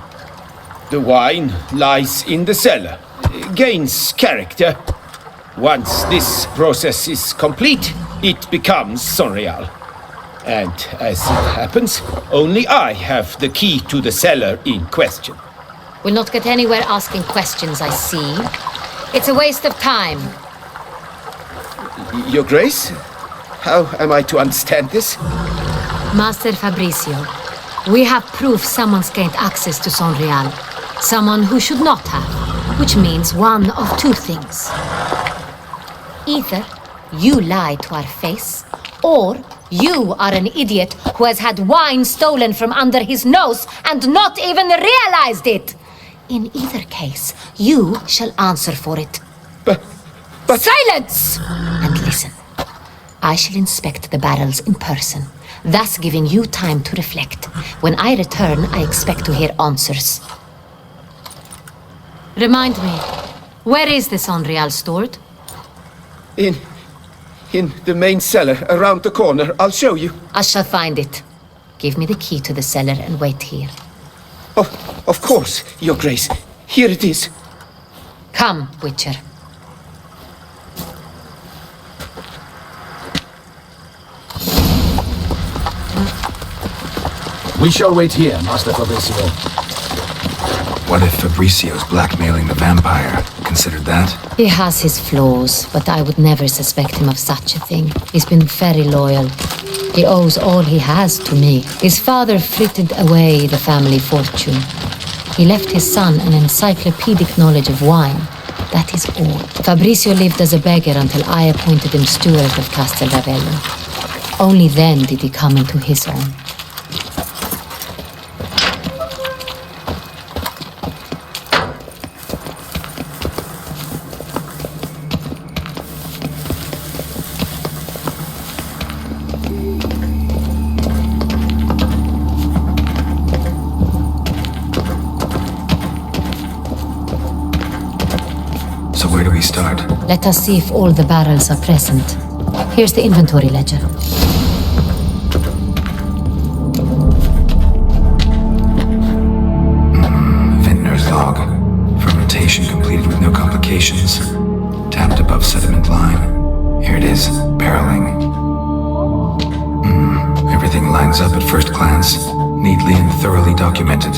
The wine lies in the cellar, gains character. Once this process is complete, it becomes Sonreal. And as it happens, only I have the key to the cellar in question. We'll not get anywhere asking questions, I see. It's a waste of time. Your Grace? How am I to understand this? Master Fabrizio, we have proof someone's gained access to Sonreal. Someone who should not have, which means one of two things. Either you lie to our face, or you are an idiot who has had wine stolen from under his nose and not even realized it. In either case, you shall answer for it. But... Silence! And listen. I shall inspect the barrels in person, thus giving you time to reflect. When I return, I expect to hear answers. Remind me, where is the Sonreal stored? In the main cellar, around the corner. I'll show you. I shall find it. Give me the key to the cellar and wait here. Oh, of course, Your Grace. Here it is. Come, Witcher. We shall wait here, Master Fabrizio. What if Fabrizio's blackmailing the vampire? Considered that? He has his flaws, but I would never suspect him of such a thing. He's been very loyal. He owes all he has to me. His father frittered away the family fortune. He left his son an encyclopedic knowledge of wine. That is all. Fabrizio lived as a beggar until I appointed him steward of Castel Ravello. Only then did he come into his own. Let us see if all the barrels are present. Here's the inventory ledger. Vintner's log. Fermentation completed with no complications. Tapped above sediment line. Here it is, barreling. Everything lines up at first glance, neatly and thoroughly documented.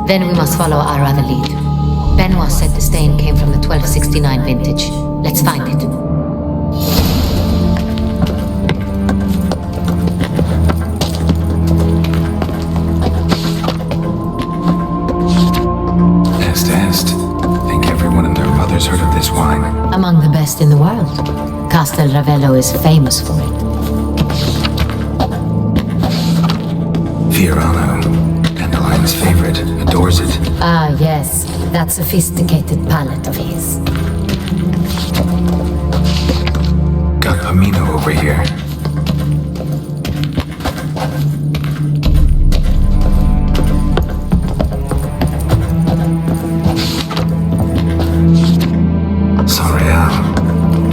Then we must follow our other lead. Benoit said the stain came from the 1269 vintage. Let's find it. Est. Think everyone and their mother's heard of this wine. Among the best in the world. Castel Ravello is famous for it. Fiorano, Dandelion's favorite, adores it. Ah, yes. That sophisticated palate of his. Got Pomino over here. Sonreal,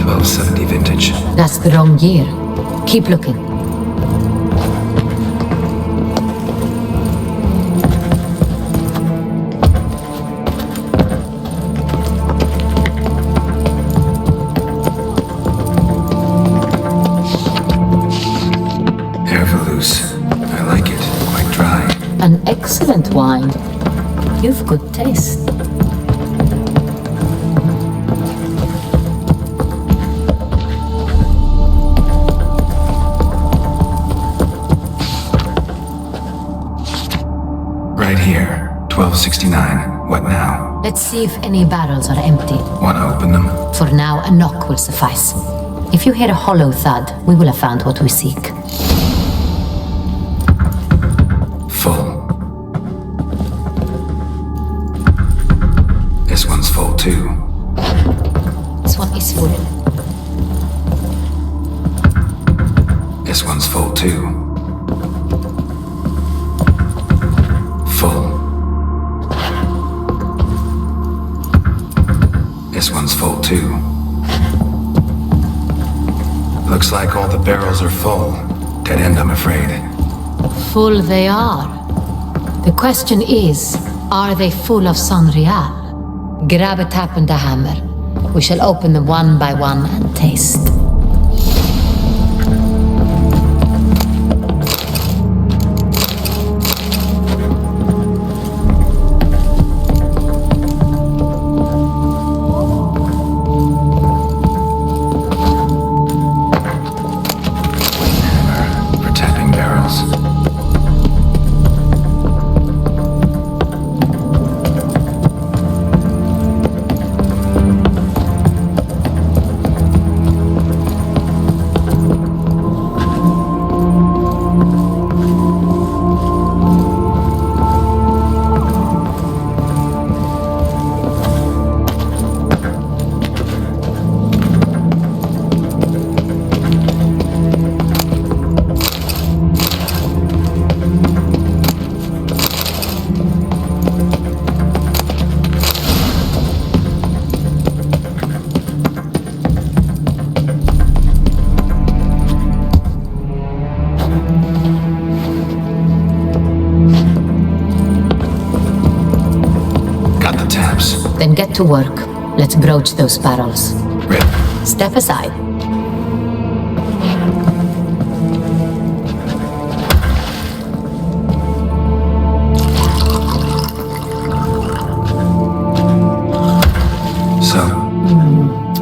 1270 vintage. That's the wrong year. Keep looking. An excellent wine. You've good taste. Right here, 1269. What now? Let's see if any barrels are empty. Wanna open them? For now, a knock will suffice. If you hear a hollow thud, we will have found what we seek. This one's full too. This one is full. This one's full too. Full. This one's full too. Looks like all the barrels are full. Dead end, I'm afraid. Full they are. The question is, are they full of Sonreal? Grab a tap and a hammer. We shall open them one by one and taste. Then get to work. Let's broach those barrels. Ready. Step aside.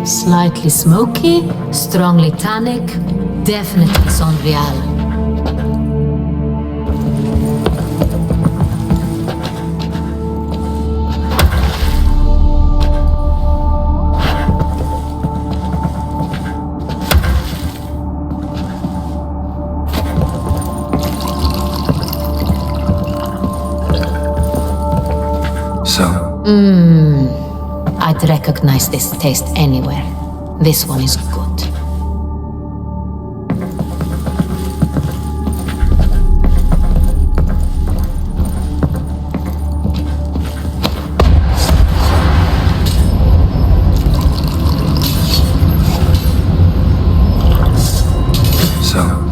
Slightly smoky, strongly tannic, definitely Sonreal. I'd recognize this taste anywhere. This one is good.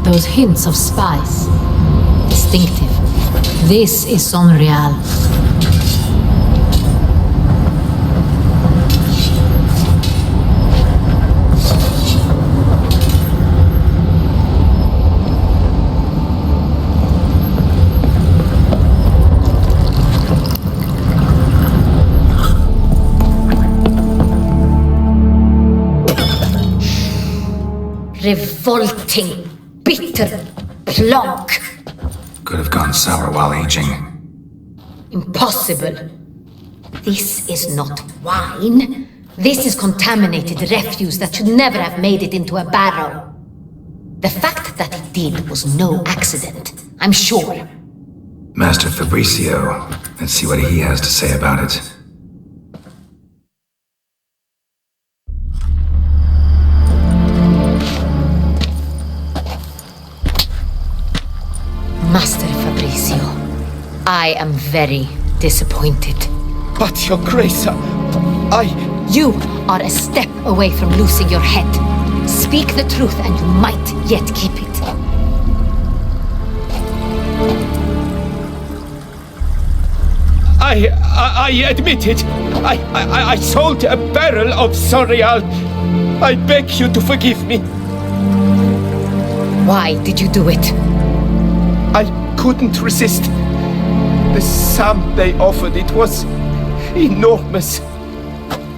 Those hints of spice. Distinctive. This is Sonreal. Revolting, bitter plonk. Could have gone sour while aging. Impossible. This is not wine. This is contaminated refuse that should never have made it into a barrel. The fact that it did was no accident, I'm sure. Master Fabrizio, let's see what he has to say about it. Master Fabrizio, I am very disappointed. But your grace, You are a step away from losing your head. Speak the truth and you might yet keep it. I admit it. I sold a barrel of Sonreal. I beg you to forgive me. Why did you do it? I couldn't resist. The sum they offered, it was enormous.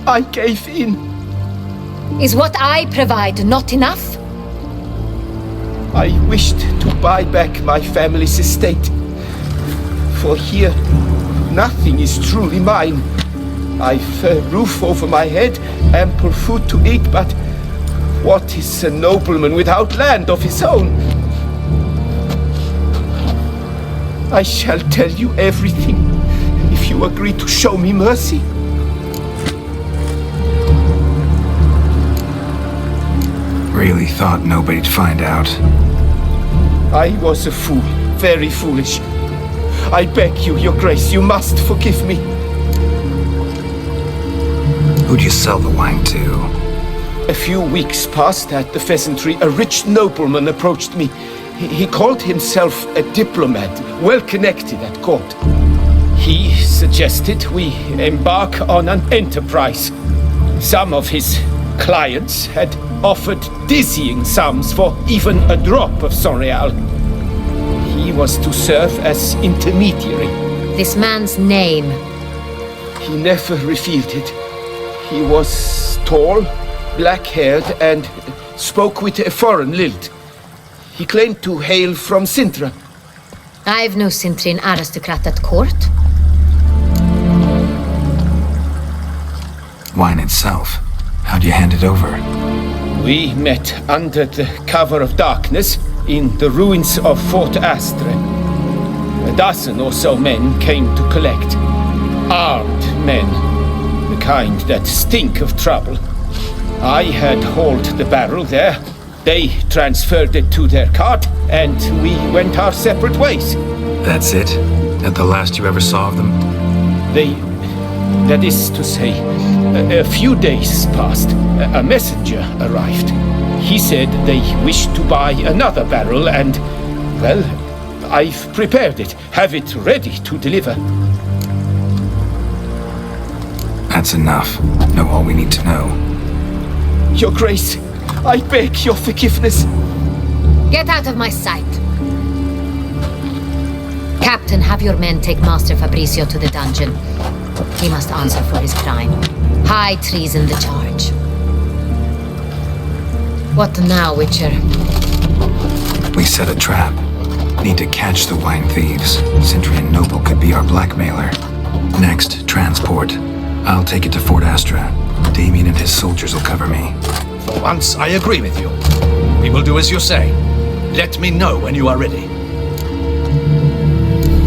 I gave in. Is what I provide not enough? I wished to buy back my family's estate. For here, nothing is truly mine. I've a roof over my head, ample food to eat, but what is a nobleman without land of his own? I shall tell you everything, if you agree to show me mercy. Really thought nobody'd find out. I was a fool, very foolish. I beg you, your grace, you must forgive me. Who'd you sell the wine to? A few weeks past at the pheasantry, a rich nobleman approached me. He called himself a diplomat, well connected at court. He suggested we embark on an enterprise. Some of his clients had offered dizzying sums for even a drop of Sonreal. He was to serve as intermediary. This man's name? He never revealed it. He was tall, black-haired, and spoke with a foreign lilt. He claimed to hail from Sintra. I've no Sintrin aristocrat at court. Wine itself. How'd you hand it over? We met under the cover of darkness in the ruins of Fort Astre. A dozen or so men came to collect. Armed men. The kind that stink of trouble. I had hauled the barrel there. They transferred it to their cart, and we went our separate ways. That's it? That the last you ever saw of them? That is to say, a few days passed. A messenger arrived. He said they wished to buy another barrel and, well, I've prepared it. Have it ready to deliver. That's enough. Know all we need to know. Your Grace, I beg your forgiveness. Get out of my sight. Captain, have your men take Master Fabrizio to the dungeon. He must answer for his crime. High treason the charge. What now, Witcher? We set a trap. Need to catch the wine thieves. Sintrian Noble could be our blackmailer. Next, transport. I'll take it to Fort Astra. Damien and his soldiers will cover me. For once, I agree with you. We will do as you say. Let me know when you are ready.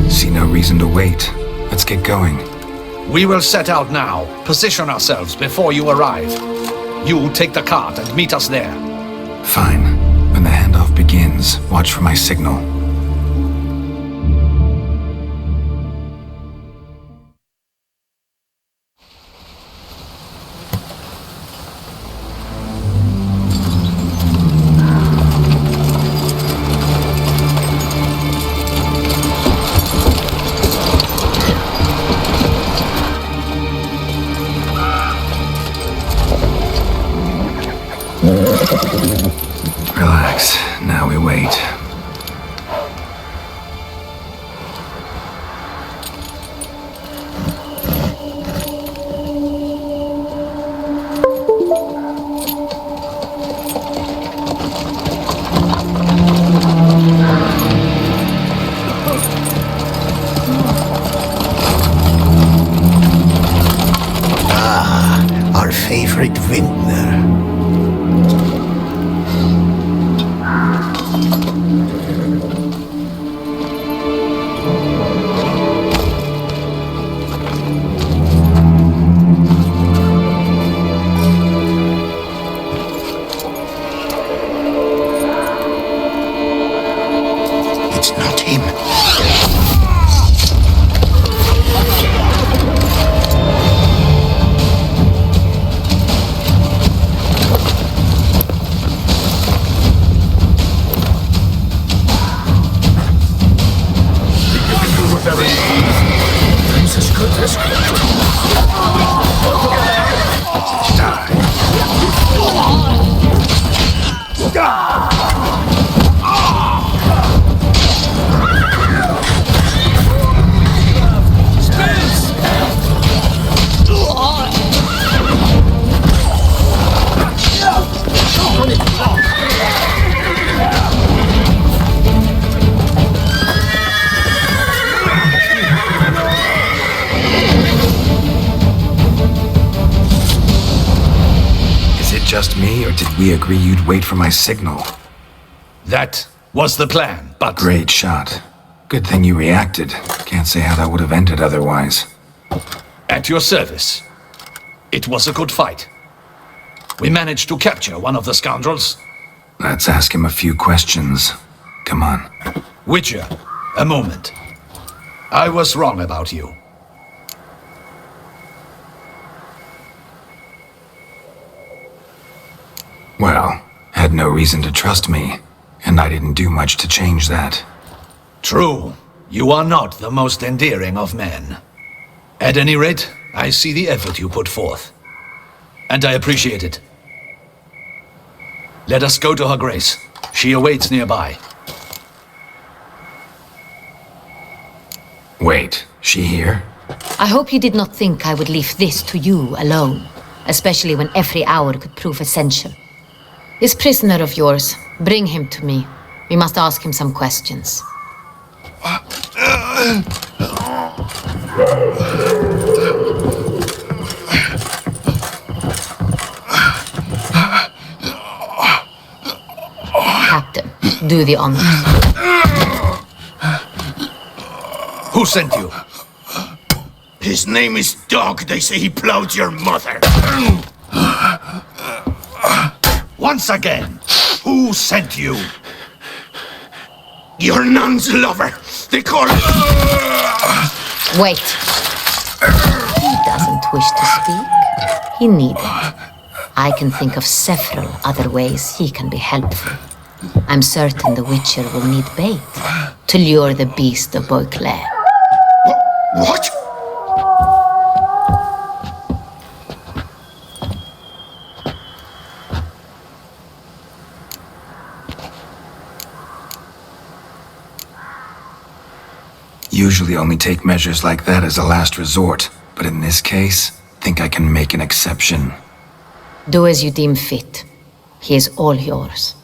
See no reason to wait. Let's get going. We will set out now. Position ourselves before you arrive. You take the cart and meet us there. Fine. When the handoff begins, watch for my signal. Relax. Now we wait. Our favorite vintner. It's not him. Just me, or did we agree you'd wait for my signal? That was the plan, but... Great shot. Good thing you reacted. Can't say how that would have ended otherwise. At your service. It was a good fight. We managed to capture one of the scoundrels. Let's ask him a few questions. Come on. Witcher, a moment. I was wrong about you. Well, had no reason to trust me, and I didn't do much to change that. True. You are not the most endearing of men. At any rate, I see the effort you put forth. And I appreciate it. Let us go to her grace. She awaits nearby. Wait, she here? I hope you did not think I would leave this to you alone, especially when every hour could prove essential. This prisoner of yours, bring him to me. We must ask him some questions. Captain, do the honors. Who sent you? His name is Dog. They say he plowed your mother. Once again, who sent you? Your nun's lover. They call it... Wait. He doesn't wish to speak. He needn't. I can think of several other ways he can be helpful. I'm certain the Witcher will need bait to lure the beast of Beauclair. What? Usually only take measures like that as a last resort, but in this case, think I can make an exception. Do as you deem fit. He is all yours.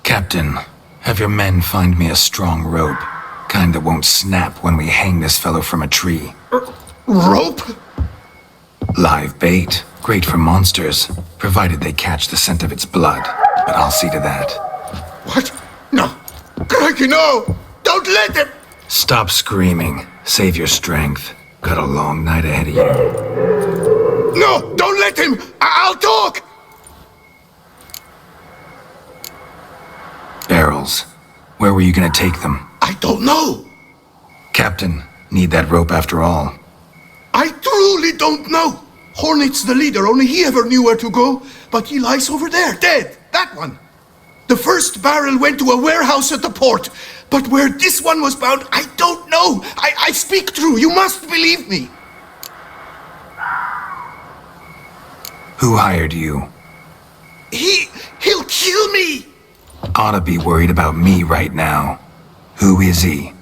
Captain, have your men find me a strong rope. Kind that won't snap when we hang this fellow from a tree. Rope? Live bait. Great for monsters, provided they catch the scent of its blood. But I'll see to that. What? No. Crikey, no! Don't let him! Stop screaming. Save your strength. Got a long night ahead of you. No! Don't let him! I'll talk! Barrels. Where were you gonna take them? I don't know. Captain, need that rope after all. I truly don't know. Hornet's the leader, only he ever knew where to go. But he lies over there, dead. That one. The first barrel went to a warehouse at the port. But where this one was bound, I don't know. I speak true. You must believe me. Who hired you? He'll kill me. Oughta be worried about me right now. Who is he?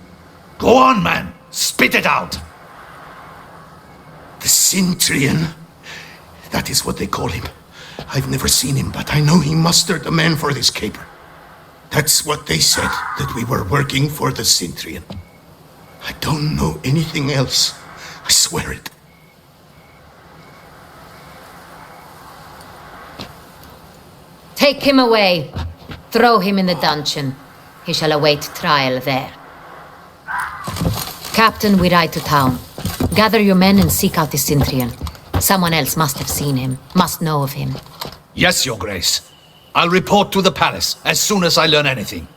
Go on, man. Spit it out. The Cintrian. That is what they call him. I've never seen him, but I know he mustered a man for this caper. That's what they said, that we were working for the Cintrian. I don't know anything else. I swear it. Take him away. Throw him in the dungeon. He shall await trial there. Captain, we ride to town. Gather your men and seek out the Cintrian. Someone else must have seen him, must know of him. Yes, Your Grace. I'll report to the palace as soon as I learn anything.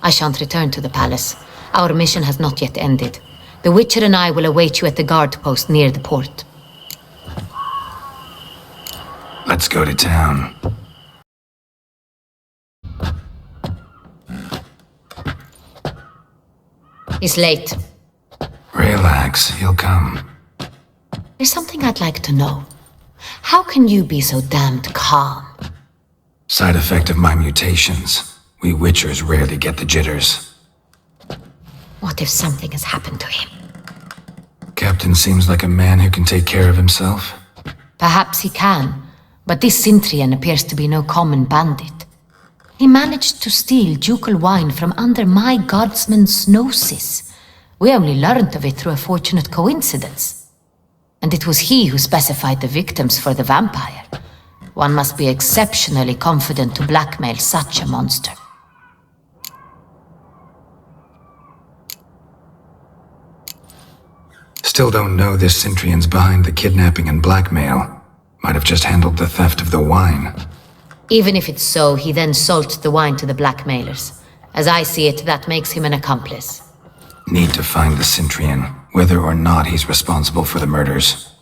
I shan't return to the palace. Our mission has not yet ended. The Witcher and I will await you at the guard post near the port. Let's go to town. He's late. Relax, he'll come. There's something I'd like to know. How can you be so damned calm? Side effect of my mutations. We Witchers rarely get the jitters. What if something has happened to him? Captain seems like a man who can take care of himself. Perhaps he can, but this Cintrian appears to be no common bandit. He managed to steal ducal wine from under my guardsman's noses. We only learned of it through a fortunate coincidence. And it was he who specified the victims for the vampire. One must be exceptionally confident to blackmail such a monster. Still don't know this Cintrian's behind the kidnapping and blackmail. Might have just handled the theft of the wine. Even if it's so, he then sold the wine to the blackmailers. As I see it, that makes him an accomplice. Need to find the Cintrian, whether or not he's responsible for the murders.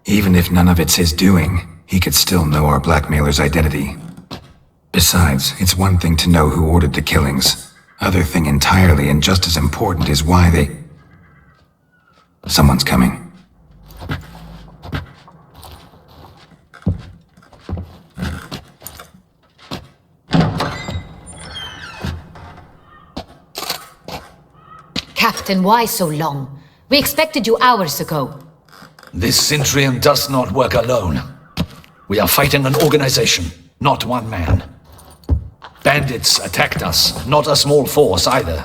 Even if none of it's his doing, he could still know our blackmailer's identity. Besides, it's one thing to know who ordered the killings. Other thing entirely, and just as important, is why they... Someone's coming. Captain, why so long? We expected you hours ago. This Cintrian does not work alone. We are fighting an organization, not one man. Bandits attacked us, not a small force either.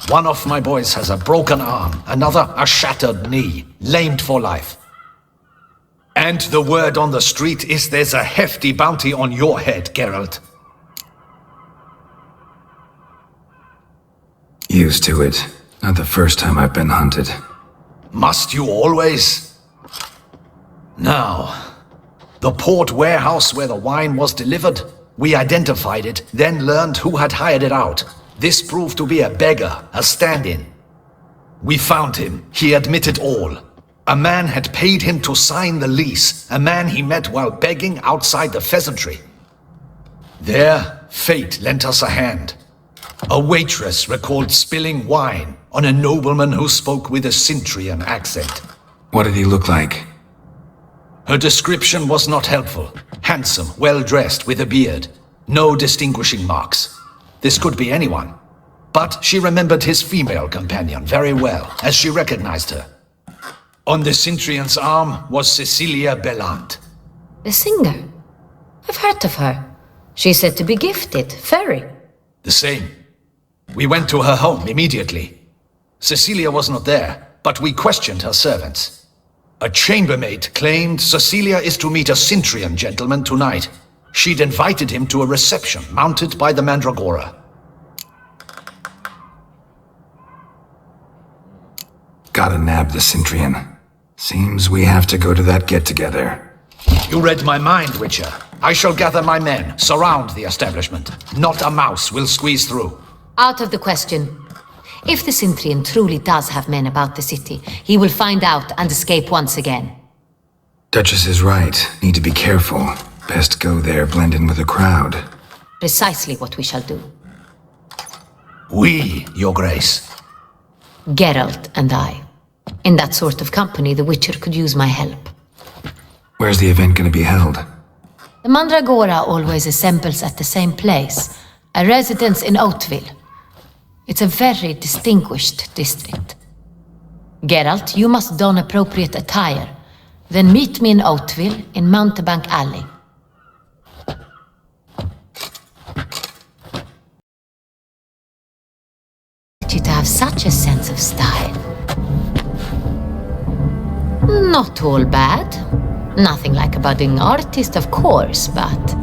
One of my boys has a broken arm, another a shattered knee, lamed for life. And the word on the street is there's a hefty bounty on your head, Geralt. Used to it. Not the first time I've been hunted. Must you always? Now, the port warehouse where the wine was delivered, we identified it, then learned who had hired it out. This proved to be a beggar, a stand-in. We found him. He admitted all. A man had paid him to sign the lease, a man he met while begging outside the pheasantry. There, fate lent us a hand. A waitress recalled spilling wine on a nobleman who spoke with a Cintrian accent. What did he look like? Her description was not helpful. Handsome, well-dressed, with a beard. No distinguishing marks. This could be anyone. But she remembered his female companion very well, as she recognized her. On the Cintrian's arm was Cecilia Bellant. The singer? I've heard of her. She's said to be gifted, fairy. The same. We went to her home immediately. Cecilia was not there, but we questioned her servants. A chambermaid claimed Cecilia is to meet a Cintrian gentleman tonight. She'd invited him to a reception mounted by the Mandragora. Gotta nab the Cintrian. Seems we have to go to that get-together. You read my mind, Witcher. I shall gather my men, surround the establishment. Not a mouse will squeeze through. Out of the question. If the Cintrian truly does have men about the city, he will find out and escape once again. Duchess is right. Need to be careful. Best go there, blend in with the crowd. Precisely what we shall do. We, Your Grace. Geralt and I. In that sort of company, the Witcher could use my help. Where's the event gonna be held? The Mandragora always assembles at the same place, a residence in Oatville. It's a very distinguished district. Geralt, you must don appropriate attire. Then meet me in Oatville in Mountebank Alley. You to have such a sense of style. Not all bad. Nothing like a budding artist, of course, but...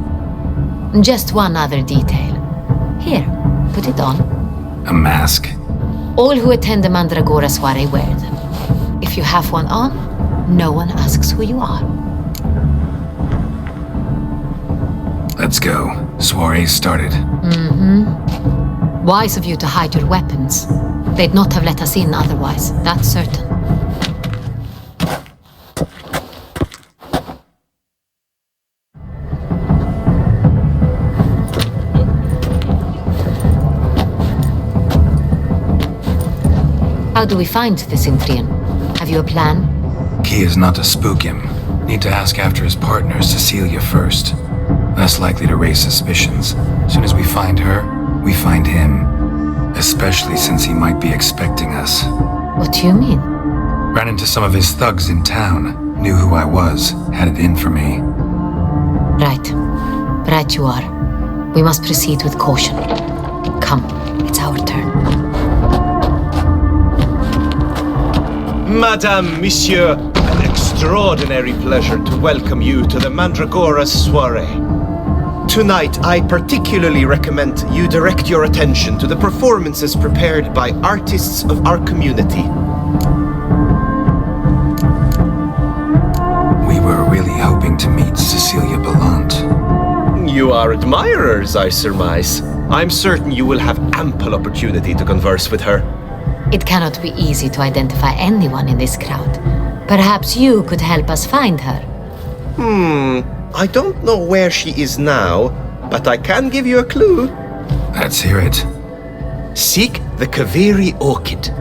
Just one other detail. Here, put it on. A mask? All who attend the Mandragora soiree wear them. If you have one on, no one asks who you are. Let's go. Soiree's started. Mm-hmm. Wise of you to hide your weapons. They'd not have let us in otherwise, that's certain. How do we find the Cintrian? Have you a plan? Key is not to spook him. Need to ask after his partner, Cecilia, first. Less likely to raise suspicions. Soon as we find her, we find him. Especially since he might be expecting us. What do you mean? Ran into some of his thugs in town. Knew who I was. Had it in for me. Right. Right you are. We must proceed with caution. Come, it's our turn. Madame, Monsieur, an extraordinary pleasure to welcome you to the Mandragora soiree. Tonight, I particularly recommend you direct your attention to the performances prepared by artists of our community. We were really hoping to meet Cecilia Bellant. You are admirers, I surmise. I'm certain you will have ample opportunity to converse with her. It cannot be easy to identify anyone in this crowd. Perhaps you could help us find her. I don't know where she is now, but I can give you a clue. Let's hear it. Seek the Kaviri orchid.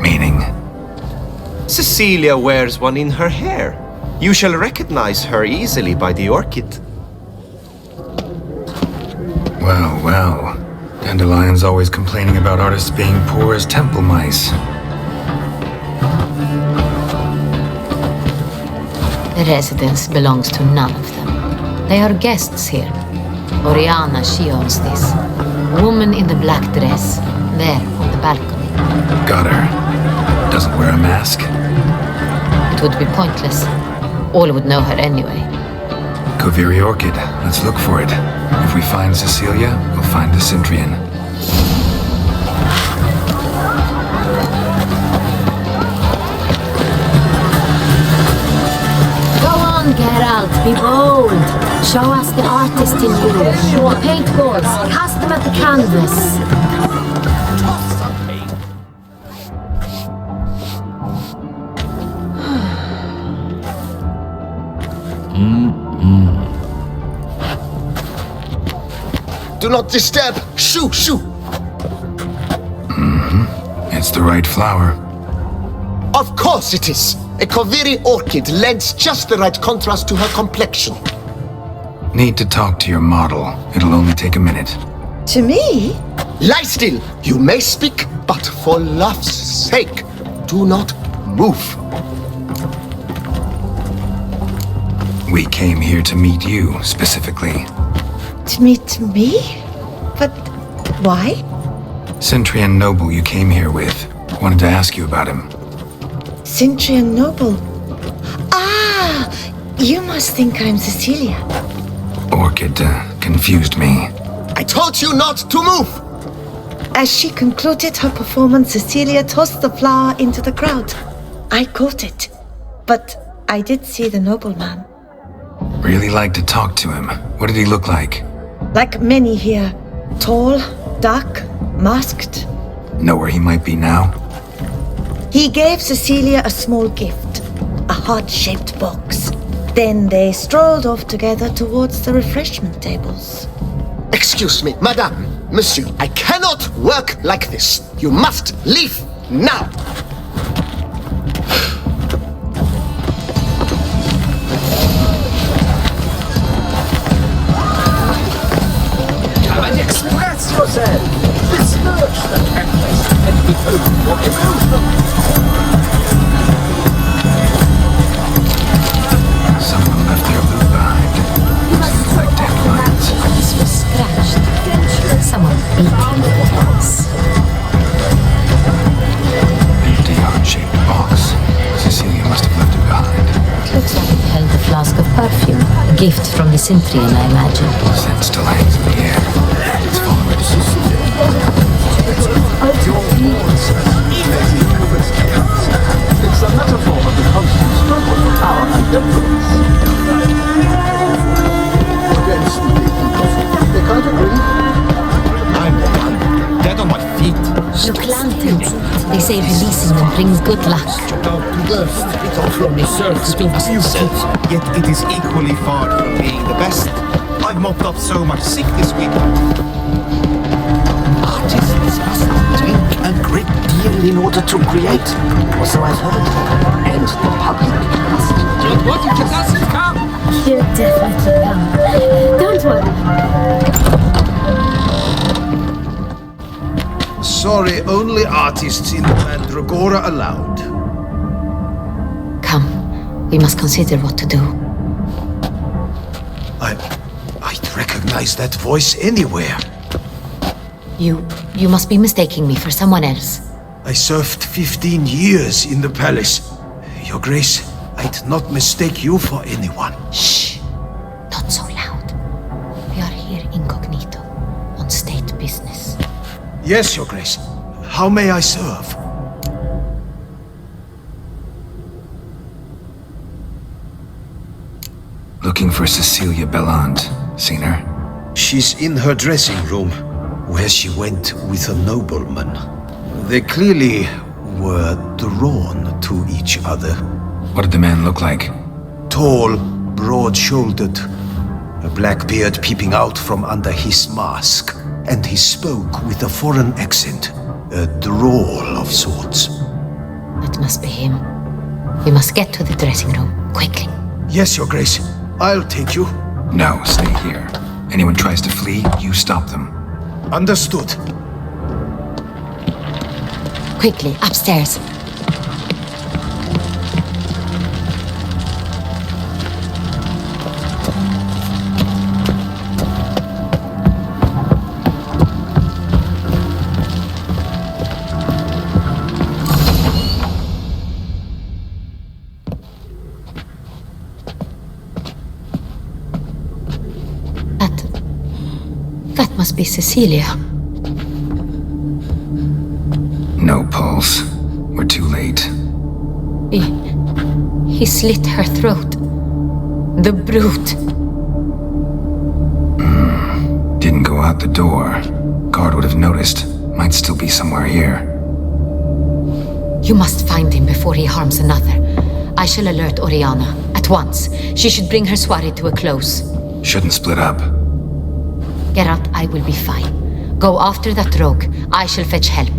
Meaning? Cecilia wears one in her hair. You shall recognize her easily by the orchid. Well, well. Dandelion's always complaining about artists being poor as temple mice. The residence belongs to none of them. They are guests here. Oriana, she owns this. Woman in the black dress, there on the balcony. Got her. Doesn't wear a mask? It would be pointless. All would know her anyway. Kaviri Orchid. Let's look for it. If we find Cecilia, we'll find the Centrian. Go on, Geralt, be bold. Show us the artist in you. Paint balls, cast them at the canvas. Do not disturb! Shoo! Shoo! It's the right flower. Of course it is! A Kaviri orchid lends just the right contrast to her complexion. Need to talk to your model. It'll only take a minute. To me? Lie still! You may speak, but for love's sake, do not move. We came here to meet you, specifically. To meet me? But why? Centrian noble you came here with. Wanted to ask you about him. Centrian noble. Ah! You must think I'm Cecilia. Orchid confused me. I told you not to move! As she concluded her performance, Cecilia tossed the flower into the crowd. I caught it. But I did see the nobleman. Really like to talk to him. What did he look like? Like many here. Tall, dark, masked. Know where he might be now? He gave Cecilia a small gift, a heart-shaped box. Then they strolled off together towards the refreshment tables. Excuse me, madame, monsieur, I cannot work like this. You must leave now! Come and express yourself! Besmirch the canvas and behold your emotion! Someone left their loot behind. Seems like dandelions. This was scratched. Someone beat him with the axe. Empty heart-shaped box. Cecilia must have left it behind. It looks like it held a flask of perfume. A gift from the Centrian, I imagine. Scent still hangs in the air. Let's follow it. It's a metaphor of the constant struggle for power and influence. Against the people. They can't agree. I'm dead on my feet. Look, lanterns. They say releasing them brings good luck. From the surface to Yet it is equally far from being the best. I've mopped up so much sick this week. artists must drink a great deal in order to create. Or so I've heard. And the public must drink. What if he doesn't come? He'll definitely come. Don't worry. Sorry, only artists in the Mandragora allowed. Come. We must consider what to do. I'd recognize that voice anywhere. You must be mistaking me for someone else. I served 15 years in the palace. Your Grace, I'd not mistake you for anyone. Shh! Not so loud. We are here incognito, on state business. Yes, Your Grace. How may I serve? Looking for Cecilia Bellant. Seen her? She's in her dressing room, where she went with a nobleman. They clearly were drawn to each other. What did the man look like? Tall, broad-shouldered, a black beard peeping out from under his mask, and he spoke with a foreign accent, a drawl of sorts. That must be him. We must get to the dressing room, quickly. Yes, Your Grace. I'll take you. No, stay here. Anyone tries to flee, you stop them. Understood. Quickly, upstairs. That must be Cecilia. No pulse. We're too late. He slit her throat. The brute. Didn't go out the door. Guard would have noticed. Might still be somewhere here. You must find him before he harms another. I shall alert Oriana at once. She should bring her soirée to a close. Shouldn't split up. Geralt, I will be fine. Go after that rogue. I shall fetch help.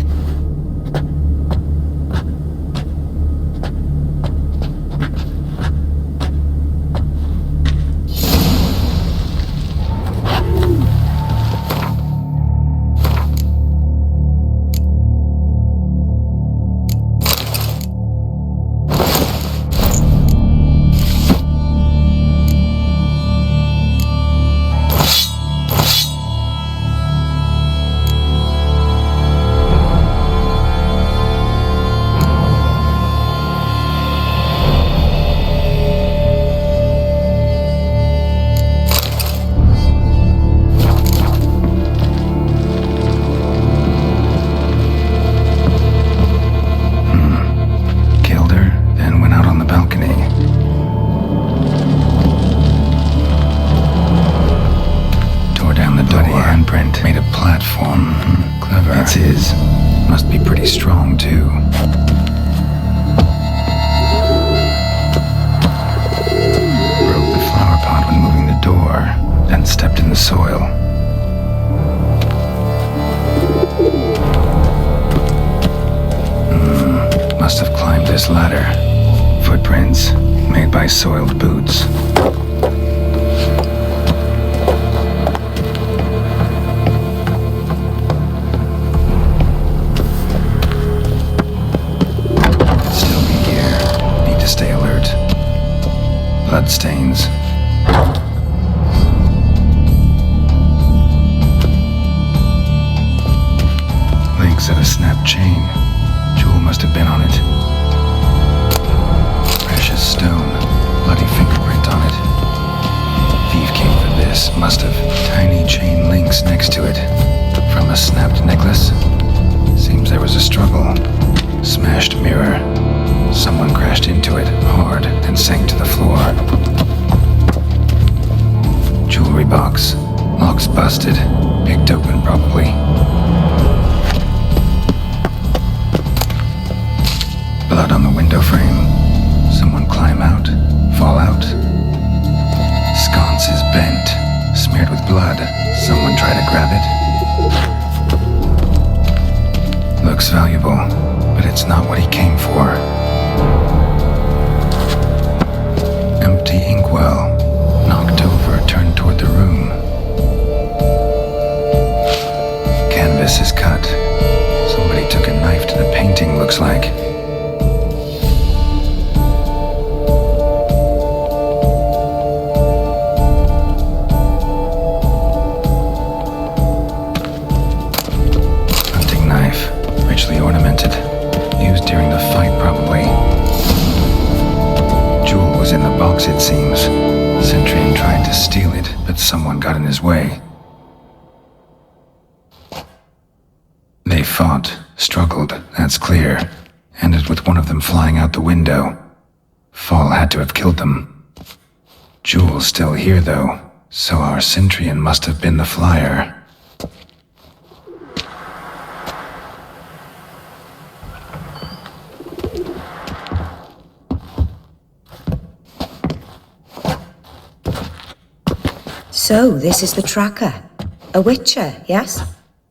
Strong, too. Broke the flower pot when moving the door, then stepped in the soil. Must have climbed this ladder. Footprints made by soiled boots. Bloodstains. Links at a snapped chain. Jewel must have been on it. Precious stone. Bloody fingerprint on it. Thief came for this. Must have. Tiny chain links next to it. From a snapped necklace. Seems there was a struggle. Smashed mirror. Someone crashed into it hard and sank to the floor. Jewelry box. Lock's busted. Picked open, probably. Blood on the window frame. Someone climb out. Fall out. Sconce is bent. Smeared with blood. Someone try to grab it. Looks valuable, but it's not what he came for. Empty inkwell. Knocked over, turned toward the room. Canvas is cut. Somebody took a knife to the painting, looks like. Hunting knife. Richly ornamented. Used during the fight, probably. Jewel was in the box, it seems. Centurion tried to steal it, but someone got in his way. They fought, struggled, that's clear. Ended with one of them flying out the window. Fall had to have killed them. Jewel's still here, though. So our Centrian must have been the flyer. So, this is the tracker. A witcher, yes?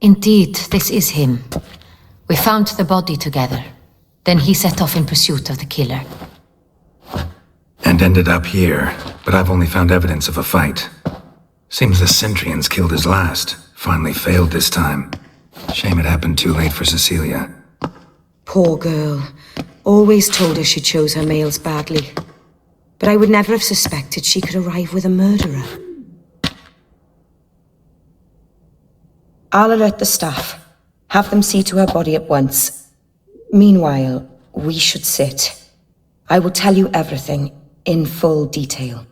Indeed, this is him. We found the body together. Then he set off in pursuit of the killer. And ended up here, but I've only found evidence of a fight. Seems the Centrians killed his last. Finally failed this time. Shame it happened too late for Cecilia. Poor girl. Always told her she chose her males badly. But I would never have suspected she could arrive with a murderer. I'll alert the staff. Have them see to her body at once. Meanwhile, we should sit. I will tell you everything, in full detail.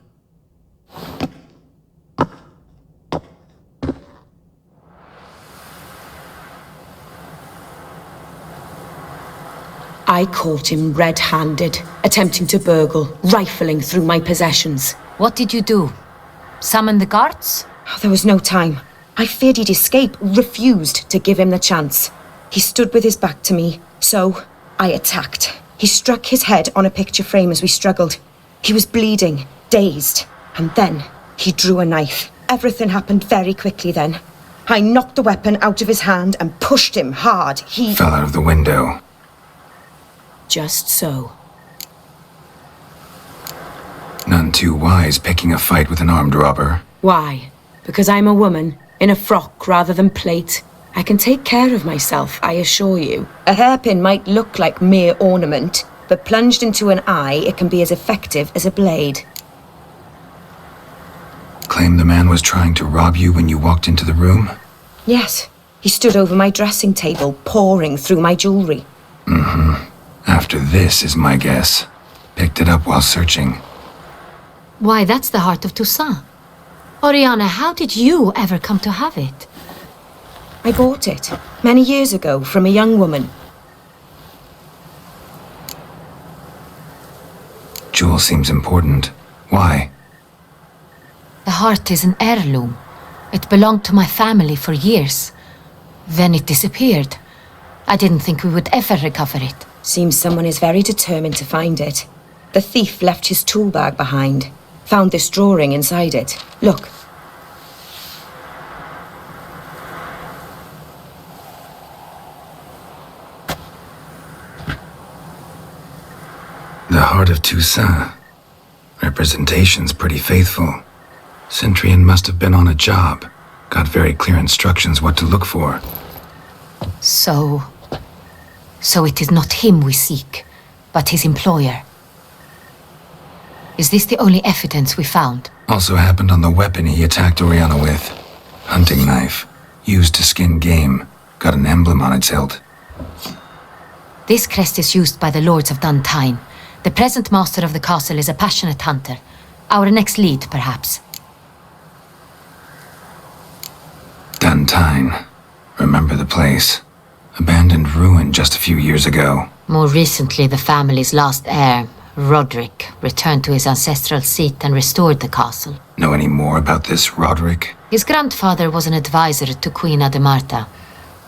I caught him red-handed, attempting to burgle, rifling through my possessions. What did you do? Summon the guards? Oh, there was no time. I feared he'd escape, refused to give him the chance. He stood with his back to me, so I attacked. He struck his head on a picture frame as we struggled. He was bleeding, dazed, and then he drew a knife. Everything happened very quickly then. I knocked the weapon out of his hand and pushed him hard. He fell out of the window. Just so. None too wise picking a fight with an armed robber. Why? Because I'm a woman, in a frock rather than plate. I can take care of myself, I assure you. A hairpin might look like mere ornament, but plunged into an eye, it can be as effective as a blade. Claim the man was trying to rob you when you walked into the room? Yes. He stood over my dressing table, pouring through my jewelry. Mm-hmm. After this is my guess. Picked it up while searching. Why, that's the heart of Toussaint. Oriana, how did you ever come to have it? I bought it, many years ago, from a young woman. Jewel seems important. Why? The heart is an heirloom. It belonged to my family for years. Then it disappeared. I didn't think we would ever recover it. Seems someone is very determined to find it. The thief left his tool bag behind. Found this drawing inside it. Look. The heart of Toussaint. Representation's pretty faithful. Centrian must have been on a job. Got very clear instructions what to look for. So it is not him we seek, but his employer. Is this the only evidence we found? Also happened on the weapon he attacked Oriana with. Hunting knife. Used to skin game. Got an emblem on its hilt. This crest is used by the Lords of Duntine. The present master of the castle is a passionate hunter. Our next lead, perhaps. Duntine. Remember the place. Abandoned ruin just a few years ago. More recently, the family's last heir, Roderick, returned to his ancestral seat and restored the castle. Know any more about this Roderick? His grandfather was an advisor to Queen Ademarta.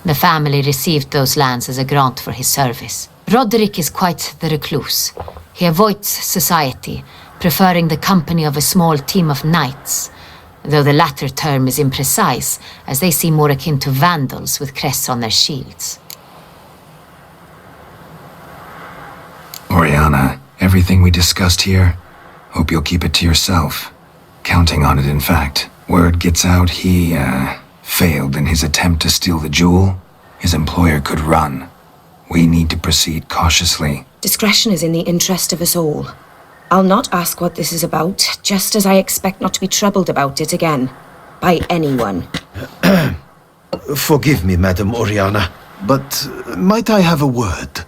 The family received those lands as a grant for his service. Roderick is quite the recluse. He avoids society, preferring the company of a small team of knights, though the latter term is imprecise, as they seem more akin to vandals with crests on their shields. Oriana, everything we discussed here, hope you'll keep it to yourself. Counting on it, in fact. Word gets out he, failed in his attempt to steal the jewel. His employer could run. We need to proceed cautiously. Discretion is in the interest of us all. I'll not ask what this is about, just as I expect not to be troubled about it again. By anyone. Forgive me, Madam Oriana, but might I have a word?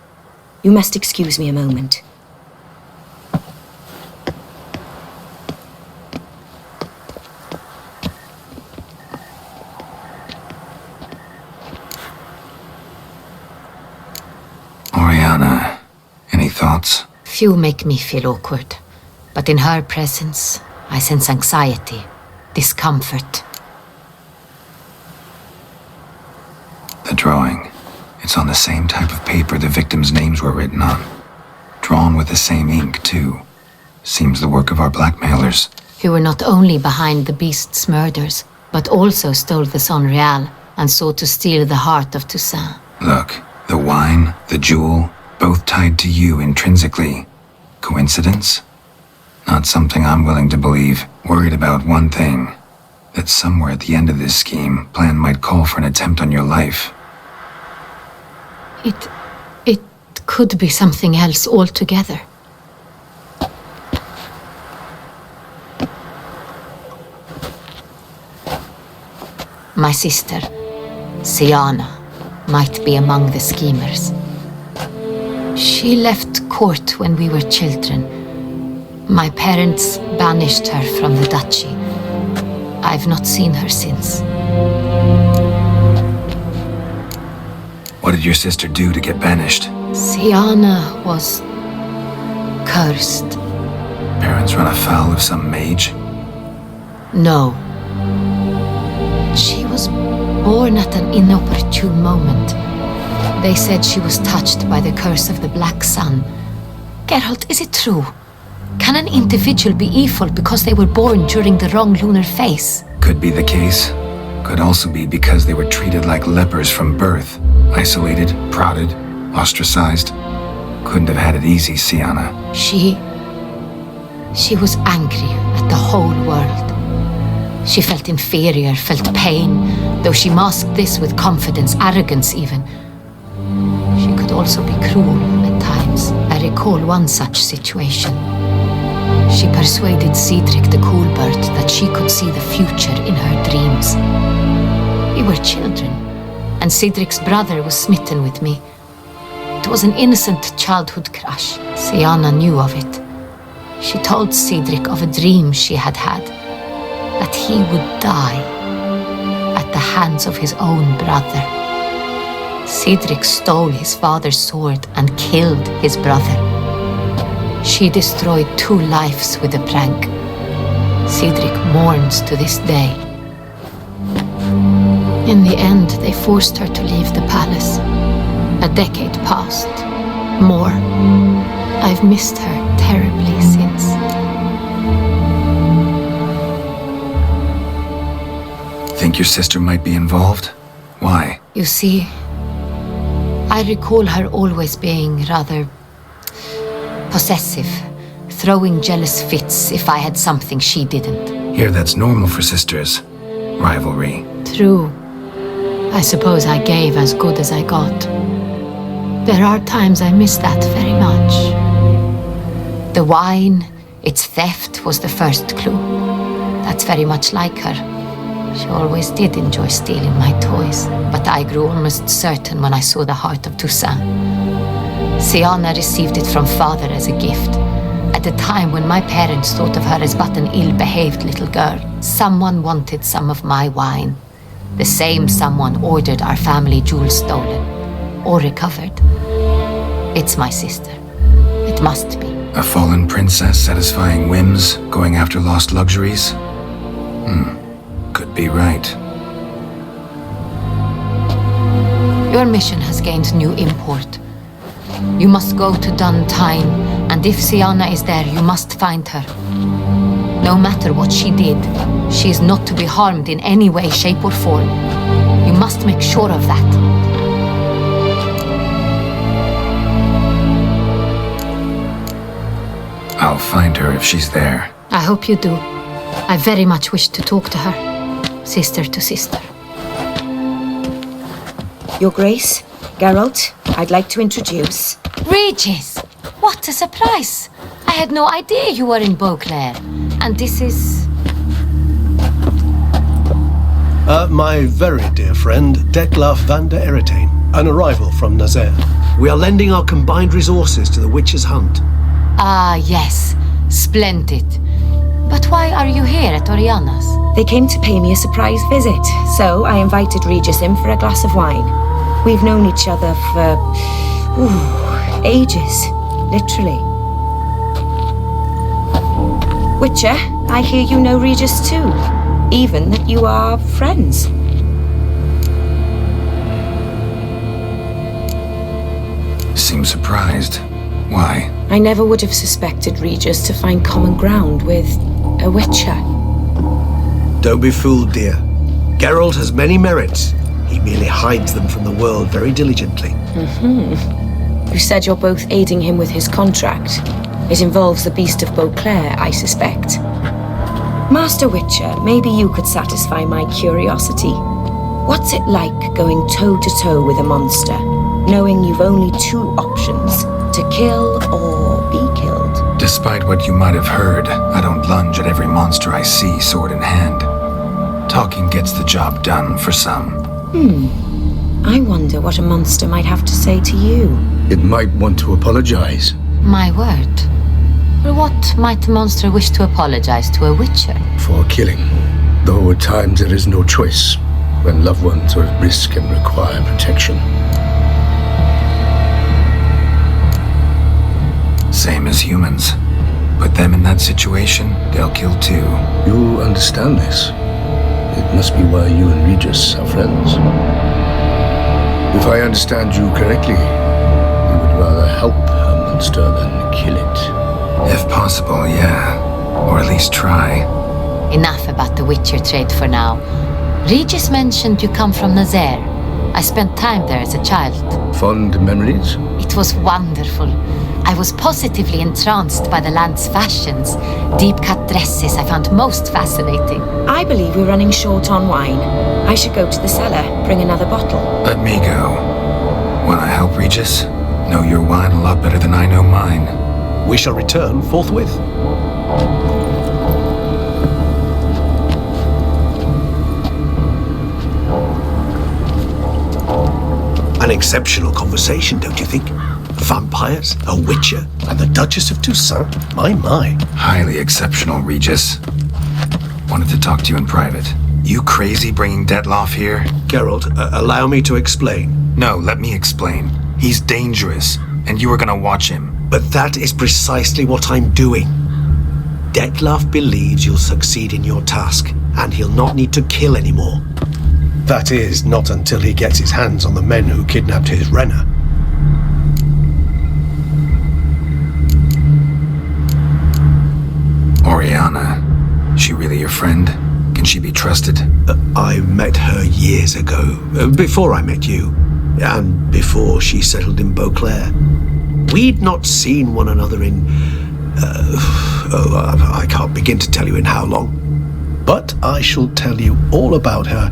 You must excuse me a moment. Oriana, any thoughts? Few make me feel awkward, but in her presence, I sense anxiety, discomfort. The drawing. It's on the same type of paper the victims' names were written on. Drawn with the same ink, too. Seems the work of our blackmailers. Who were not only behind the beast's murders, but also stole the Son Real and sought to steal the heart of Toussaint. Look, the wine, the jewel, both tied to you intrinsically. Coincidence? Not something I'm willing to believe. Worried about one thing. That somewhere at the end of this scheme, plan might call for an attempt on your life. It could be something else altogether. My sister, Siana, might be among the schemers. She left court when we were children. My parents banished her from the duchy. I've not seen her since. What did your sister do to get banished? Siana was cursed. Parents run afoul of some mage? No. She was born at an inopportune moment. They said she was touched by the curse of the Black Sun. Geralt, is it true? Can an individual be evil because they were born during the wrong lunar phase? Could be the case. Could also be because they were treated like lepers from birth. Isolated, prodded, ostracized. Couldn't have had it easy, Siana. She was angry at the whole world. She felt inferior, felt pain, though she masked this with confidence, arrogance even. She could also be cruel at times. I recall one such situation. She persuaded Cedric the Coolbird that she could see the future in her dreams. We were children, and Cedric's brother was smitten with me. It was an innocent childhood crush. Siana knew of it. She told Cedric of a dream she had had, that he would die at the hands of his own brother. Cedric stole his father's sword and killed his brother. She destroyed 2 lives with a prank. Cedric mourns to this day. In the end, they forced her to leave the palace. A decade passed. More. I've missed her terribly since. Think your sister might be involved? Why? You see, I recall her always being rather possessive, throwing jealous fits if I had something she didn't. Here, that's normal for sisters. Rivalry. True. I suppose I gave as good as I got. There are times I miss that very much. The wine, its theft, was the first clue. That's very much like her. She always did enjoy stealing my toys, but I grew almost certain when I saw the heart of Toussaint. Siana received it from father as a gift. At a time when my parents thought of her as but an ill-behaved little girl, someone wanted some of my wine. The same someone ordered our family jewels stolen, or recovered. It's my sister. It must be. A fallen princess satisfying whims, going after lost luxuries? Could be right. Your mission has gained new import. You must go to Duntine, and if Siana is there, you must find her. No matter what she did, she is not to be harmed in any way, shape, or form. You must make sure of that. I'll find her if she's there. I hope you do. I very much wish to talk to her, sister to sister. Your Grace, Geralt, I'd like to introduce... Regis! What a surprise! I had no idea you were in Beauclair. And this is... My very dear friend, Dettlaff van der Eretain, an arrival from Nazaire. We are lending our combined resources to the witch's hunt. Ah, yes. Splendid. But why are you here at Oriana's? They came to pay me a surprise visit, so I invited Regis in for a glass of wine. We've known each other for... ages. Literally. Witcher, I hear you know Regis too. even that you are friends. Seem surprised. Why? I never would have suspected Regis to find common ground with a witcher. Don't be fooled, dear. Geralt has many merits. He merely hides them from the world very diligently. You said you're both aiding him with his contract. It involves the Beast of Beauclair, I suspect. Master Witcher, maybe you could satisfy my curiosity. What's it like going toe-to-toe with a monster, knowing you've only two options, to kill or be killed? Despite what you might have heard, I don't lunge at every monster I see sword in hand. Talking gets the job done for some. I wonder what a monster might have to say to you. It might want to apologize. My word. For what might a monster wish to apologize to a witcher? For killing. Though at times there is no choice when loved ones are at risk and require protection. Same as humans. Put them in that situation, they'll kill too. You understand this. It must be why you and Regis are friends. If I understand you correctly, you would rather help a monster than kill it. If possible, yeah. Or at least try. Enough about the witcher trade for now. Regis mentioned you come from Nazaire. I spent time there as a child. Fond memories? It was wonderful. I was positively entranced by the land's fashions. Deep-cut dresses I found most fascinating. I believe we're running short on wine. I should go to the cellar, bring another bottle. Let me go. Wanna help, Regis? Know your wine a lot better than I know mine. We shall return forthwith. An exceptional conversation, don't you think? Vampires, a witcher, and the Duchess of Toussaint. My. Highly exceptional, Regis. Wanted to talk to you in private. You crazy bringing Dettlaff here? Geralt, allow me to explain. No, let me explain. He's dangerous, and you were gonna watch him. But that is precisely what I'm doing. Dettlaff believes you'll succeed in your task, and he'll not need to kill anymore. That is, not until he gets his hands on the men who kidnapped his Renner. Oriana. She really your friend? Can she be trusted? I met her years ago, before I met you, and before she settled in Beauclair. We'd not seen one another in... I can't begin to tell you in how long. But I shall tell you all about her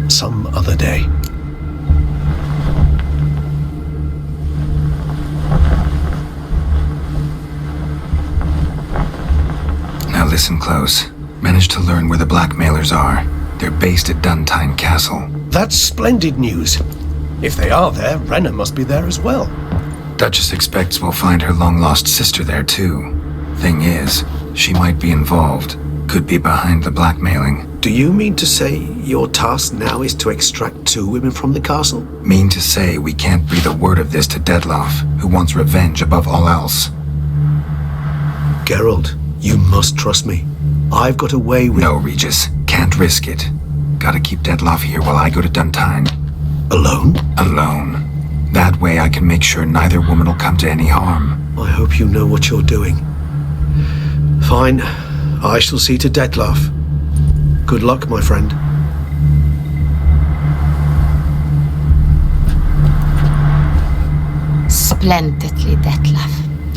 some other day. Now listen close. Managed to learn where the blackmailers are. They're based at Duntine Castle. That's splendid news. If they are there, Renner must be there as well. Duchess expects we'll find her long-lost sister there too. Thing is, she might be involved. Could be behind the blackmailing. Do you mean to say your task now is to extract 2 women from the castle? Mean to say we can't breathe a word of this to Dettlaff, who wants revenge above all else. Geralt, you must trust me. I've got a way with... No, Regis. Can't risk it. Gotta keep Dettlaff here while I go to Duntine. Alone? Alone. That way I can make sure neither woman will come to any harm. I hope you know what you're doing. Fine. I shall see to Dettlaff. Good luck, my friend. Splendidly, Dettlaff.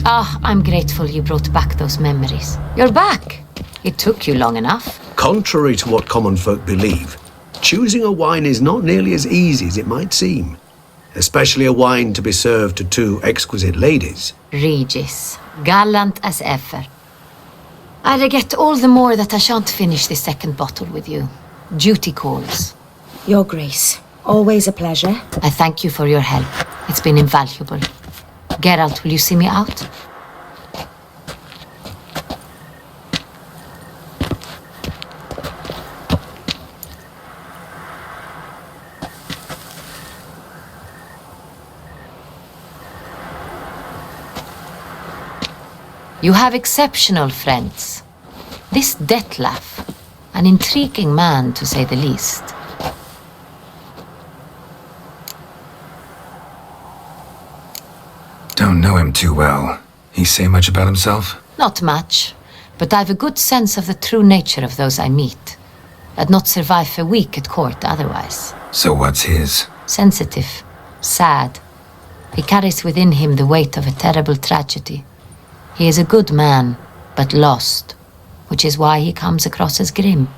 I'm grateful you brought back those memories. You're back. It took you long enough. Contrary to what common folk believe, choosing a wine is not nearly as easy as it might seem. Especially a wine to be served to 2 exquisite ladies. Regis, gallant as ever. I regret all the more that I shan't finish this second bottle with you. Duty calls. Your Grace, always a pleasure. I thank you for your help. It's been invaluable. Geralt, will you see me out? You have exceptional friends. This Dettlaff, An intriguing man, to say the least. Don't know him too well. He say much about himself? Not much, but I've a good sense of the true nature of those I meet. I'd not survive a week at court otherwise. So what's his? Sensitive, sad. He carries within him the weight of a terrible tragedy. He is a good man, but lost, which is why he comes across as grim.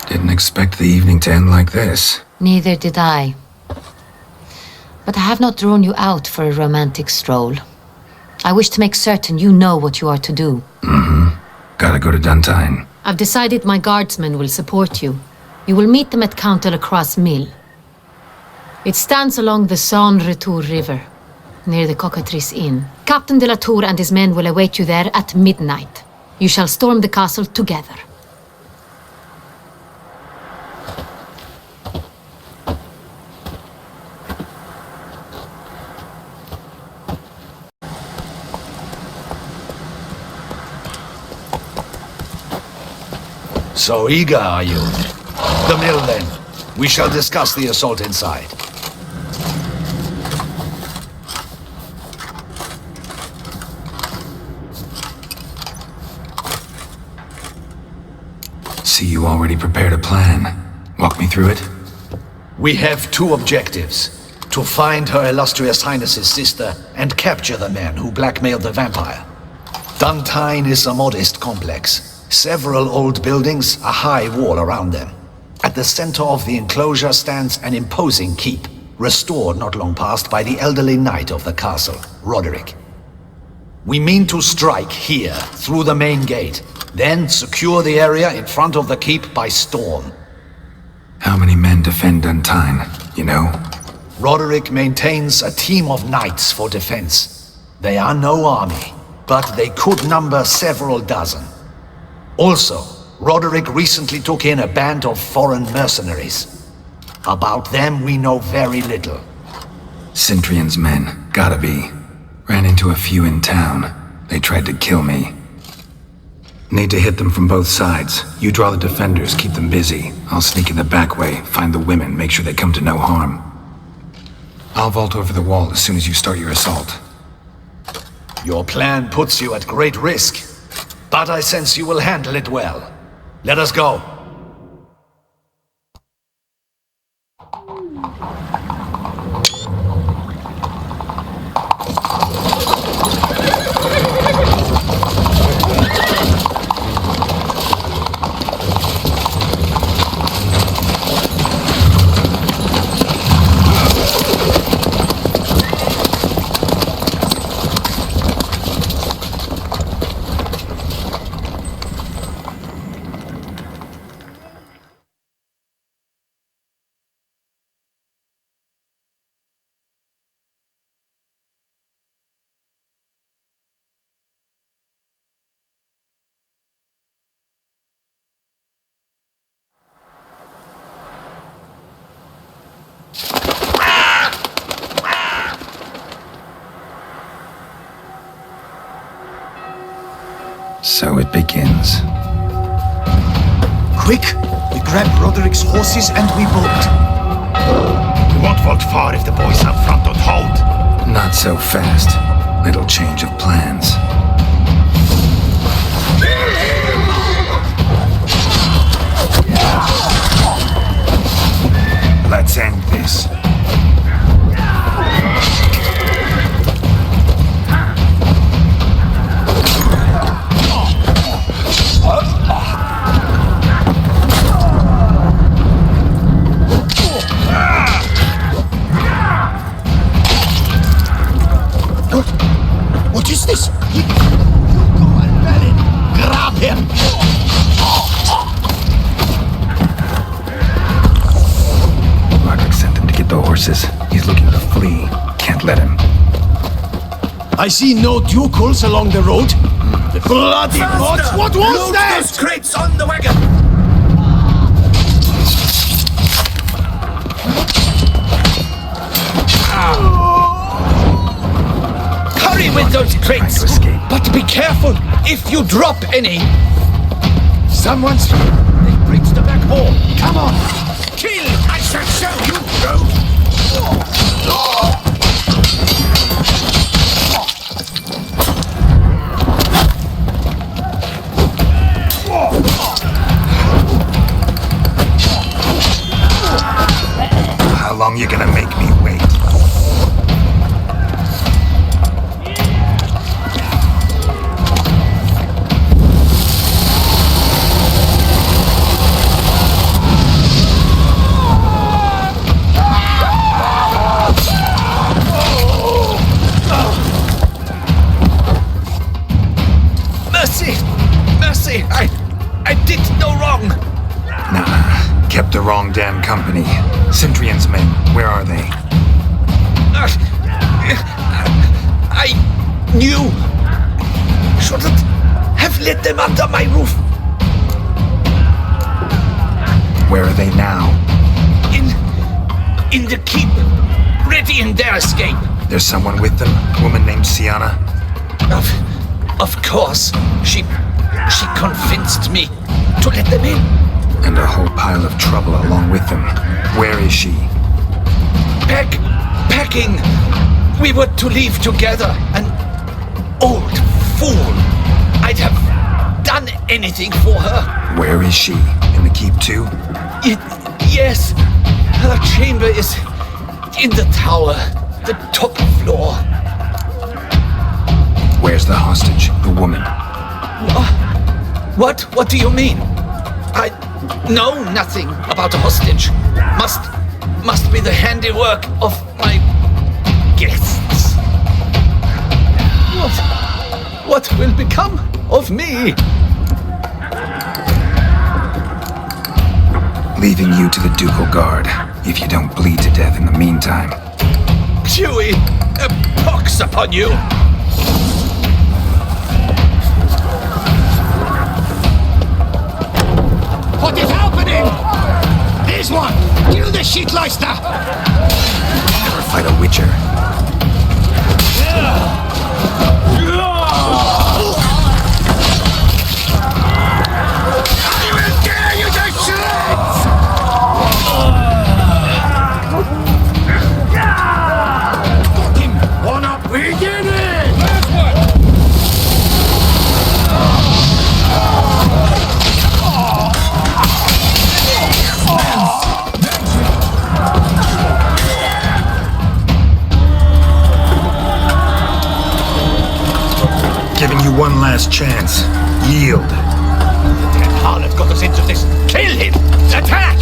Didn't expect the evening to end like this. Neither did I. But I have not drawn you out for a romantic stroll. I wish to make certain you know what you are to do. Gotta go to Duntine. I've decided my guardsmen will support you. You will meet them at Count Delacroix' mill. It stands along the Saône-Retour River, near the Cockatrice Inn. Captain de la Tour and his men will await you there at midnight. You shall storm the castle together. So eager are you? The mill, then. We shall discuss the assault inside. See, you already prepared a plan. Walk me through it. We have two objectives. To find Her Illustrious Highness's sister and capture the men who blackmailed the vampire. Duntine is a modest complex. Several old buildings, a high wall around them. At the center of the enclosure stands an imposing keep, restored not long past by the elderly knight of the castle, Roderick. We mean to strike here, through the main gate, then secure the area in front of the keep by storm. How many men defend Duntine, you know? Roderick maintains a team of knights for defense. They are no army, but they could number several dozen. Also, Roderick recently took in a band of foreign mercenaries. About them we know very little. Cintrian's men, gotta be. Ran into a few in town. They tried to kill me. Need to hit them from both sides. You draw the defenders, keep them busy. I'll sneak in the back way, find the women, make sure they come to no harm. I'll vault over the wall as soon as you start your assault. Your plan puts you at great risk. But I sense you will handle it well. Let us go. So it begins. Quick! We grab Roderick's horses and we bolt. We won't vault far if the boys up front don't hold. Not so fast. Little change of plans. Let's end this. What is this? You go and Balin! Grab him! Roderick sent them to get the horses. He's looking to flee. Can't let him. I see no ducals along the road. The bloody bots! What was that? Those crates on the wagon! If you drop any, Someone's... they breach the back wall. Come on! Kill! I shall show you, rogue! How long you gonna make me wait? Mercy! Mercy! I did no wrong! Nah, kept the wrong damn company. Centrion's men, where are they? I knew. Shouldn't have let them under my roof. Where are they now? In the keep, readying their escape. There's someone with them? A woman named Sienna? Of course. She convinced me to let them in. And a whole pile of trouble along with them. Where is she? Packing. We were to leave together. An old fool. I'd have done anything for her. Where is she? In the keep too? Yes. Her chamber is in the tower. The top floor. Where's the hostage? The woman? What do you mean? I know nothing about a hostage. Must be the handiwork of my guests. What will become of me? Leaving you to the ducal guard, if you don't bleed to death in the meantime. Chewie, a pox upon you! What is happening? This one! Kill the shitleister! Never fight a witcher. I will tear you to shreds! Got him! One up, we did it! Last one! Giving you one last chance. Yield. That harlot got us into this. Kill him! Attack!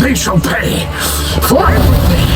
They shall pay for everything!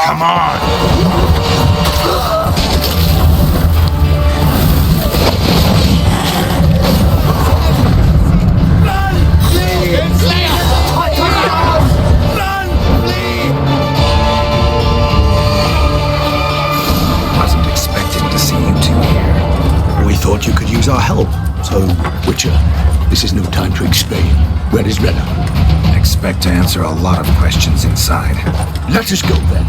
Come on! Wasn't expecting to see you two here. We thought you could use our help. So, Witcher, this is no time to explain. Where is Rena? expect to answer a lot of questions inside. Let us go then.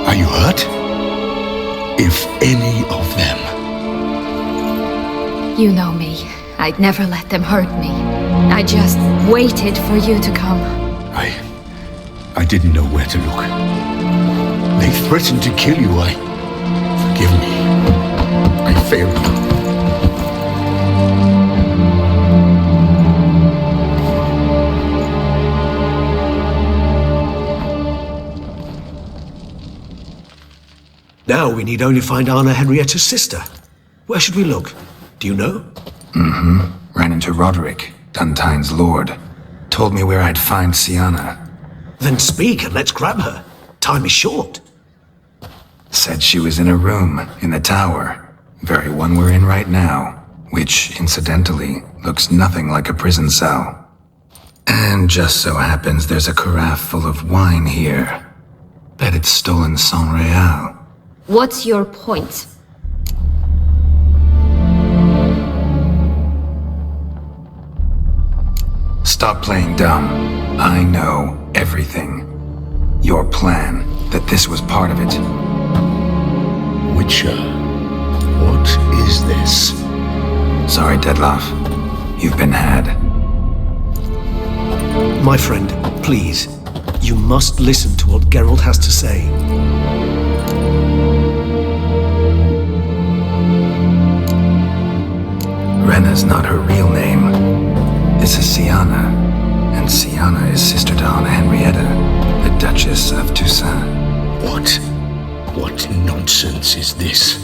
Are you hurt? If any of them. You know me. I'd never let them hurt me. I just waited for you to come. I didn't know where to look. They threatened to kill you. Forgive me. I failed you. Now we need only find Anna Henrietta's sister. Where should we look? Do you know? Ran into Roderick, Duntine's lord. Told me where I'd find Sienna. Then speak and let's grab her. Time is short. Said she was in a room in the tower. Very one we're in right now. Which, incidentally, looks nothing like a prison cell. And just so happens there's a carafe full of wine here. Bet it's stolen San Real. What's your point? Stop playing dumb. I know everything. Your plan, that this was part of it. Witcher, what is this? Sorry, Dettlaff. You've been had. My friend, please. You must listen to what Geralt has to say. Renna's not her real name. This is Sienna. And Sienna is sister to Anna Henrietta, the Duchess of Toussaint. What nonsense is this?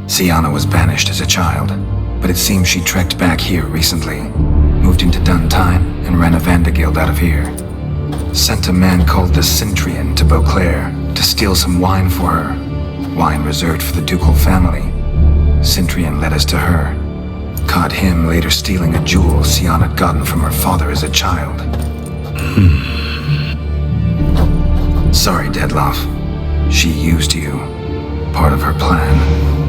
Sienna was banished as a child, but it seems she trekked back here recently. Moved into Duntine and ran a Vandergild out of here. Sent a man called the Cintrian to Beauclair to steal some wine for her. Wine reserved for the ducal family. Cintrian led us to her. Caught him later stealing a jewel Sienna had gotten from her father as a child. Sorry, Dettlaff. She used you. Part of her plan.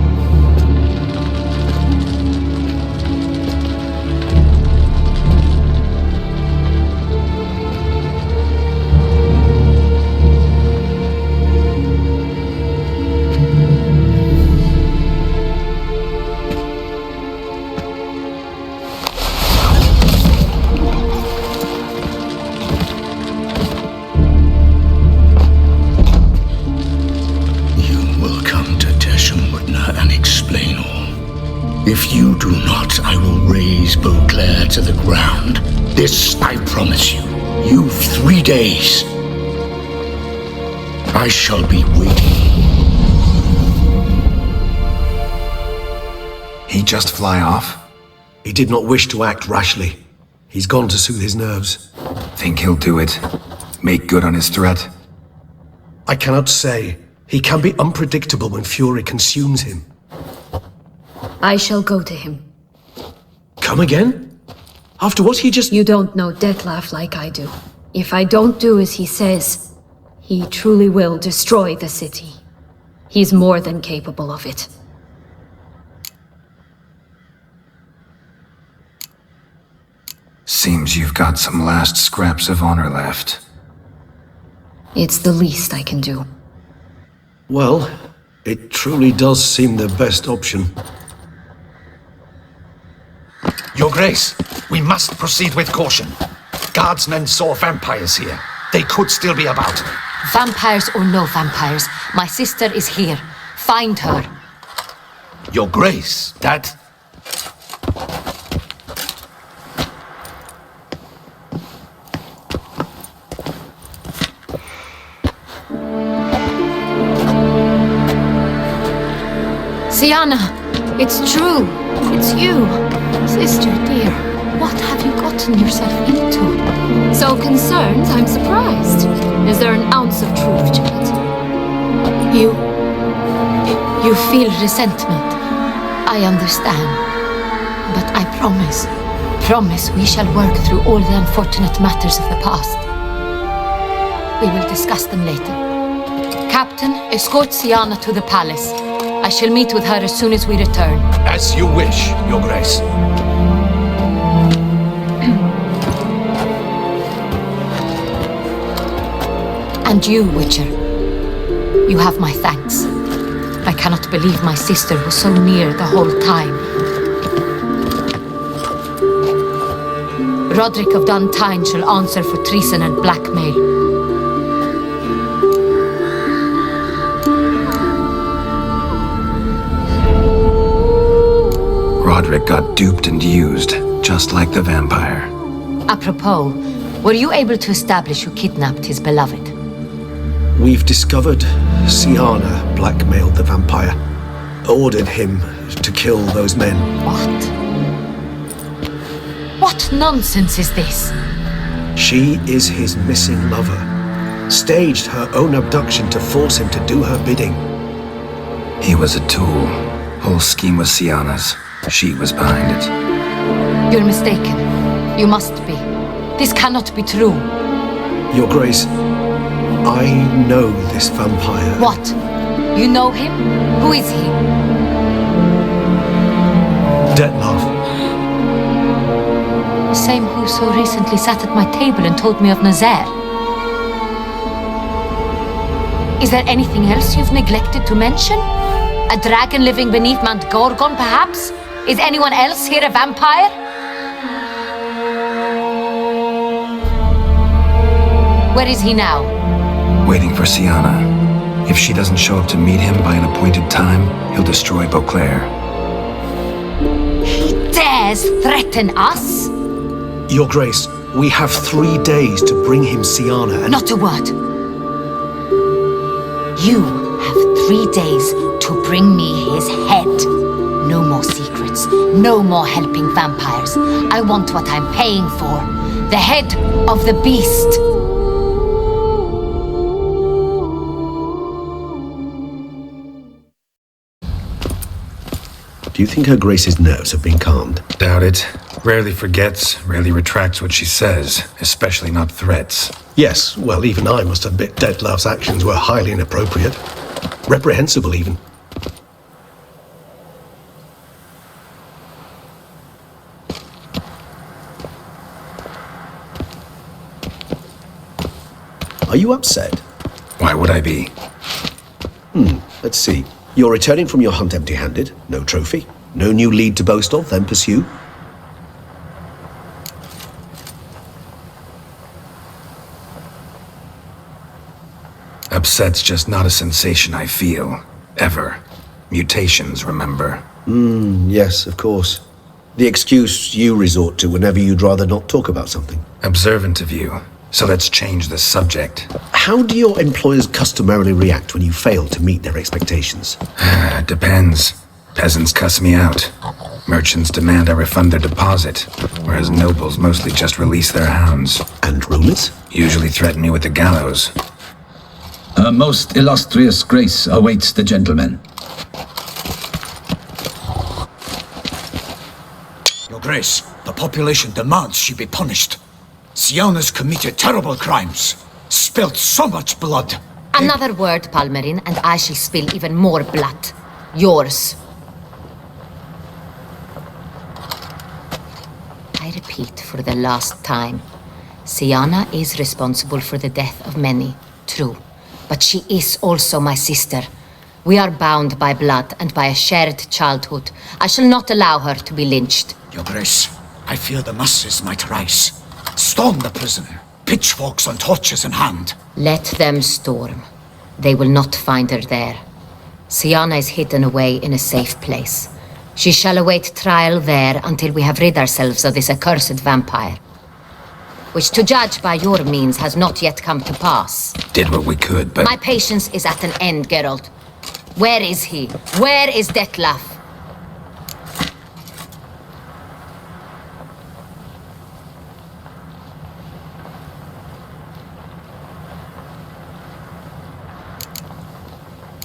If you do not, I will raise Beauclair to the ground. This I promise you. You've 3 days. I shall be waiting. He just fly off? He did not wish to act rashly. He's gone to soothe his nerves. Think he'll do it? Make good on his threat? I cannot say. He can be unpredictable when fury consumes him. I shall go to him. Come again? After what he just... You don't know Dettlaff like I do. If I don't do as he says, he truly will destroy the city. He's more than capable of it. Seems you've got some last scraps of honor left. It's the least I can do. Well, it truly does seem the best option. Your Grace, we must proceed with caution. Guardsmen saw vampires here. They could still be about. Vampires or no vampires, my sister is here. Find her. Your Grace, that... Sienna, it's true. It's you. Sister dear, what have you gotten yourself into? So concerned, I'm surprised. Is there an ounce of truth to it? You feel resentment. I understand. But I promise we shall work through all the unfortunate matters of the past. We will discuss them later. Captain, escort Sienna to the palace. I shall meet with her as soon as we return. As you wish, Your Grace. And you, Witcher. You have my thanks. I cannot believe my sister was so near the whole time. Roderick of Duntine shall answer for treason and blackmail. Roderick got duped and used, just like the vampire. Apropos, were you able to establish who kidnapped his beloved? We've discovered Sienna blackmailed the vampire, ordered him to kill those men. What? What nonsense is this? She is his missing lover. Staged her own abduction to force him to do her bidding. He was a tool. Whole scheme was Sienna's. She was behind it. You're mistaken. You must be. This cannot be true. Your Grace, I know this vampire. What? You know him? Who is he? Dettlaff. The same who so recently sat at my table and told me of Nazaire. Is there anything else you've neglected to mention? A dragon living beneath Mount Gorgon, perhaps? Is anyone else here a vampire? Where is he now? Waiting for Sienna. If she doesn't show up to meet him by an appointed time, he'll destroy Beauclair. He dares threaten us? Your Grace, we have 3 days to bring him Sienna and... Not a word. You have 3 days to bring me his head. No more secrets. No more helping vampires. I want what I'm paying for. The head of the beast. Do you think Her Grace's nerves have been calmed? Doubt it. Rarely forgets, rarely retracts what she says, especially not threats. Yes, well, even I must admit Dettlaff's actions were highly inappropriate. Reprehensible, even. Are you upset? Why would I be? Let's see. You're returning from your hunt empty-handed. No trophy. No new lead to boast of, then pursue. Upset's just not a sensation I feel. Ever. Mutations, remember? Yes, of course. The excuse you resort to whenever you'd rather not talk about something. Observant of you. So let's change the subject. How do your employers customarily react when you fail to meet their expectations? Depends. Peasants cuss me out. Merchants demand I refund their deposit, whereas nobles mostly just release their hounds. And rulers? Usually threaten me with the gallows. Her most illustrious grace awaits the gentleman. Your Grace, the population demands she be punished. Sienna's committed terrible crimes, spilt so much blood. Another word, Palmerin, and I shall spill even more blood. Yours. I repeat for the last time. Sienna is responsible for the death of many, true. But she is also my sister. We are bound by blood and by a shared childhood. I shall not allow her to be lynched. Your Grace, I fear the masses might rise. Storm the prison, pitchforks and torches in hand. Let them storm. They will not find her there. Sienna is hidden away in a safe place. She shall await trial there until we have rid ourselves of this accursed vampire. Which, to judge by your means, has not yet come to pass. Did what we could, but... My patience is at an end, Geralt. Where is he? Where is Dettlaff?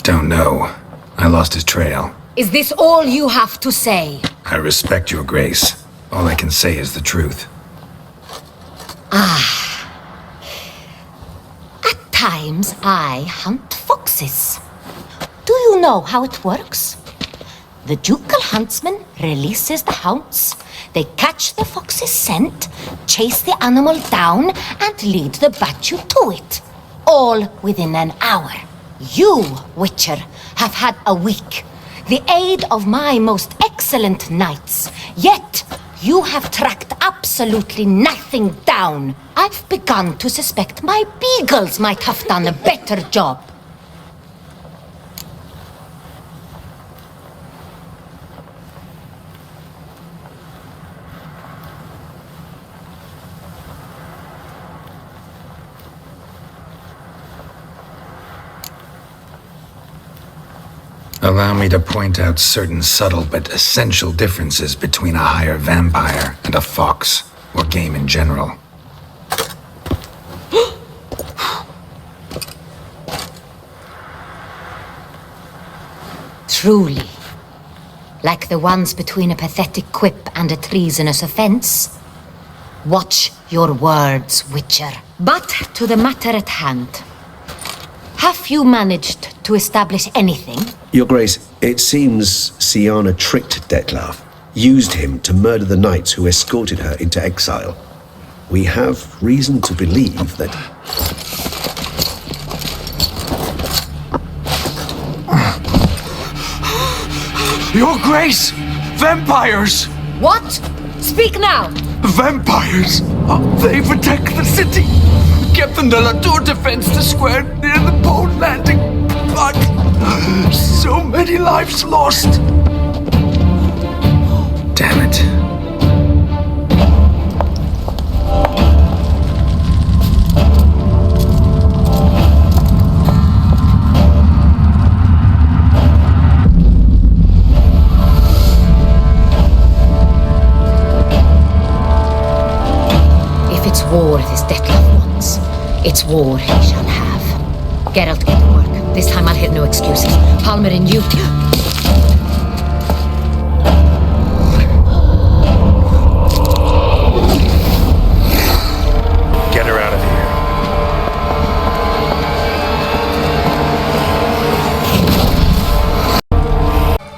Don't know. I lost his trail. Is this all you have to say? I respect your grace. All I can say is the truth. At times, I hunt foxes. Do you know how it works? The ducal huntsman releases the hounds. They catch the fox's scent, chase the animal down, and lead the battue to it. All within an hour. You, Witcher, have had a week. The aid of my most excellent knights. Yet, you have tracked absolutely nothing down. I've begun to suspect my beagles might have done a better job. Allow me to point out certain subtle but essential differences between a higher vampire and a fox, or game in general. Truly. Like the ones between a pathetic quip and a treasonous offense. Watch your words, Witcher. But to the matter at hand. Have you managed to establish anything? Your Grace, it seems Siana tricked Dettlaff, used him to murder the knights who escorted her into exile. We have reason to believe that... Your Grace! Vampires! What? Speak now! Vampires! They protect the city! Captain de la Tour defends the square near the boat landing, but so many lives lost! Damn it. If it's war this Dettlaff wants, it's war he shall have. Geralt, get to work. This time I'll hear no excuses. Palmer and you... Get her out of here.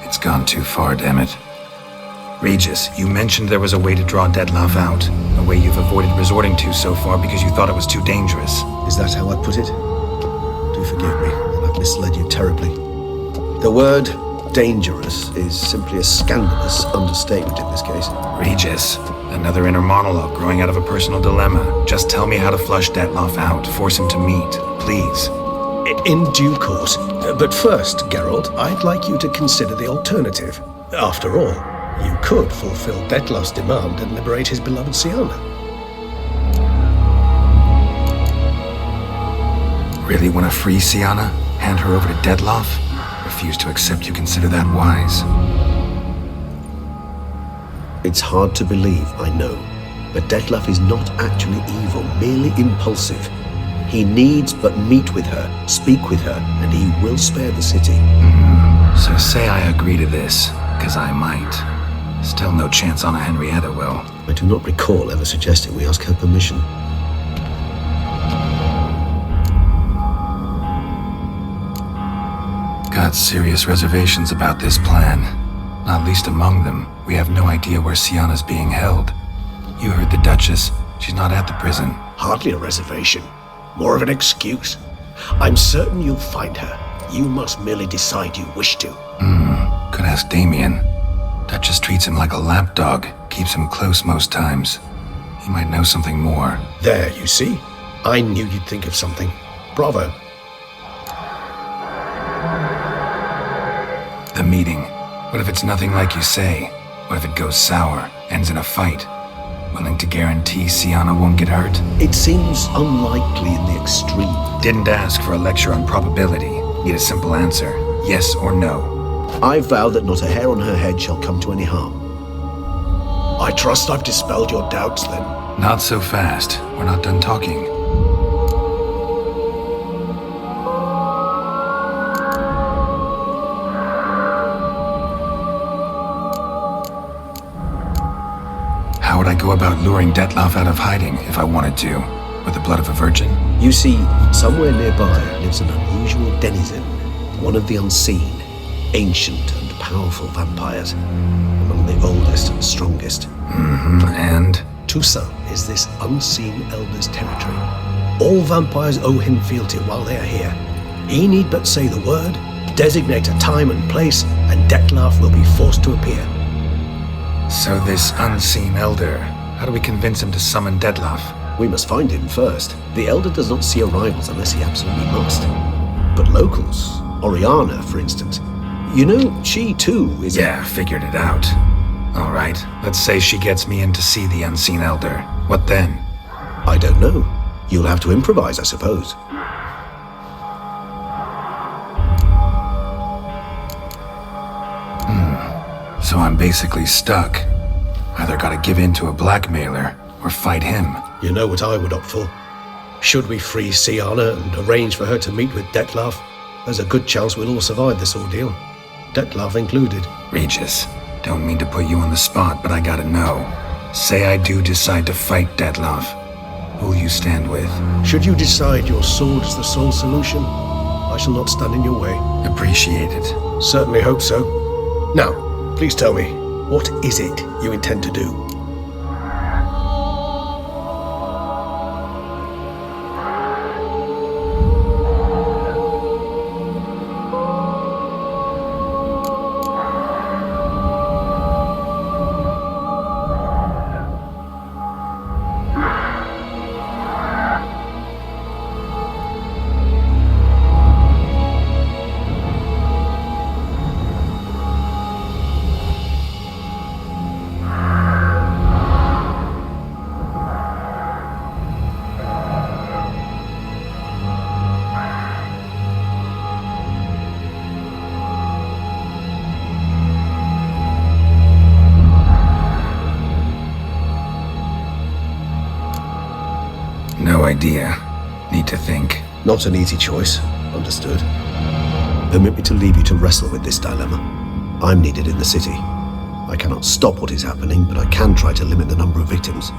It's gone too far, damn it. Regis, you mentioned there was a way to draw Dettlaff out. A way you've avoided resorting to so far because you thought it was too dangerous. Is that how I put it? Do forgive me, and I've misled you terribly. The word dangerous is simply a scandalous understatement in this case. Regis, another inner monologue growing out of a personal dilemma. Just tell me how to flush Dettlaff out. Force him to meet, please. In due course. But first, Geralt, I'd like you to consider the alternative. After all, you could fulfill Dettlaff's demand and liberate his beloved Siana. Really want to free Siana? Hand her over to Dettlaff? Refuse to accept you consider that wise. It's hard to believe, I know, but Dettlaff is not actually evil, merely impulsive. He needs but meet with her, speak with her, and he will spare the city. So say I agree to this, because I might. Still no chance Anna Henrietta will. I do not recall ever suggesting we ask her permission. Got serious reservations about this plan. Not least among them, we have no idea where Siana's being held. You heard the Duchess. She's not at the prison. Hardly a reservation. More of an excuse. I'm certain you'll find her. You must merely decide you wish to. Could ask Damien. Duchess treats him like a lapdog. Keeps him close most times. He might know something more. There, you see? I knew you'd think of something. Bravo. The meeting. What if it's nothing like you say? What if it goes sour, ends in a fight? Willing to guarantee Siana won't get hurt? It seems unlikely in the extreme. Didn't ask for a lecture on probability. Need a simple answer. Yes or no? I vow that not a hair on her head shall come to any harm. I trust I've dispelled your doubts, then. Not so fast. We're not done talking. How would I go about luring Dettlaff out of hiding if I wanted to? With the blood of a virgin? You see, somewhere nearby lives an unusual denizen, one of the unseen, ancient and powerful vampires, among the oldest and strongest. And? Tusa is this unseen elder's territory. All vampires owe him fealty while they are here. He need but say the word, designate a time and place, and Dettlaff will be forced to appear. So this unseen elder, how do we convince him to summon Dettlaff? We must find him first. The elder does not see arrivals unless he absolutely must. But locals, Oriana, for instance, you know, she too is... Yeah, figured it out. All right, let's say she gets me in to see the unseen elder. What then? I don't know. You'll have to improvise, I suppose. So I'm basically stuck. Either gotta give in to a blackmailer or fight him. You know what I would opt for. Should we free Siana and arrange for her to meet with Dettlaff, there's a good chance we'll all survive this ordeal. Dettlaff included. Regis, don't mean to put you on the spot, but I gotta know. Say I do decide to fight Dettlaff. Who'll you stand with? Should you decide your sword is the sole solution, I shall not stand in your way. Appreciate it. Certainly hope so. Now, please tell me, what is it you intend to do? No idea. Need to think. Not an easy choice. Understood. Permit me to leave you to wrestle with this dilemma. I'm needed in the city. I cannot stop what is happening, but I can try to limit the number of victims.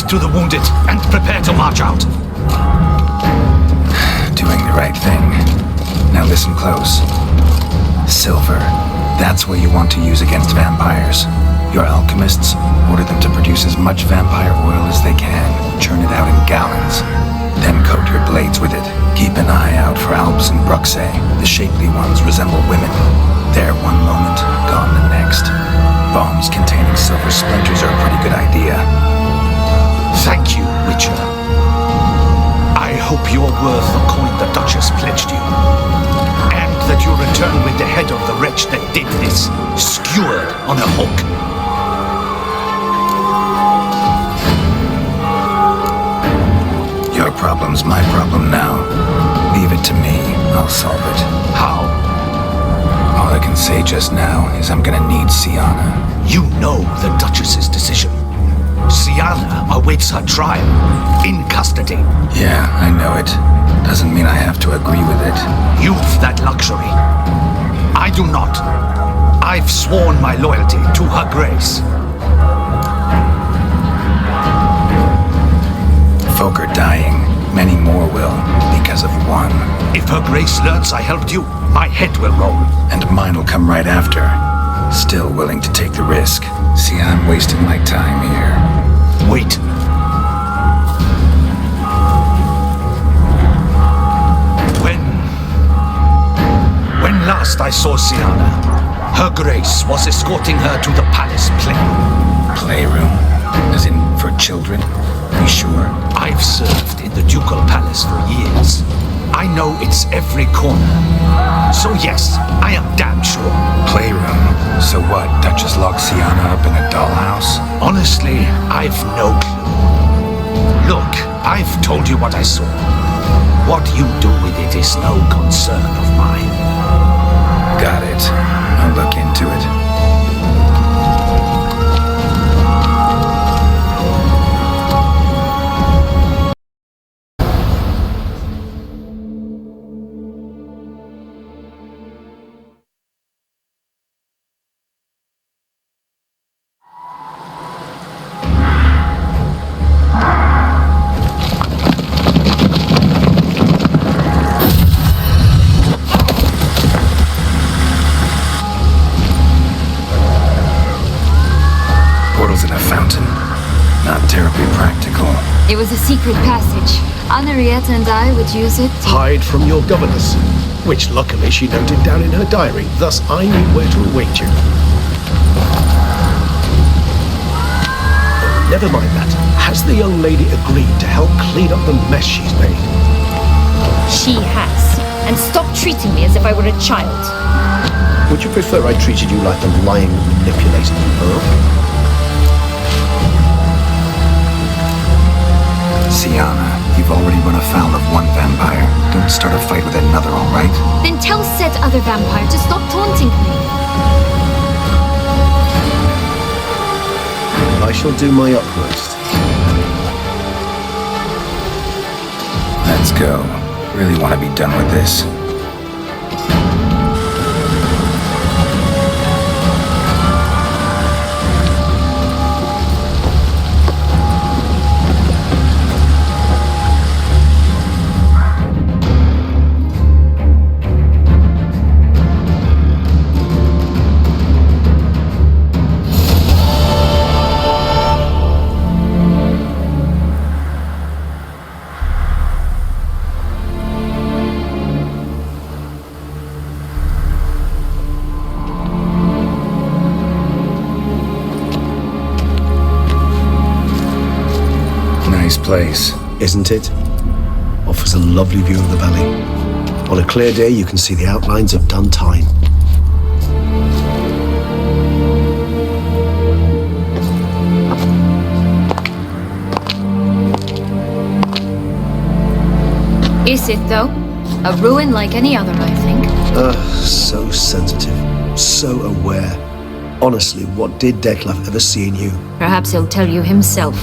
To the wounded and prepare to march out. Doing the right thing. Now listen close. Silver. That's what you want to use against vampires. Your alchemists, order them to produce as much vampire oil as they can. Churn it out in gallons. Then coat your blades with it. Keep an eye out for Alps and Bruxae. The shapely ones resemble women. There one moment, gone the next. Bombs containing silver splinters are a pretty good idea. Thank you, Witcher. I hope you're worth the coin the Duchess pledged you. And that you'll return with the head of the wretch that did this, skewered on a hook. Your problem's my problem now. Leave it to me. I'll solve it. How? All I can say just now is I'm gonna need Siana. You know the Duchess's decision. Siana awaits her trial, in custody. Yeah, I know it. Doesn't mean I have to agree with it. You've that luxury. I do not. I've sworn my loyalty to her grace. Folk are dying. Many more will, because of one. If her grace learns I helped you, my head will roll. And mine will come right after. Still willing to take the risk. See, I'm wasting my time here. Wait. When last I saw Siana, her grace was escorting her to the palace play. Playroom? As in for children? Are you sure? I've served in the Ducal Palace for years. I know its every corner. So yes, I am damn sure. Playroom? So what, Duchess locks Sienna up in a dollhouse? Honestly, I've no clue. Look, I've told you what I saw. What you do with it is no concern of mine. Got it. I'll look into it. In a fountain. Not terribly practical. It was a secret passage. Anna Henrietta and I would use it to Hide from your governess, which luckily she noted down in her diary, thus I knew where to await you. Never mind that. Has the young lady agreed to help clean up the mess she's made? She has. And stop treating me as if I were a child. Would you prefer I treated you like the lying, manipulating Earl? Sienna, you've already run afoul of one vampire. Don't start a fight with another, all right? Then tell said other vampire to stop taunting me. I shall do my utmost. Let's go. Really want to be done with this. Nice place. Isn't it? Offers a lovely view of the valley. On a clear day, you can see the outlines of Duntine. Is it, though? A ruin like any other, I think. So sensitive. So aware. Honestly, what did Dettlaff ever see in you? Perhaps he'll tell you himself.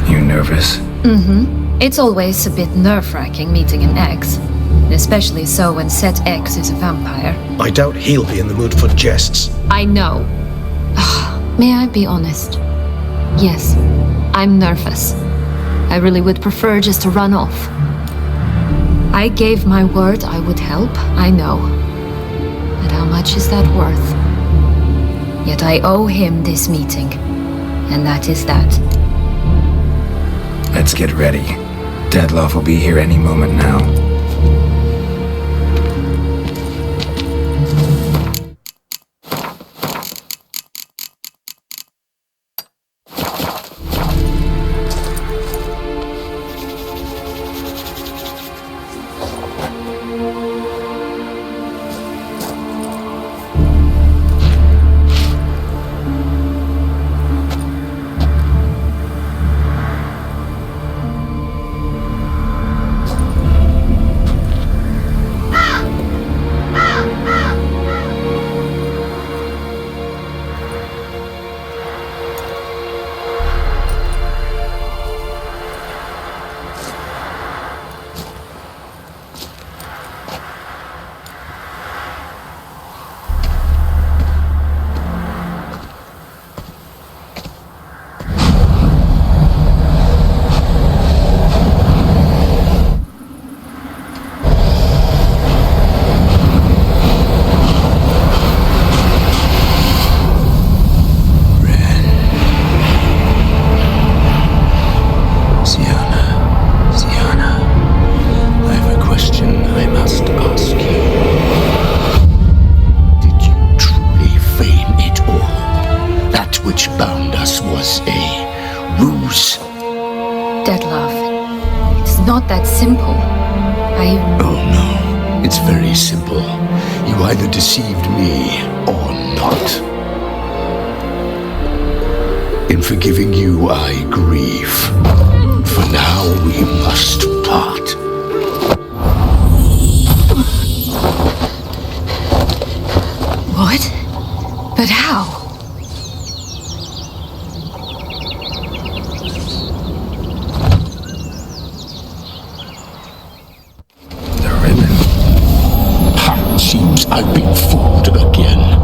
You nervous? Mm-hmm. It's always a bit nerve-wracking meeting an ex. Especially so when said ex is a vampire. I doubt he'll be in the mood for jests. I know. May I be honest? Yes, I'm nervous. I really would prefer just to run off. I gave my word I would help, I know. But how much is that worth? Yet I owe him this meeting. And that is that. Let's get ready. Dettlaff will be here any moment now. Oh no, it's very simple. You either deceived me or not. In forgiving you, I grieve. For now, we must part. What? But how? Seems I've been fooled again.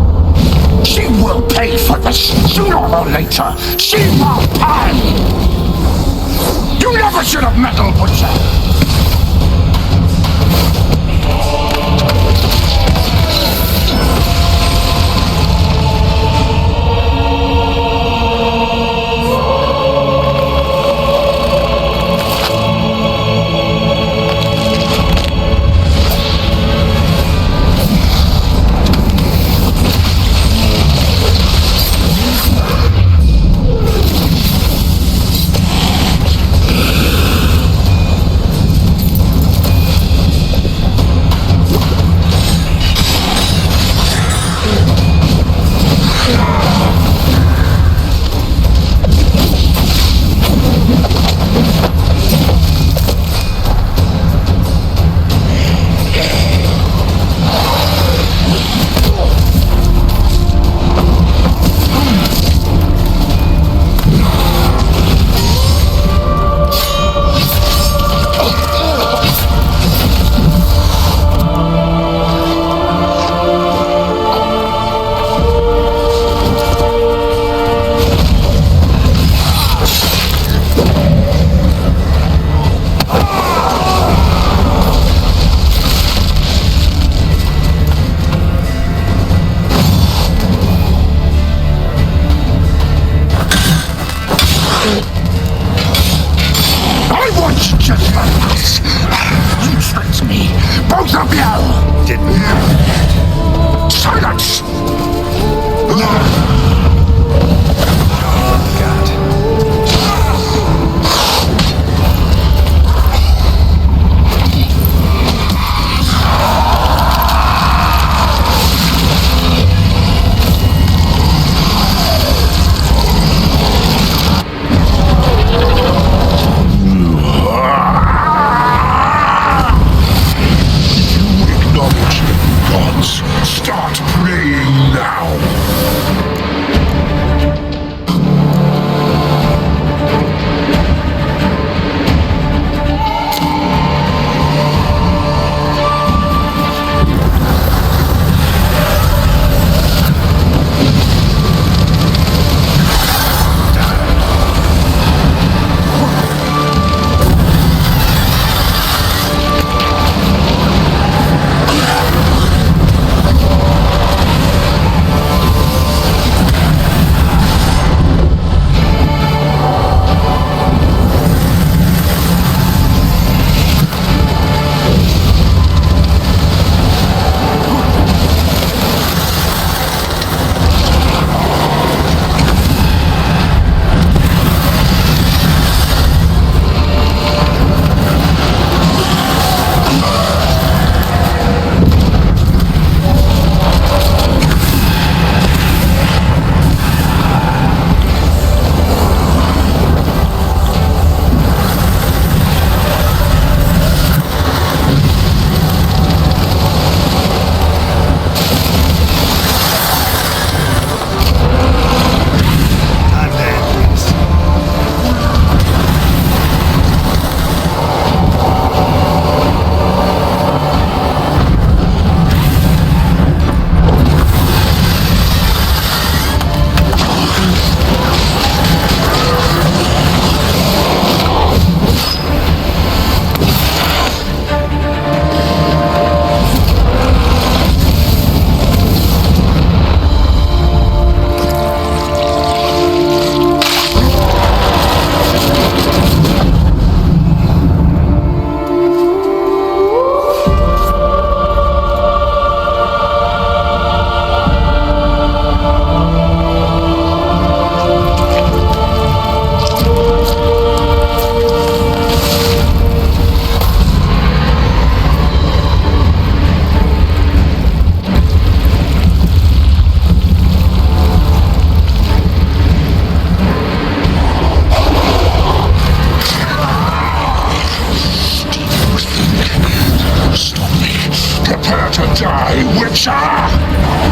She will pay for this sooner or later. She will pay! You never should have meddled with her! Start praying! Die, Witcher!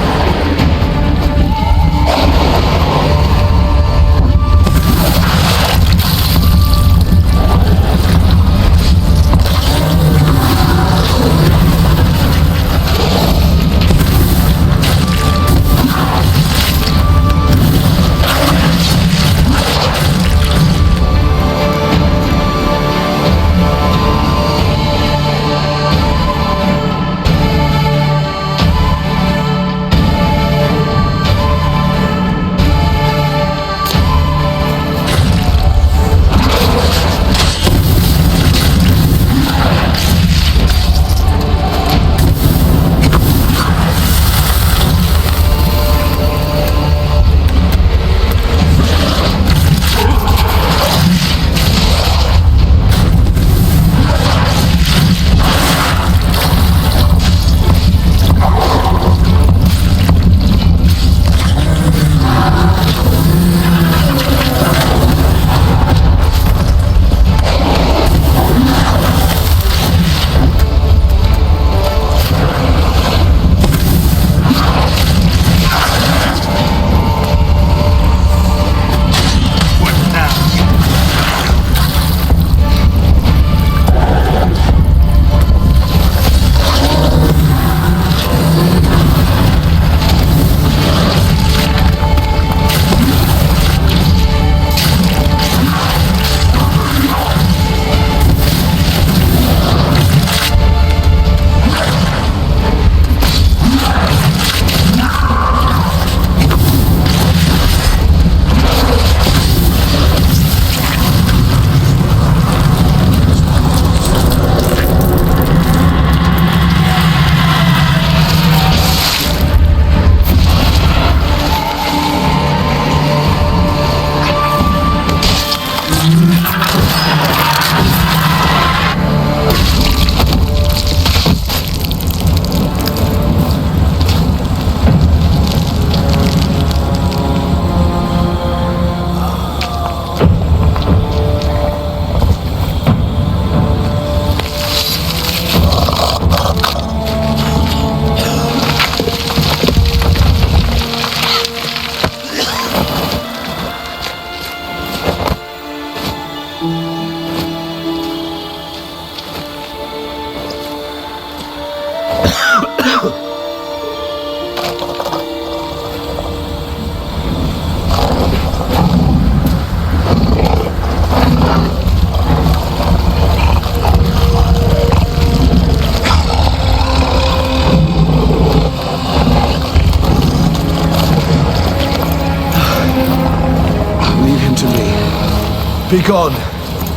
Be gone.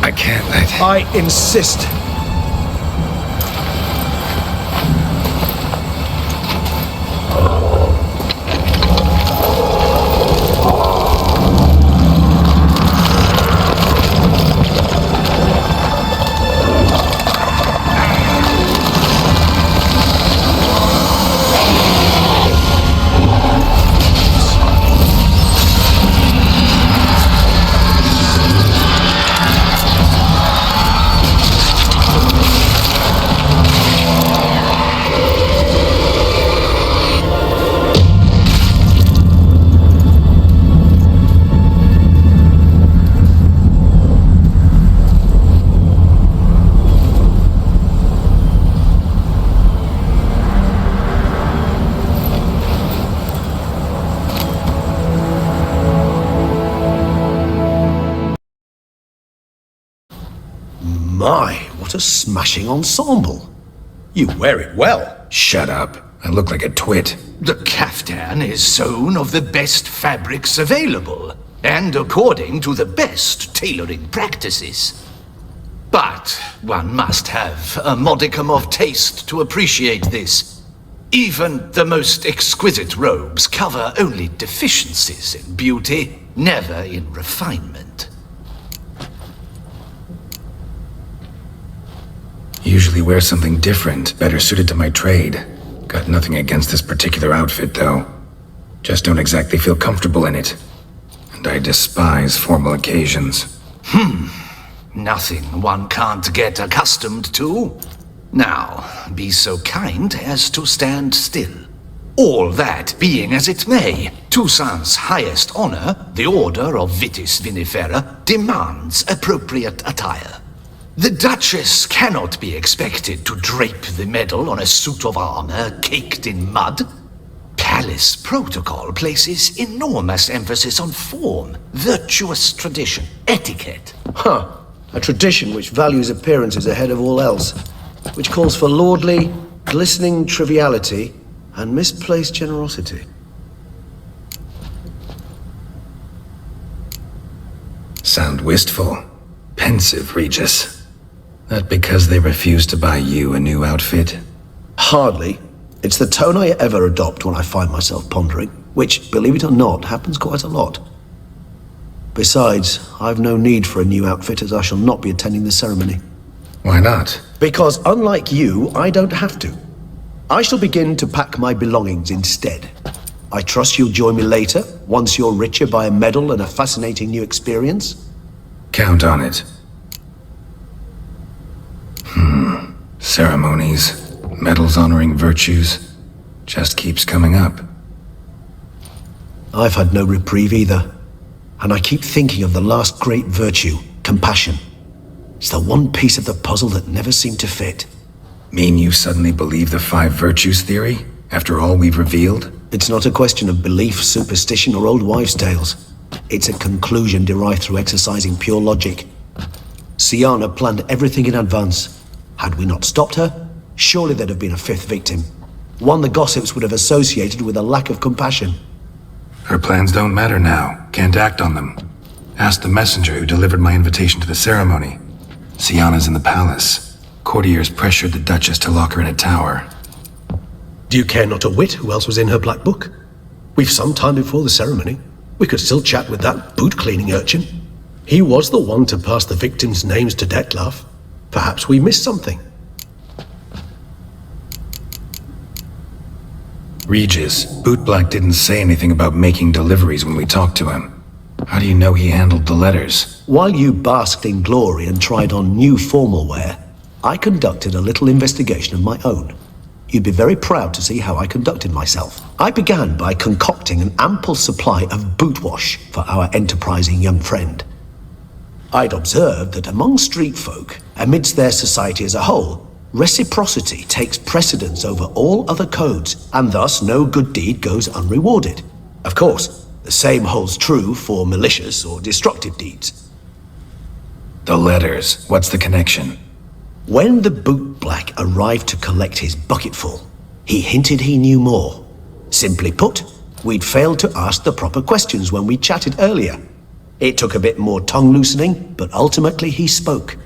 I can't. I insist. My, what a smashing ensemble. You wear it well. Shut up. I look like a twit. The caftan is sewn of the best fabrics available, and according to the best tailoring practices. But one must have a modicum of taste to appreciate this. Even the most exquisite robes cover only deficiencies in beauty, never in refinement. Usually wear something different, better suited to my trade. Got nothing against this particular outfit, though. Just don't exactly feel comfortable in it. And I despise formal occasions. Nothing one can't get accustomed to. Now, be so kind as to stand still. All that being as it may, Toussaint's highest honor, the Order of Vitis Vinifera, demands appropriate attire. The Duchess cannot be expected to drape the medal on a suit of armor caked in mud. Palace protocol places enormous emphasis on form, virtuous tradition, etiquette. Huh. A tradition which values appearances ahead of all else, which calls for lordly, glistening triviality and misplaced generosity. Sound wistful, pensive, Regis. That because they refused to buy you a new outfit? Hardly. It's the tone I ever adopt when I find myself pondering, which, believe it or not, happens quite a lot. Besides, I've no need for a new outfit as I shall not be attending the ceremony. Why not? Because unlike you, I don't have to. I shall begin to pack my belongings instead. I trust you'll join me later, once you're richer by a medal and a fascinating new experience? Count on it. Ceremonies, medals honoring virtues, just keeps coming up. I've had no reprieve either. And I keep thinking of the last great virtue, compassion. It's the one piece of the puzzle that never seemed to fit. Mean you suddenly believe the 5 virtues theory, after all we've revealed? It's not a question of belief, superstition, or old wives' tales. It's a conclusion derived through exercising pure logic. Siana planned everything in advance. Had we not stopped her, surely there'd have been a 5th victim. One the gossips would have associated with a lack of compassion. Her plans don't matter now. Can't act on them. Ask the messenger who delivered my invitation to the ceremony. Siana's in the palace. Courtiers pressured the Duchess to lock her in a tower. Do you care not a whit who else was in her black book? We've some time before the ceremony. We could still chat with that boot-cleaning urchin. He was the one to pass the victims' names to Dettlaff. Perhaps we missed something. Regis, Bootblack didn't say anything about making deliveries when we talked to him. How do you know he handled the letters? While you basked in glory and tried on new formal wear, I conducted a little investigation of my own. You'd be very proud to see how I conducted myself. I began by concocting an ample supply of boot wash for our enterprising young friend. I'd observed that among street folk, amidst their society as a whole, reciprocity takes precedence over all other codes, and thus no good deed goes unrewarded. Of course, the same holds true for malicious or destructive deeds. The letters, what's the connection? When the bootblack arrived to collect his bucketful, he hinted he knew more. Simply put, we'd failed to ask the proper questions when we chatted earlier. It took a bit more tongue-loosening, but ultimately he spoke.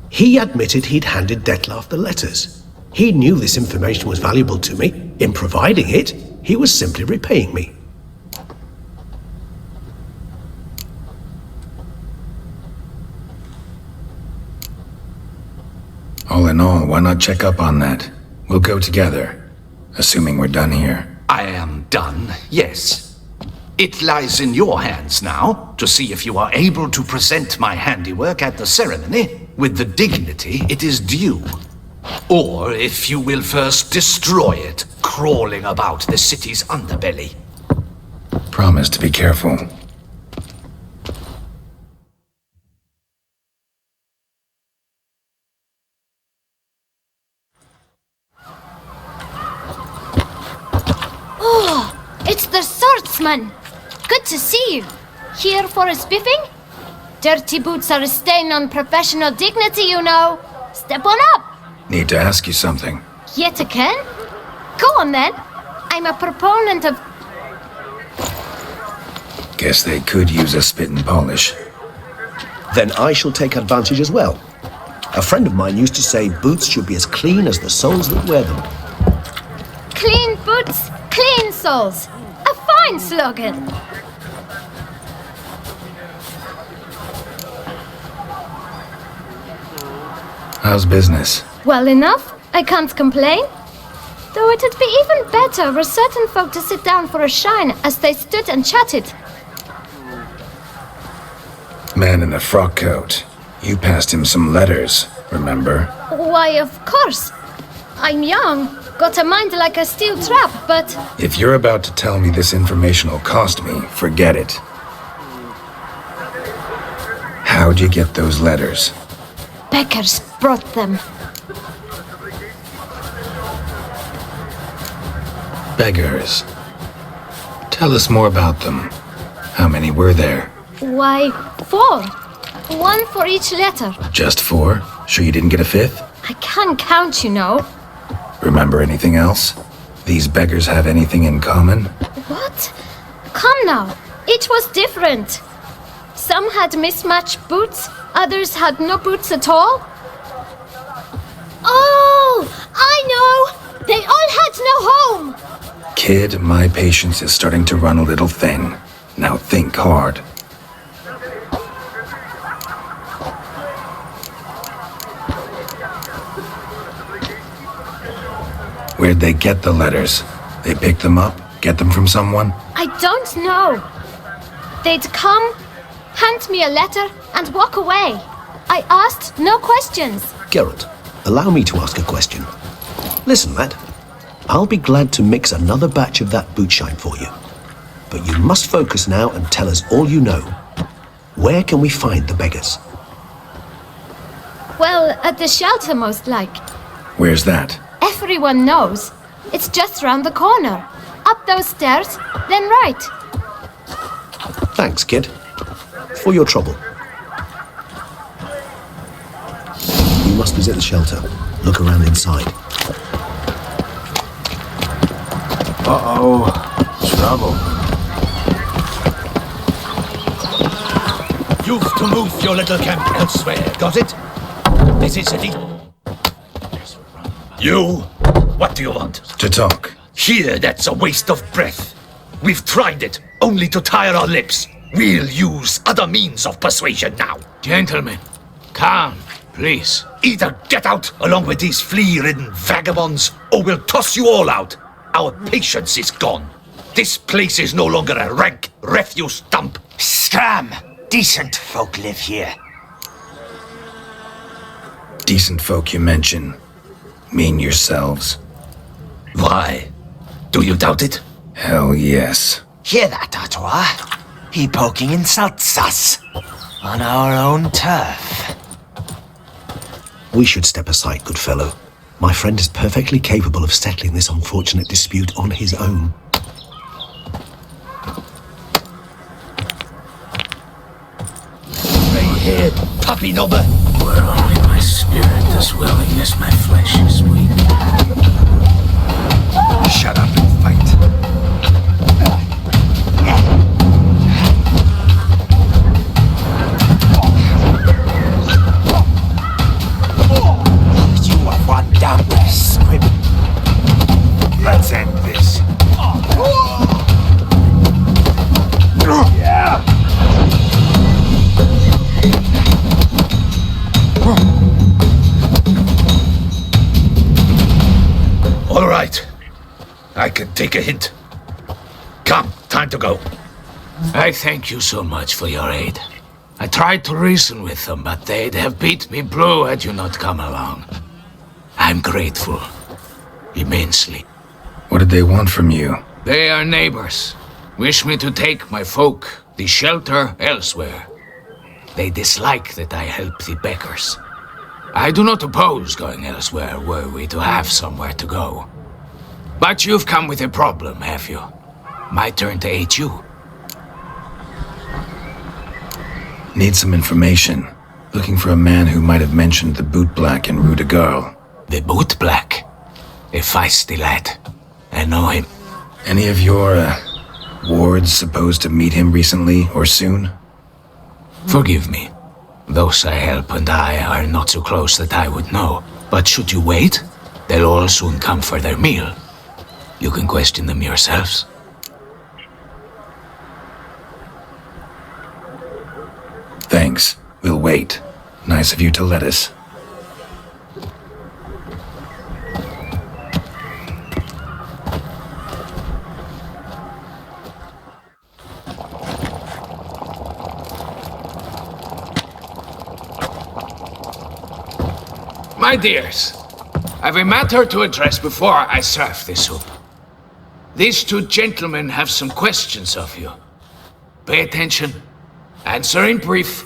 He admitted he'd handed Dettlaff the letters. He knew this information was valuable to me. In providing it, he was simply repaying me. All in all, why not check up on that? We'll go together, assuming we're done here. I am done, yes. It lies in your hands now to see if you are able to present my handiwork at the ceremony with the dignity it is due. Or if you will first destroy it, crawling about the city's underbelly. Promise to be careful. Oh, it's the swordsman! Good to see you. Here for a spiffing? Dirty boots are a stain on professional dignity, you know. Step on up. Need to ask you something. Yet again? Go on then. I'm a proponent of... Guess they could use a spit and polish. Then I shall take advantage as well. A friend of mine used to say boots should be as clean as the soles that wear them. Clean boots, clean soles. A fine slogan. How's business? Well enough. I can't complain. Though it'd be even better were certain folk to sit down for a shine as they stood and chatted. Man in the frock coat. You passed him some letters, remember? Why, of course. I'm young, got a mind like a steel trap, but... If you're about to tell me this information will cost me, forget it. How'd you get those letters? Beggars brought them. Beggars. Tell us more about them. How many were there? Why, 4. 1 for each letter. Just 4? Sure you didn't get a 5th? I can't count, you know. Remember anything else? These beggars have anything in common? What? Come now. Each was different. Some had mismatched boots, others had no boots at all. Oh, I know! They all had no home! Kid, my patience is starting to run a little thin. Now think hard. Where'd they get the letters? They pick them up? Get them from someone? I don't know. They'd come, hand me a letter, and walk away. I asked no questions. Geralt, allow me to ask a question. Listen, lad. I'll be glad to mix another batch of that bootshine for you. But you must focus now and tell us all you know. Where can we find the beggars? Well, at the shelter most like. Where's that? Everyone knows. It's just round the corner. Up those stairs, then right. Thanks, kid. For your trouble. You must visit the shelter. Look around inside. Uh-oh. Trouble. You've to move your little camp elsewhere, got it? This is a You? What do you want? To talk. Here, that's a waste of breath. We've tried it, only to tire our lips. We'll use other means of persuasion now. Gentlemen, calm, please. Either get out along with these flea-ridden vagabonds, or we'll toss you all out. Our patience is gone. This place is no longer a rank refuse dump. Scram! Decent folk live here. Decent folk you mention. Mean yourselves. Why? Do you doubt it? Hell yes. Hear that, Artois? He poking insults us. On our own turf. We should step aside, good fellow. My friend is perfectly capable of settling this unfortunate dispute on his own. Grey-haired puppy knobber. Where only my spirit does willingness, my flesh is weak. Shut up and fight. You are one damn squib. Let's end this. Yeah. All right. I can take a hint. Come, time to go. I thank you so much for your aid. I tried to reason with them, but they'd have beat me blue had you not come along. I'm grateful. Immensely. What did they want from you? They are neighbors. Wish me to take my folk, the shelter, elsewhere. They dislike that I help the beggars. I do not oppose going elsewhere were we to have somewhere to go. But you've come with a problem, have you? My turn to aid you. Need some information. Looking for a man who might have mentioned the boot black in Rue de Garl. The boot black? A feisty lad. I know him. Any of your, wards supposed to meet him recently or soon? Forgive me. Those I help and I are not so close that I would know. But should you wait, they'll all soon come for their meal. You can question them yourselves. Thanks. We'll wait. Nice of you to let us. My dears, I've a matter to address before I serve the soup. These two gentlemen have some questions of you. Pay attention. Answer in brief.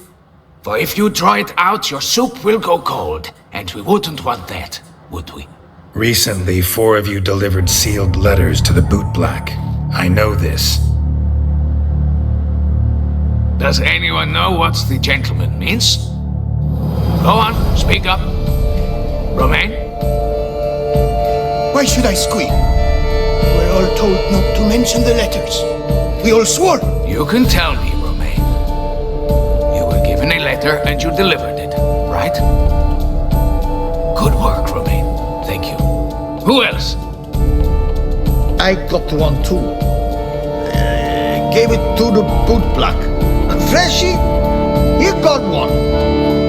For if you draw it out, your soup will go cold. And we wouldn't want that, would we? Recently, 4 of you delivered sealed letters to the bootblack. I know this. Does anyone know what the gentleman means? Go on, speak up. Romain? Why should I squeal? We're all told not to mention the letters. We all swore. You can tell me, Romain. You were given a letter and you delivered it, right? Good work, Romain. Thank you. Who else? I got one too. Gave it to the bootblack. Freshie, he got one.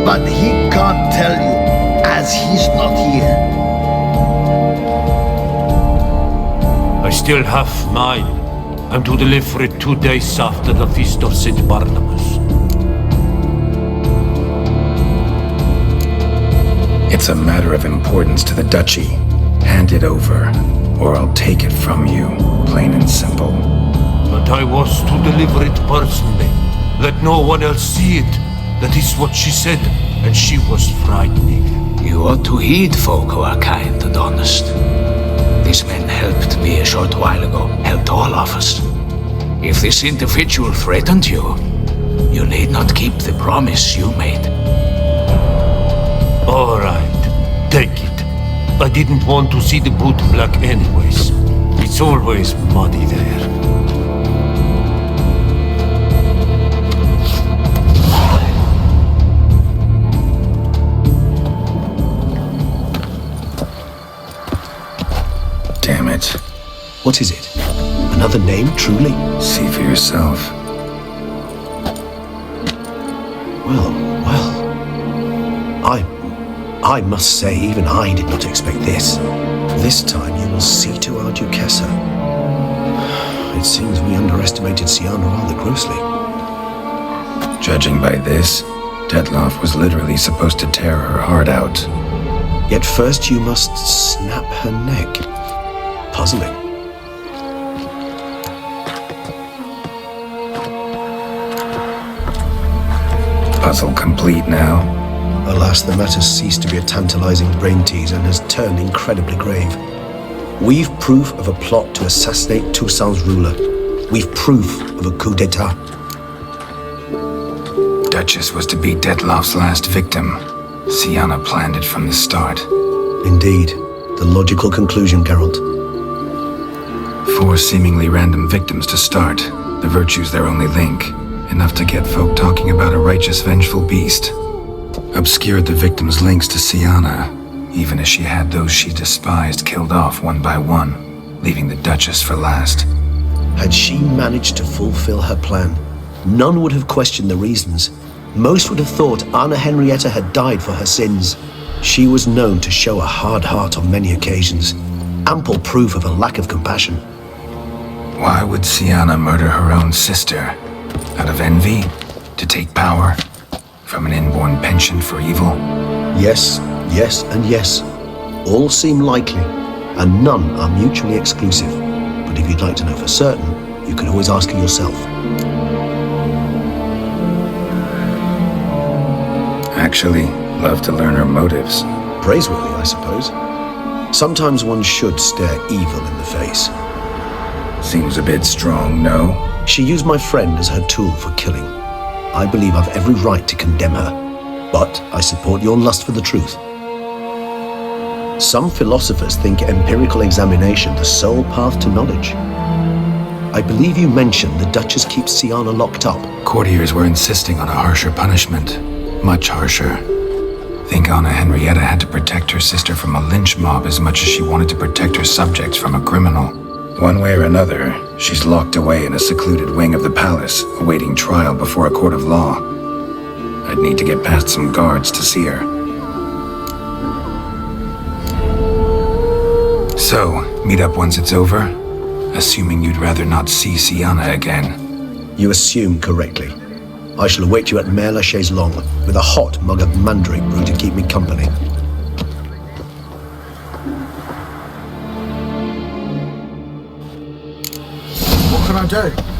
But he can't tell you, as he's not here. I still have mine. I'm to deliver it 2 days after the Feast of St. Barnabas. It's a matter of importance to the Duchy. Hand it over, or I'll take it from you, plain and simple. But I was to deliver it personally. Let no one else see it. That is what she said, and she was frightening. You ought to heed folk who are kind and honest. These men helped me a short while ago, helped all of us. If this individual threatened you, you need not keep the promise you made. All right, take it. I didn't want to see the bootblack anyways. It's always muddy there. Damn it. What is it? Another name, truly? See for yourself. Well. I must say, even I did not expect this. This time you will see to our Duchessa. It seems we underestimated Siana rather grossly. Judging by this, Dettlaff was literally supposed to tear her heart out. Yet first you must snap her neck. Puzzling. Puzzle complete now. Alas, the matter ceased to be a tantalizing brain tease and has turned incredibly grave. We've proof of a plot to assassinate Toussaint's ruler. We've proof of a coup d'etat. Duchess was to be Dettlaff's last victim. Siana planned it from the start. Indeed. The logical conclusion, Geralt. 4 seemingly random victims to start. The virtue's their only link. Enough to get folk talking about a righteous, vengeful beast. Obscured the victims' links to Siana, even as she had those she despised killed off one by one, leaving the Duchess for last. Had she managed to fulfill her plan, none would have questioned the reasons. Most would have thought Anna Henrietta had died for her sins. She was known to show a hard heart on many occasions, ample proof of a lack of compassion. Why would Siana murder her own sister? Out of envy? To take power? From an inborn penchant for evil? Yes, and yes. All seem likely, and none are mutually exclusive. But if you'd like to know for certain, you can always ask her yourself. Actually, love to learn her motives. Praiseworthy, I suppose. Sometimes one should stare evil in the face. Seems a bit strong, no? She used my friend as her tool for killing. I believe I've every right to condemn her, but I support your lust for the truth. Some philosophers think empirical examination the sole path to knowledge. I believe you mentioned the Duchess keeps Siana locked up. Courtiers were insisting on a harsher punishment. Much harsher. Think Anna Henrietta had to protect her sister from a lynch mob as much as she wanted to protect her subjects from a criminal. One way or another, she's locked away in a secluded wing of the palace, awaiting trial before a court of law. I'd need to get past some guards to see her. So, meet up once it's over? Assuming you'd rather not see Siana again. You assume correctly. I shall await you at Mère la Chaise Longue with a hot mug of mandrake brew to keep me company. can I do?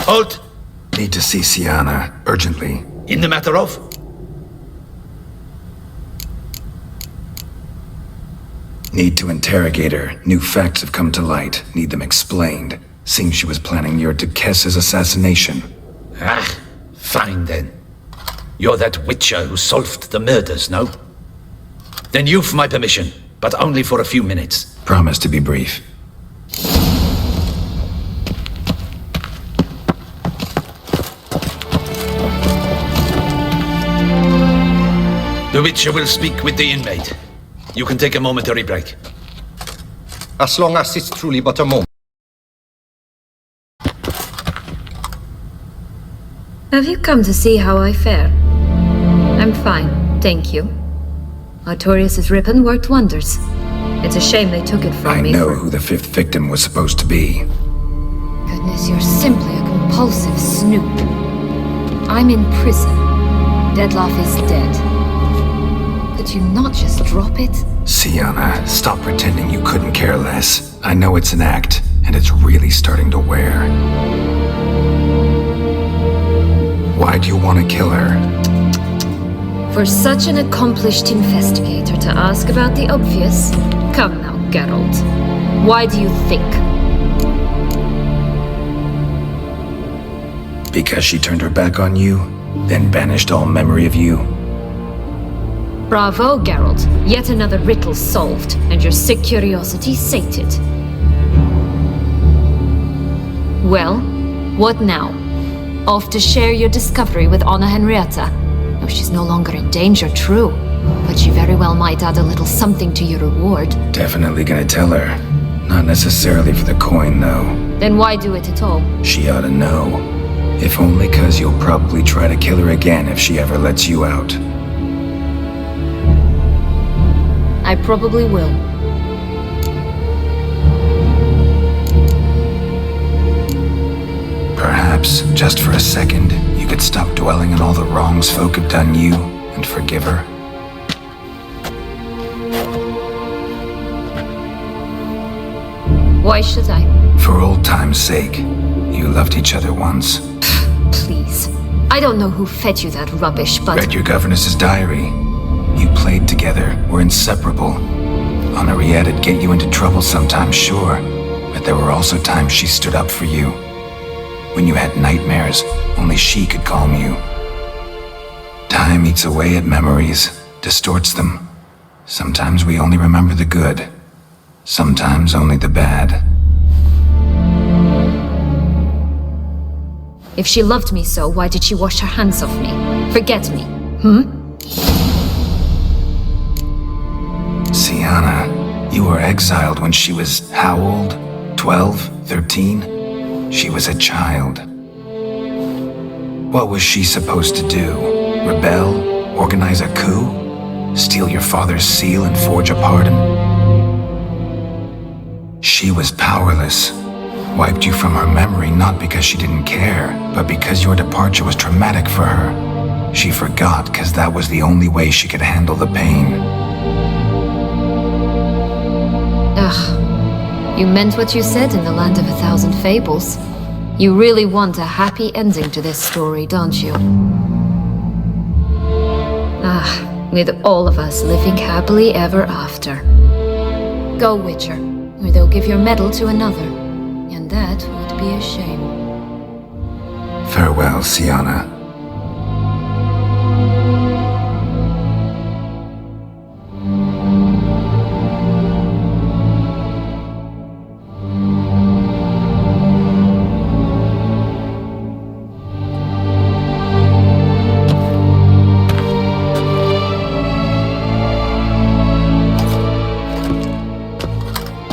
Halt! Need to see Sienna, urgently. In the matter of? Need to interrogate her. New facts have come to light. Need them explained. Seems she was planning your Duchess's assassination. Ah, fine then. You're that witcher who solved the murders, no? Then you've my permission, but only for a few minutes. Promise to be brief. The Witcher will speak with the inmate. You can take a momentary break. As long as it's truly but a moment. Have you come to see how I fare? I'm fine, thank you. Artorius' ribbon worked wonders. It's a shame they took it from me. I know who the fifth victim was supposed to be. Goodness, you're simply a compulsive snoop. I'm in prison. Dettlaff is dead. Could you not just drop it? Sienna, stop pretending you couldn't care less. I know it's an act, and it's really starting to wear. Why do you want to kill her? For such an accomplished investigator to ask about the obvious? Come now, Geralt. Why do you think? Because she turned her back on you, then banished all memory of you? Bravo, Geralt. Yet another riddle solved, and your sick curiosity sated. Well, what now? Off to share your discovery with Anna Henrietta? No, she's no longer in danger, true. But she very well might add a little something to your reward. Definitely gonna tell her. Not necessarily for the coin, though. Then why do it at all? She ought to know. If only 'cause you'll probably try to kill her again if she ever lets you out. I probably will. Perhaps, just for a second, you could stop dwelling on all the wrongs folk have done you and forgive her. Why should I? For old time's sake. You loved each other once. Please. I don't know who fed you that rubbish, but... Read your governess's diary. You played together, were inseparable. Henriette'd get you into trouble sometimes, sure. But there were also times she stood up for you. When you had nightmares, only she could calm you. Time eats away at memories, distorts them. Sometimes we only remember the good. Sometimes only the bad. If she loved me so, why did she wash her hands off me? Forget me, Sienna, you were exiled when she was how old? 12? 13? She was a child. What was she supposed to do? Rebel? Organize a coup? Steal your father's seal and forge a pardon? She was powerless. Wiped you from her memory not because she didn't care, but because your departure was traumatic for her. She forgot because that was the only way she could handle the pain. Ugh. You meant what you said in the Land of 1,000 Fables. You really want a happy ending to this story, don't you? With all of us living happily ever after. Go, Witcher, or they'll give your medal to another. And that would be a shame. Farewell, Sienna.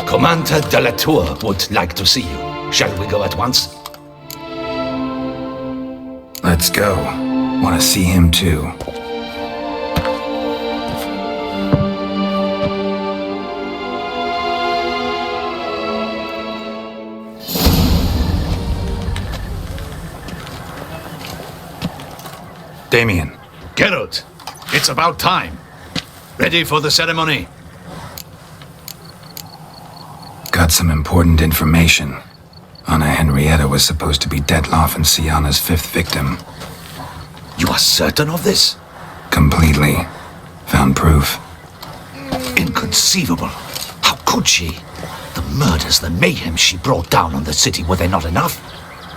Commander de la Tour would like to see you. Shall we go at once? Let's go. Want to see him too. Damien. Geralt, it's about time. Ready for the ceremony? Got some important information. Anna Henrietta was supposed to be Dettlaff and Sienna's 5th victim. You are certain of this? Completely. Found proof. Inconceivable. How could she? The murders, the mayhem she brought down on the city, were they not enough?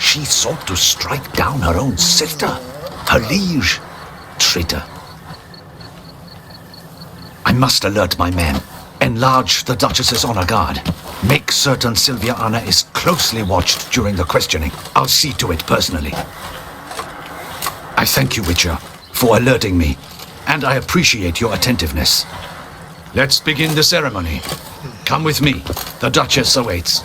She sought to strike down her own sister, her liege. Traitor. I must alert my men. Enlarge the Duchess's honor guard. Make certain Sylvia Anna is closely watched during the questioning. I'll see to it personally. I thank you, Witcher, for alerting me, and I appreciate your attentiveness. Let's begin the ceremony. Come with me. The Duchess awaits.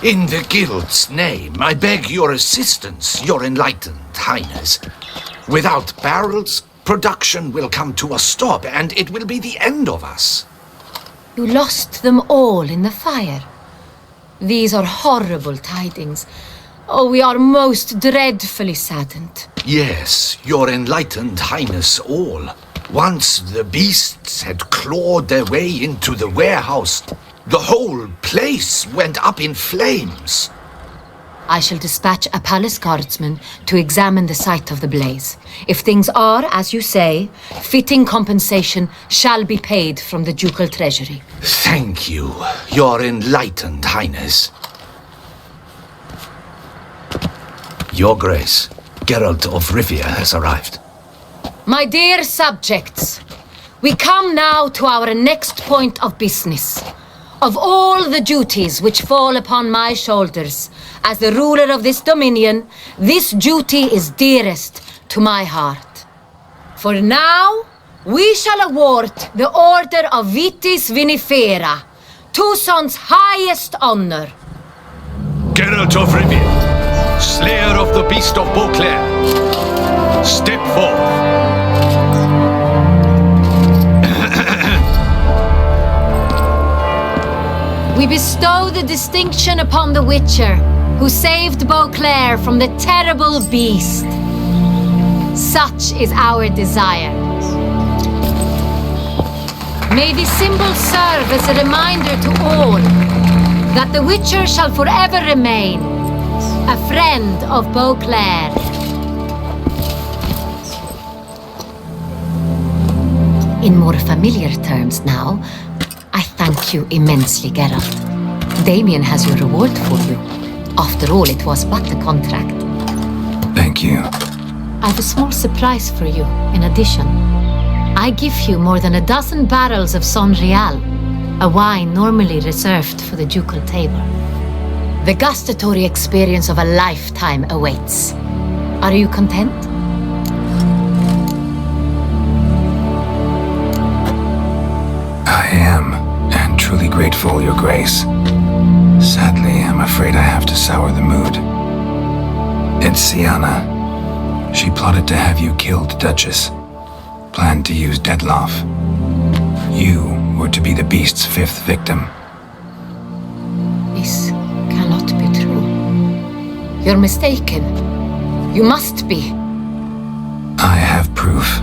In the Guild's name, I beg your assistance, your enlightened highness. Without barrels, production will come to a stop, and it will be the end of us. You lost them all in the fire. These are horrible tidings. Oh, we are most dreadfully saddened. Yes, your enlightened highness all. Once the beasts had clawed their way into the warehouse, the whole place went up in flames. I shall dispatch a palace guardsman to examine the site of the blaze. If things are, as you say, fitting compensation shall be paid from the ducal treasury. Thank you, your enlightened highness. Your Grace, Geralt of Rivia has arrived. My dear subjects, we come now to our next point of business. Of all the duties which fall upon my shoulders, as the ruler of this dominion, this duty is dearest to my heart. For now, we shall award the Order of Vitis Vinifera, Tucson's highest honor. Geralt of Rivia, slayer of the beast of Beauclair, step forth. We bestow the distinction upon the Witcher, who saved Beauclair from the terrible beast. Such is our desire. May this symbol serve as a reminder to all that the Witcher shall forever remain a friend of Beauclair. In more familiar terms now, I thank you immensely, Geralt. Damien has your reward for you. After all, it was but a contract. Thank you. I have a small surprise for you, in addition. I give you more than 12 barrels of Son Real, a wine normally reserved for the ducal table. The gustatory experience of a lifetime awaits. Are you content? I am, and truly grateful, Your Grace. Sadly, I'm afraid I have to sour the mood. It's Sienna. She plotted to have you killed, Duchess. Planned to use Dettlaff. You were to be the beast's 5th victim. This cannot be true. You're mistaken. You must be. I have proof.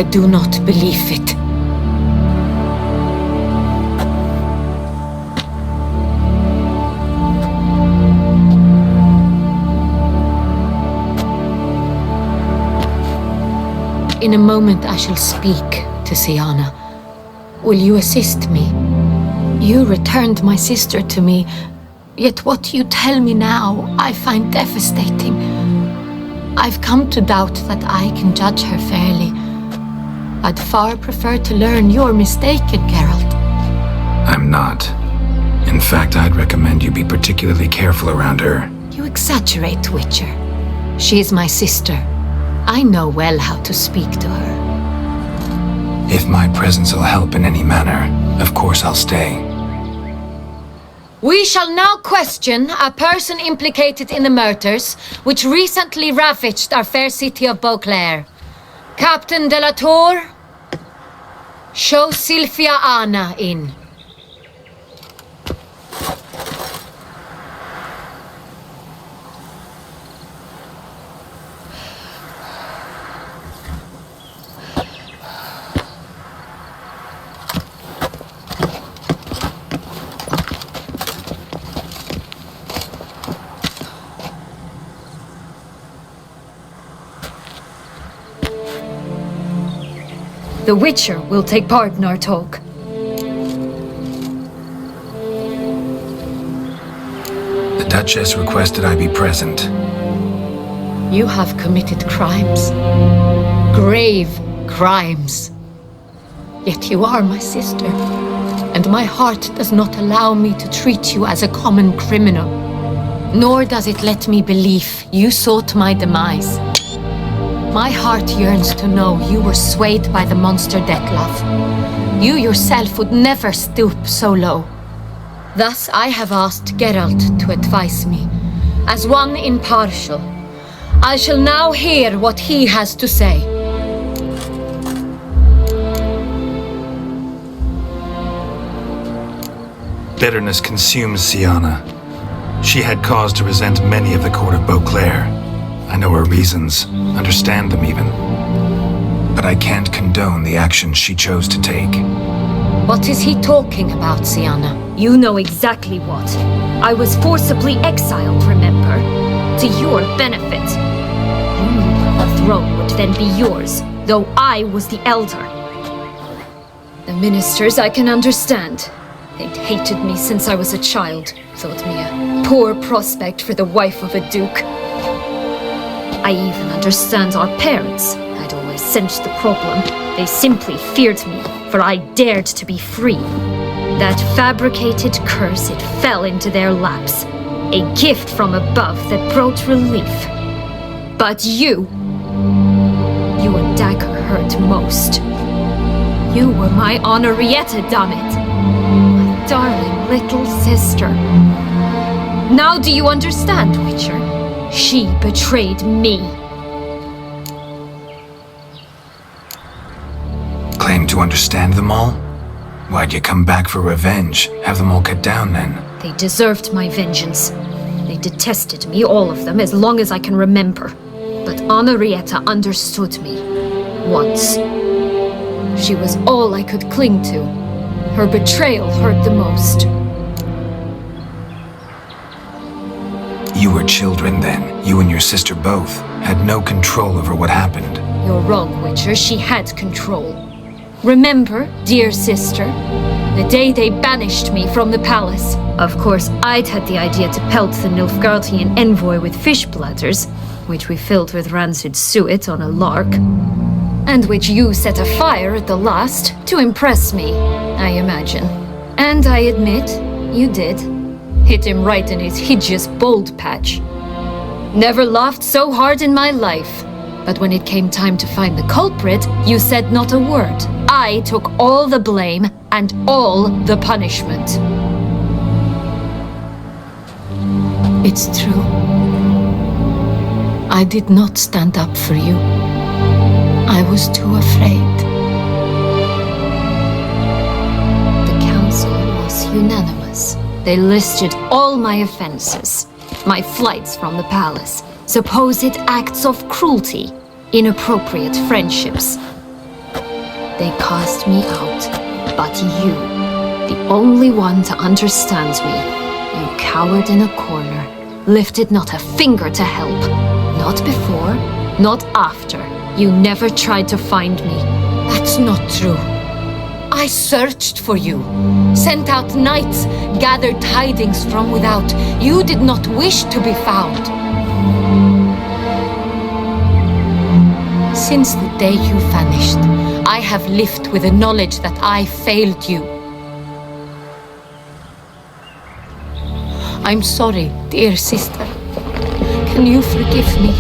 I do not believe it. In a moment I shall speak to Siana. Will you assist me? You returned my sister to me, yet what you tell me now I find devastating. I've come to doubt that I can judge her fairly. I'd far prefer to learn you're mistaken, Geralt. I'm not. In fact, I'd recommend you be particularly careful around her. You exaggerate, Witcher. She is my sister. I know well how to speak to her. If my presence will help in any manner, of course I'll stay. We shall now question a person implicated in the murders which recently ravaged our fair city of Beauclair. Captain de la Tour, show Sylvia Anna in. The Witcher will take part in our talk. The Duchess requested I be present. You have committed crimes. Grave crimes. Yet you are my sister, and my heart does not allow me to treat you as a common criminal. Nor does it let me believe you sought my demise. My heart yearns to know you were swayed by the monster Dettlaff. You yourself would never stoop so low. Thus I have asked Geralt to advise me, as one impartial. I shall now hear what he has to say. Bitterness consumes Siana. She had cause to resent many of the court of Beauclair. I know her reasons, understand them even. But I can't condone the actions she chose to take. What is he talking about, Siana? You know exactly what. I was forcibly exiled, remember? To your benefit. Only the throne would then be yours, though I was the elder. The ministers I can understand. They'd hated me since I was a child, thought me a poor prospect for the wife of a duke. I even understand our parents. I'd always sensed the problem. They simply feared me, for I dared to be free. That fabricated curse, it fell into their laps. A gift from above that brought relief. But you and Dagger hurt most. You were my Henrietta, damn it. My darling little sister. Now do you understand, Witcher? She betrayed me. Claim to understand them all? Why'd you come back for revenge? Have them all cut down then? They deserved my vengeance. They detested me, all of them, as long as I can remember. But Henrietta understood me. Once. She was all I could cling to. Her betrayal hurt the most. You were children then. You and your sister both had no control over what happened. You're wrong, Witcher. She had control. Remember, dear sister, the day they banished me from the palace. Of course, I'd had the idea to pelt the Nilfgaardian envoy with fish bladders, which we filled with rancid suet on a lark, and which you set afire at the last to impress me, I imagine. And I admit, you did. Hit him right in his hideous bald patch. Never laughed so hard in my life. But when it came time to find the culprit, you said not a word. I took all the blame and all the punishment. It's true. I did not stand up for you. I was too afraid. The council was unanimous. They listed all my offenses. My flights from the palace, supposed acts of cruelty, inappropriate friendships. They cast me out. But you, the only one to understand me, you cowered in a corner, lifted not a finger to help. Not before, not after. You never tried to find me. That's not true. I searched for you, sent out knights, gathered tidings from without. You did not wish to be found. Since the day you vanished, I have lived with the knowledge that I failed you. I'm sorry, dear sister. Can you forgive me?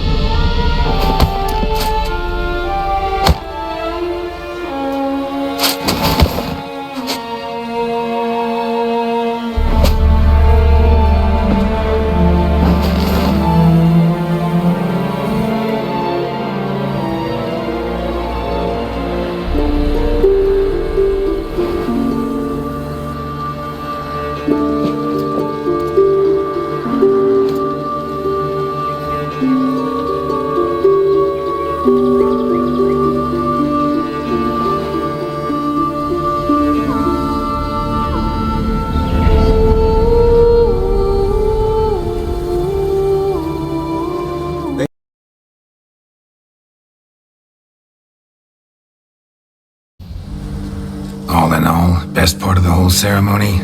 All in all, best part of the whole ceremony?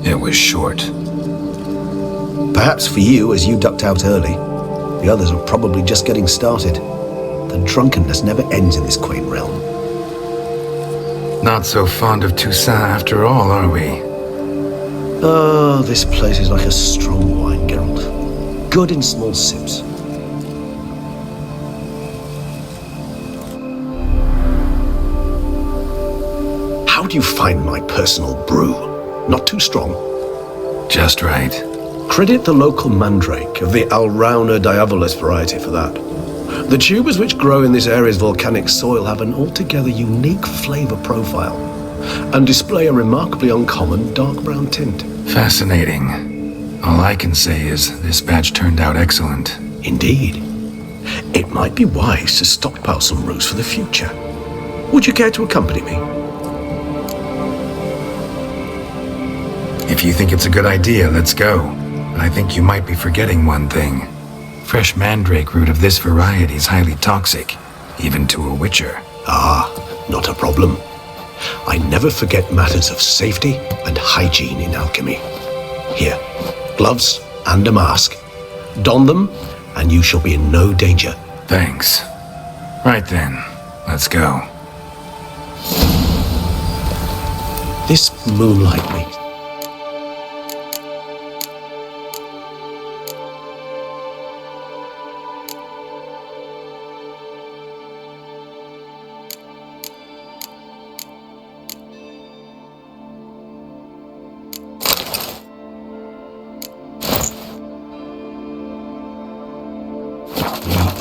It was short. Perhaps for you, as you ducked out early. The others are probably just getting started. The drunkenness never ends in this quaint realm. Not so fond of Toussaint after all, are we? Oh, this place is like a strong wine, Geralt. Good in small sips. How do you find my personal brew? Not too strong? Just right. Credit the local mandrake of the Alrauna diavolis variety for that. The tubers which grow in this area's volcanic soil have an altogether unique flavor profile and display a remarkably uncommon dark brown tint. Fascinating. All I can say is this batch turned out excellent. Indeed. It might be wise to stockpile some roots for the future. Would you care to accompany me? If you think it's a good idea, let's go. But I think you might be forgetting one thing. Fresh mandrake root of this variety is highly toxic, even to a witcher. Ah, not a problem. I never forget matters of safety and hygiene in alchemy. Here, gloves and a mask. Don them, and you shall be in no danger. Thanks. Right then, let's go. This moonlight meet.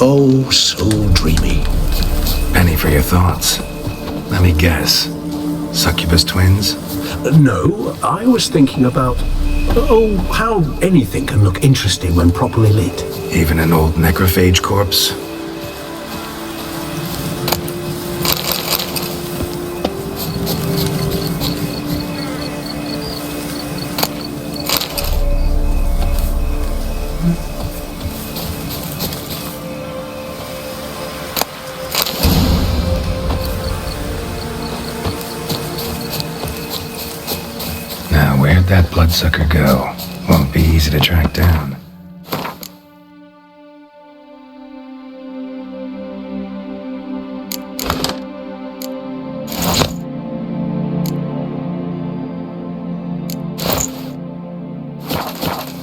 Oh, so dreamy. Penny for your thoughts. Let me guess. Succubus twins? No, I was thinking about, how anything can look interesting when properly lit. Even an old necrophage corpse? Where'd that bloodsucker go? Won't be easy to track down.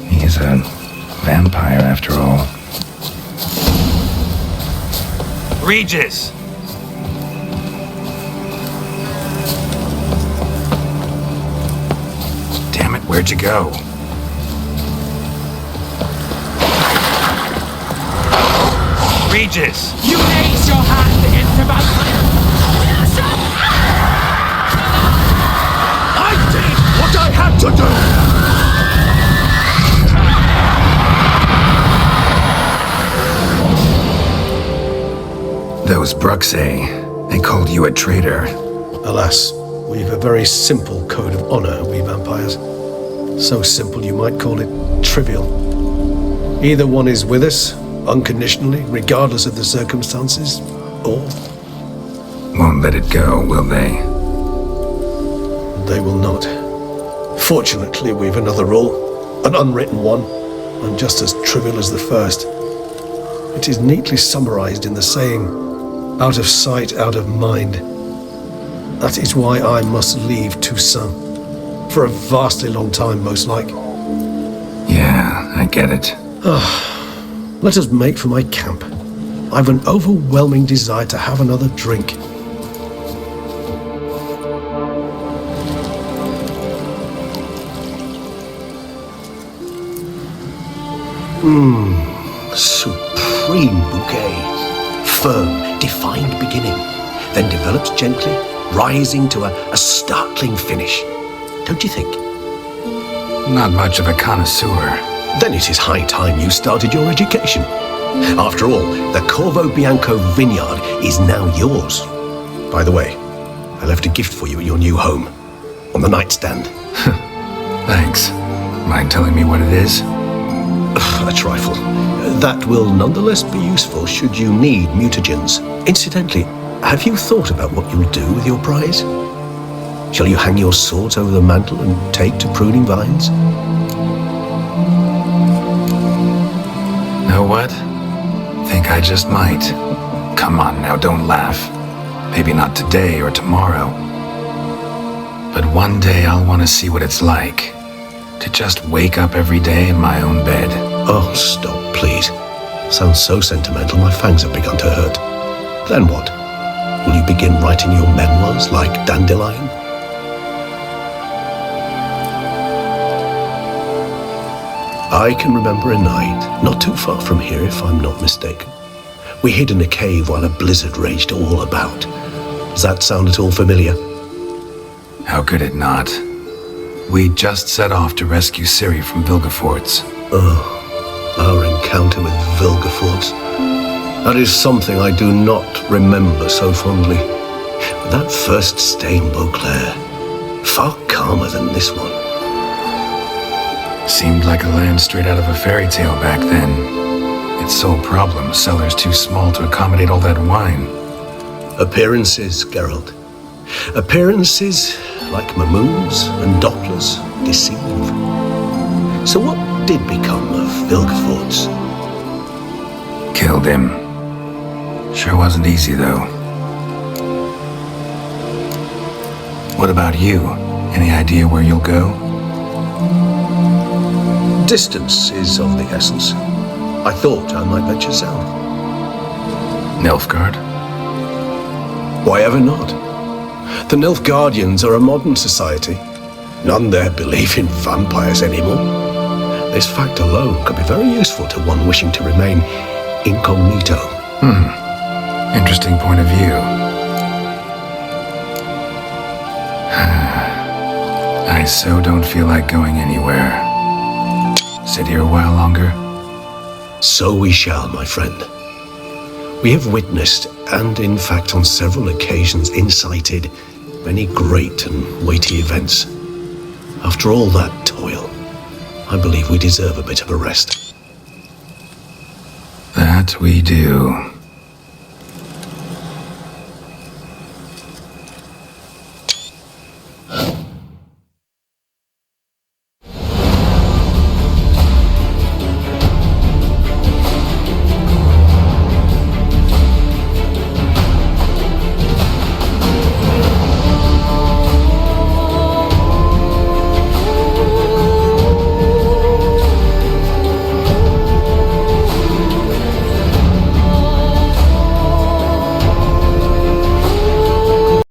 He's a vampire after all. Regis! Where'd you go? Regis! You raise your hand into my I did what I had to do! Those Bruxae, they called you a traitor. Alas, we've a very simple code of honor, we vampires. So simple you might call it trivial. Either one is with us, unconditionally, regardless of the circumstances, or... Won't let it go, will they? They will not. Fortunately, we've another rule, an unwritten one, and just as trivial as the first. It is neatly summarized in the saying, out of sight, out of mind. That is why I must leave Toussaint. For a vastly long time, most like. Yeah, I get it. Let us make for my camp. I've an overwhelming desire to have another drink. Supreme bouquet. Firm, defined beginning, then develops gently, rising to a startling finish. Don't you think? Not much of a connoisseur. Then it is high time you started your education. After all, the Corvo Bianco vineyard is now yours. By the way, I left a gift for you at your new home, on the nightstand. Thanks. Mind telling me what it is? A trifle. That will nonetheless be useful should you need mutagens. Incidentally, have you thought about what you'll do with your prize? Shall you hang your swords over the mantle and take to pruning vines? Know what? Think I just might. Come on now, don't laugh. Maybe not today or tomorrow. But one day I'll want to see what it's like. To just wake up every day in my own bed. Oh, stop, please. Sounds so sentimental, my fangs have begun to hurt. Then what? Will you begin writing your memoirs like Dandelion? I can remember a night, not too far from here if I'm not mistaken. We hid in a cave while a blizzard raged all about. Does that sound at all familiar? How could it not? We just set off to rescue Ciri from Vilgefortz. Oh, our encounter with Vilgefortz. That is something I do not remember so fondly. But that first stay in Beauclair, far calmer than this one. Seemed like a land straight out of a fairy tale back then. Its sole problem, cellars too small to accommodate all that wine. Appearances, Geralt. Appearances, like Mamoons and Dopplers, deceive. So what did become of Vilgefortz? Killed him. Sure wasn't easy, though. What about you? Any idea where you'll go? Distance is of the essence. I thought I might venture south. Nilfgaard? Why ever not? The Nilfgaardians are a modern society. None there believe in vampires anymore. This fact alone could be very useful to one wishing to remain incognito. Interesting point of view. I so don't feel like going anywhere. Sit here a while longer? So we shall, my friend. We have witnessed, and in fact on several occasions incited, many great and weighty events. After all that toil, I believe we deserve a bit of a rest. That we do.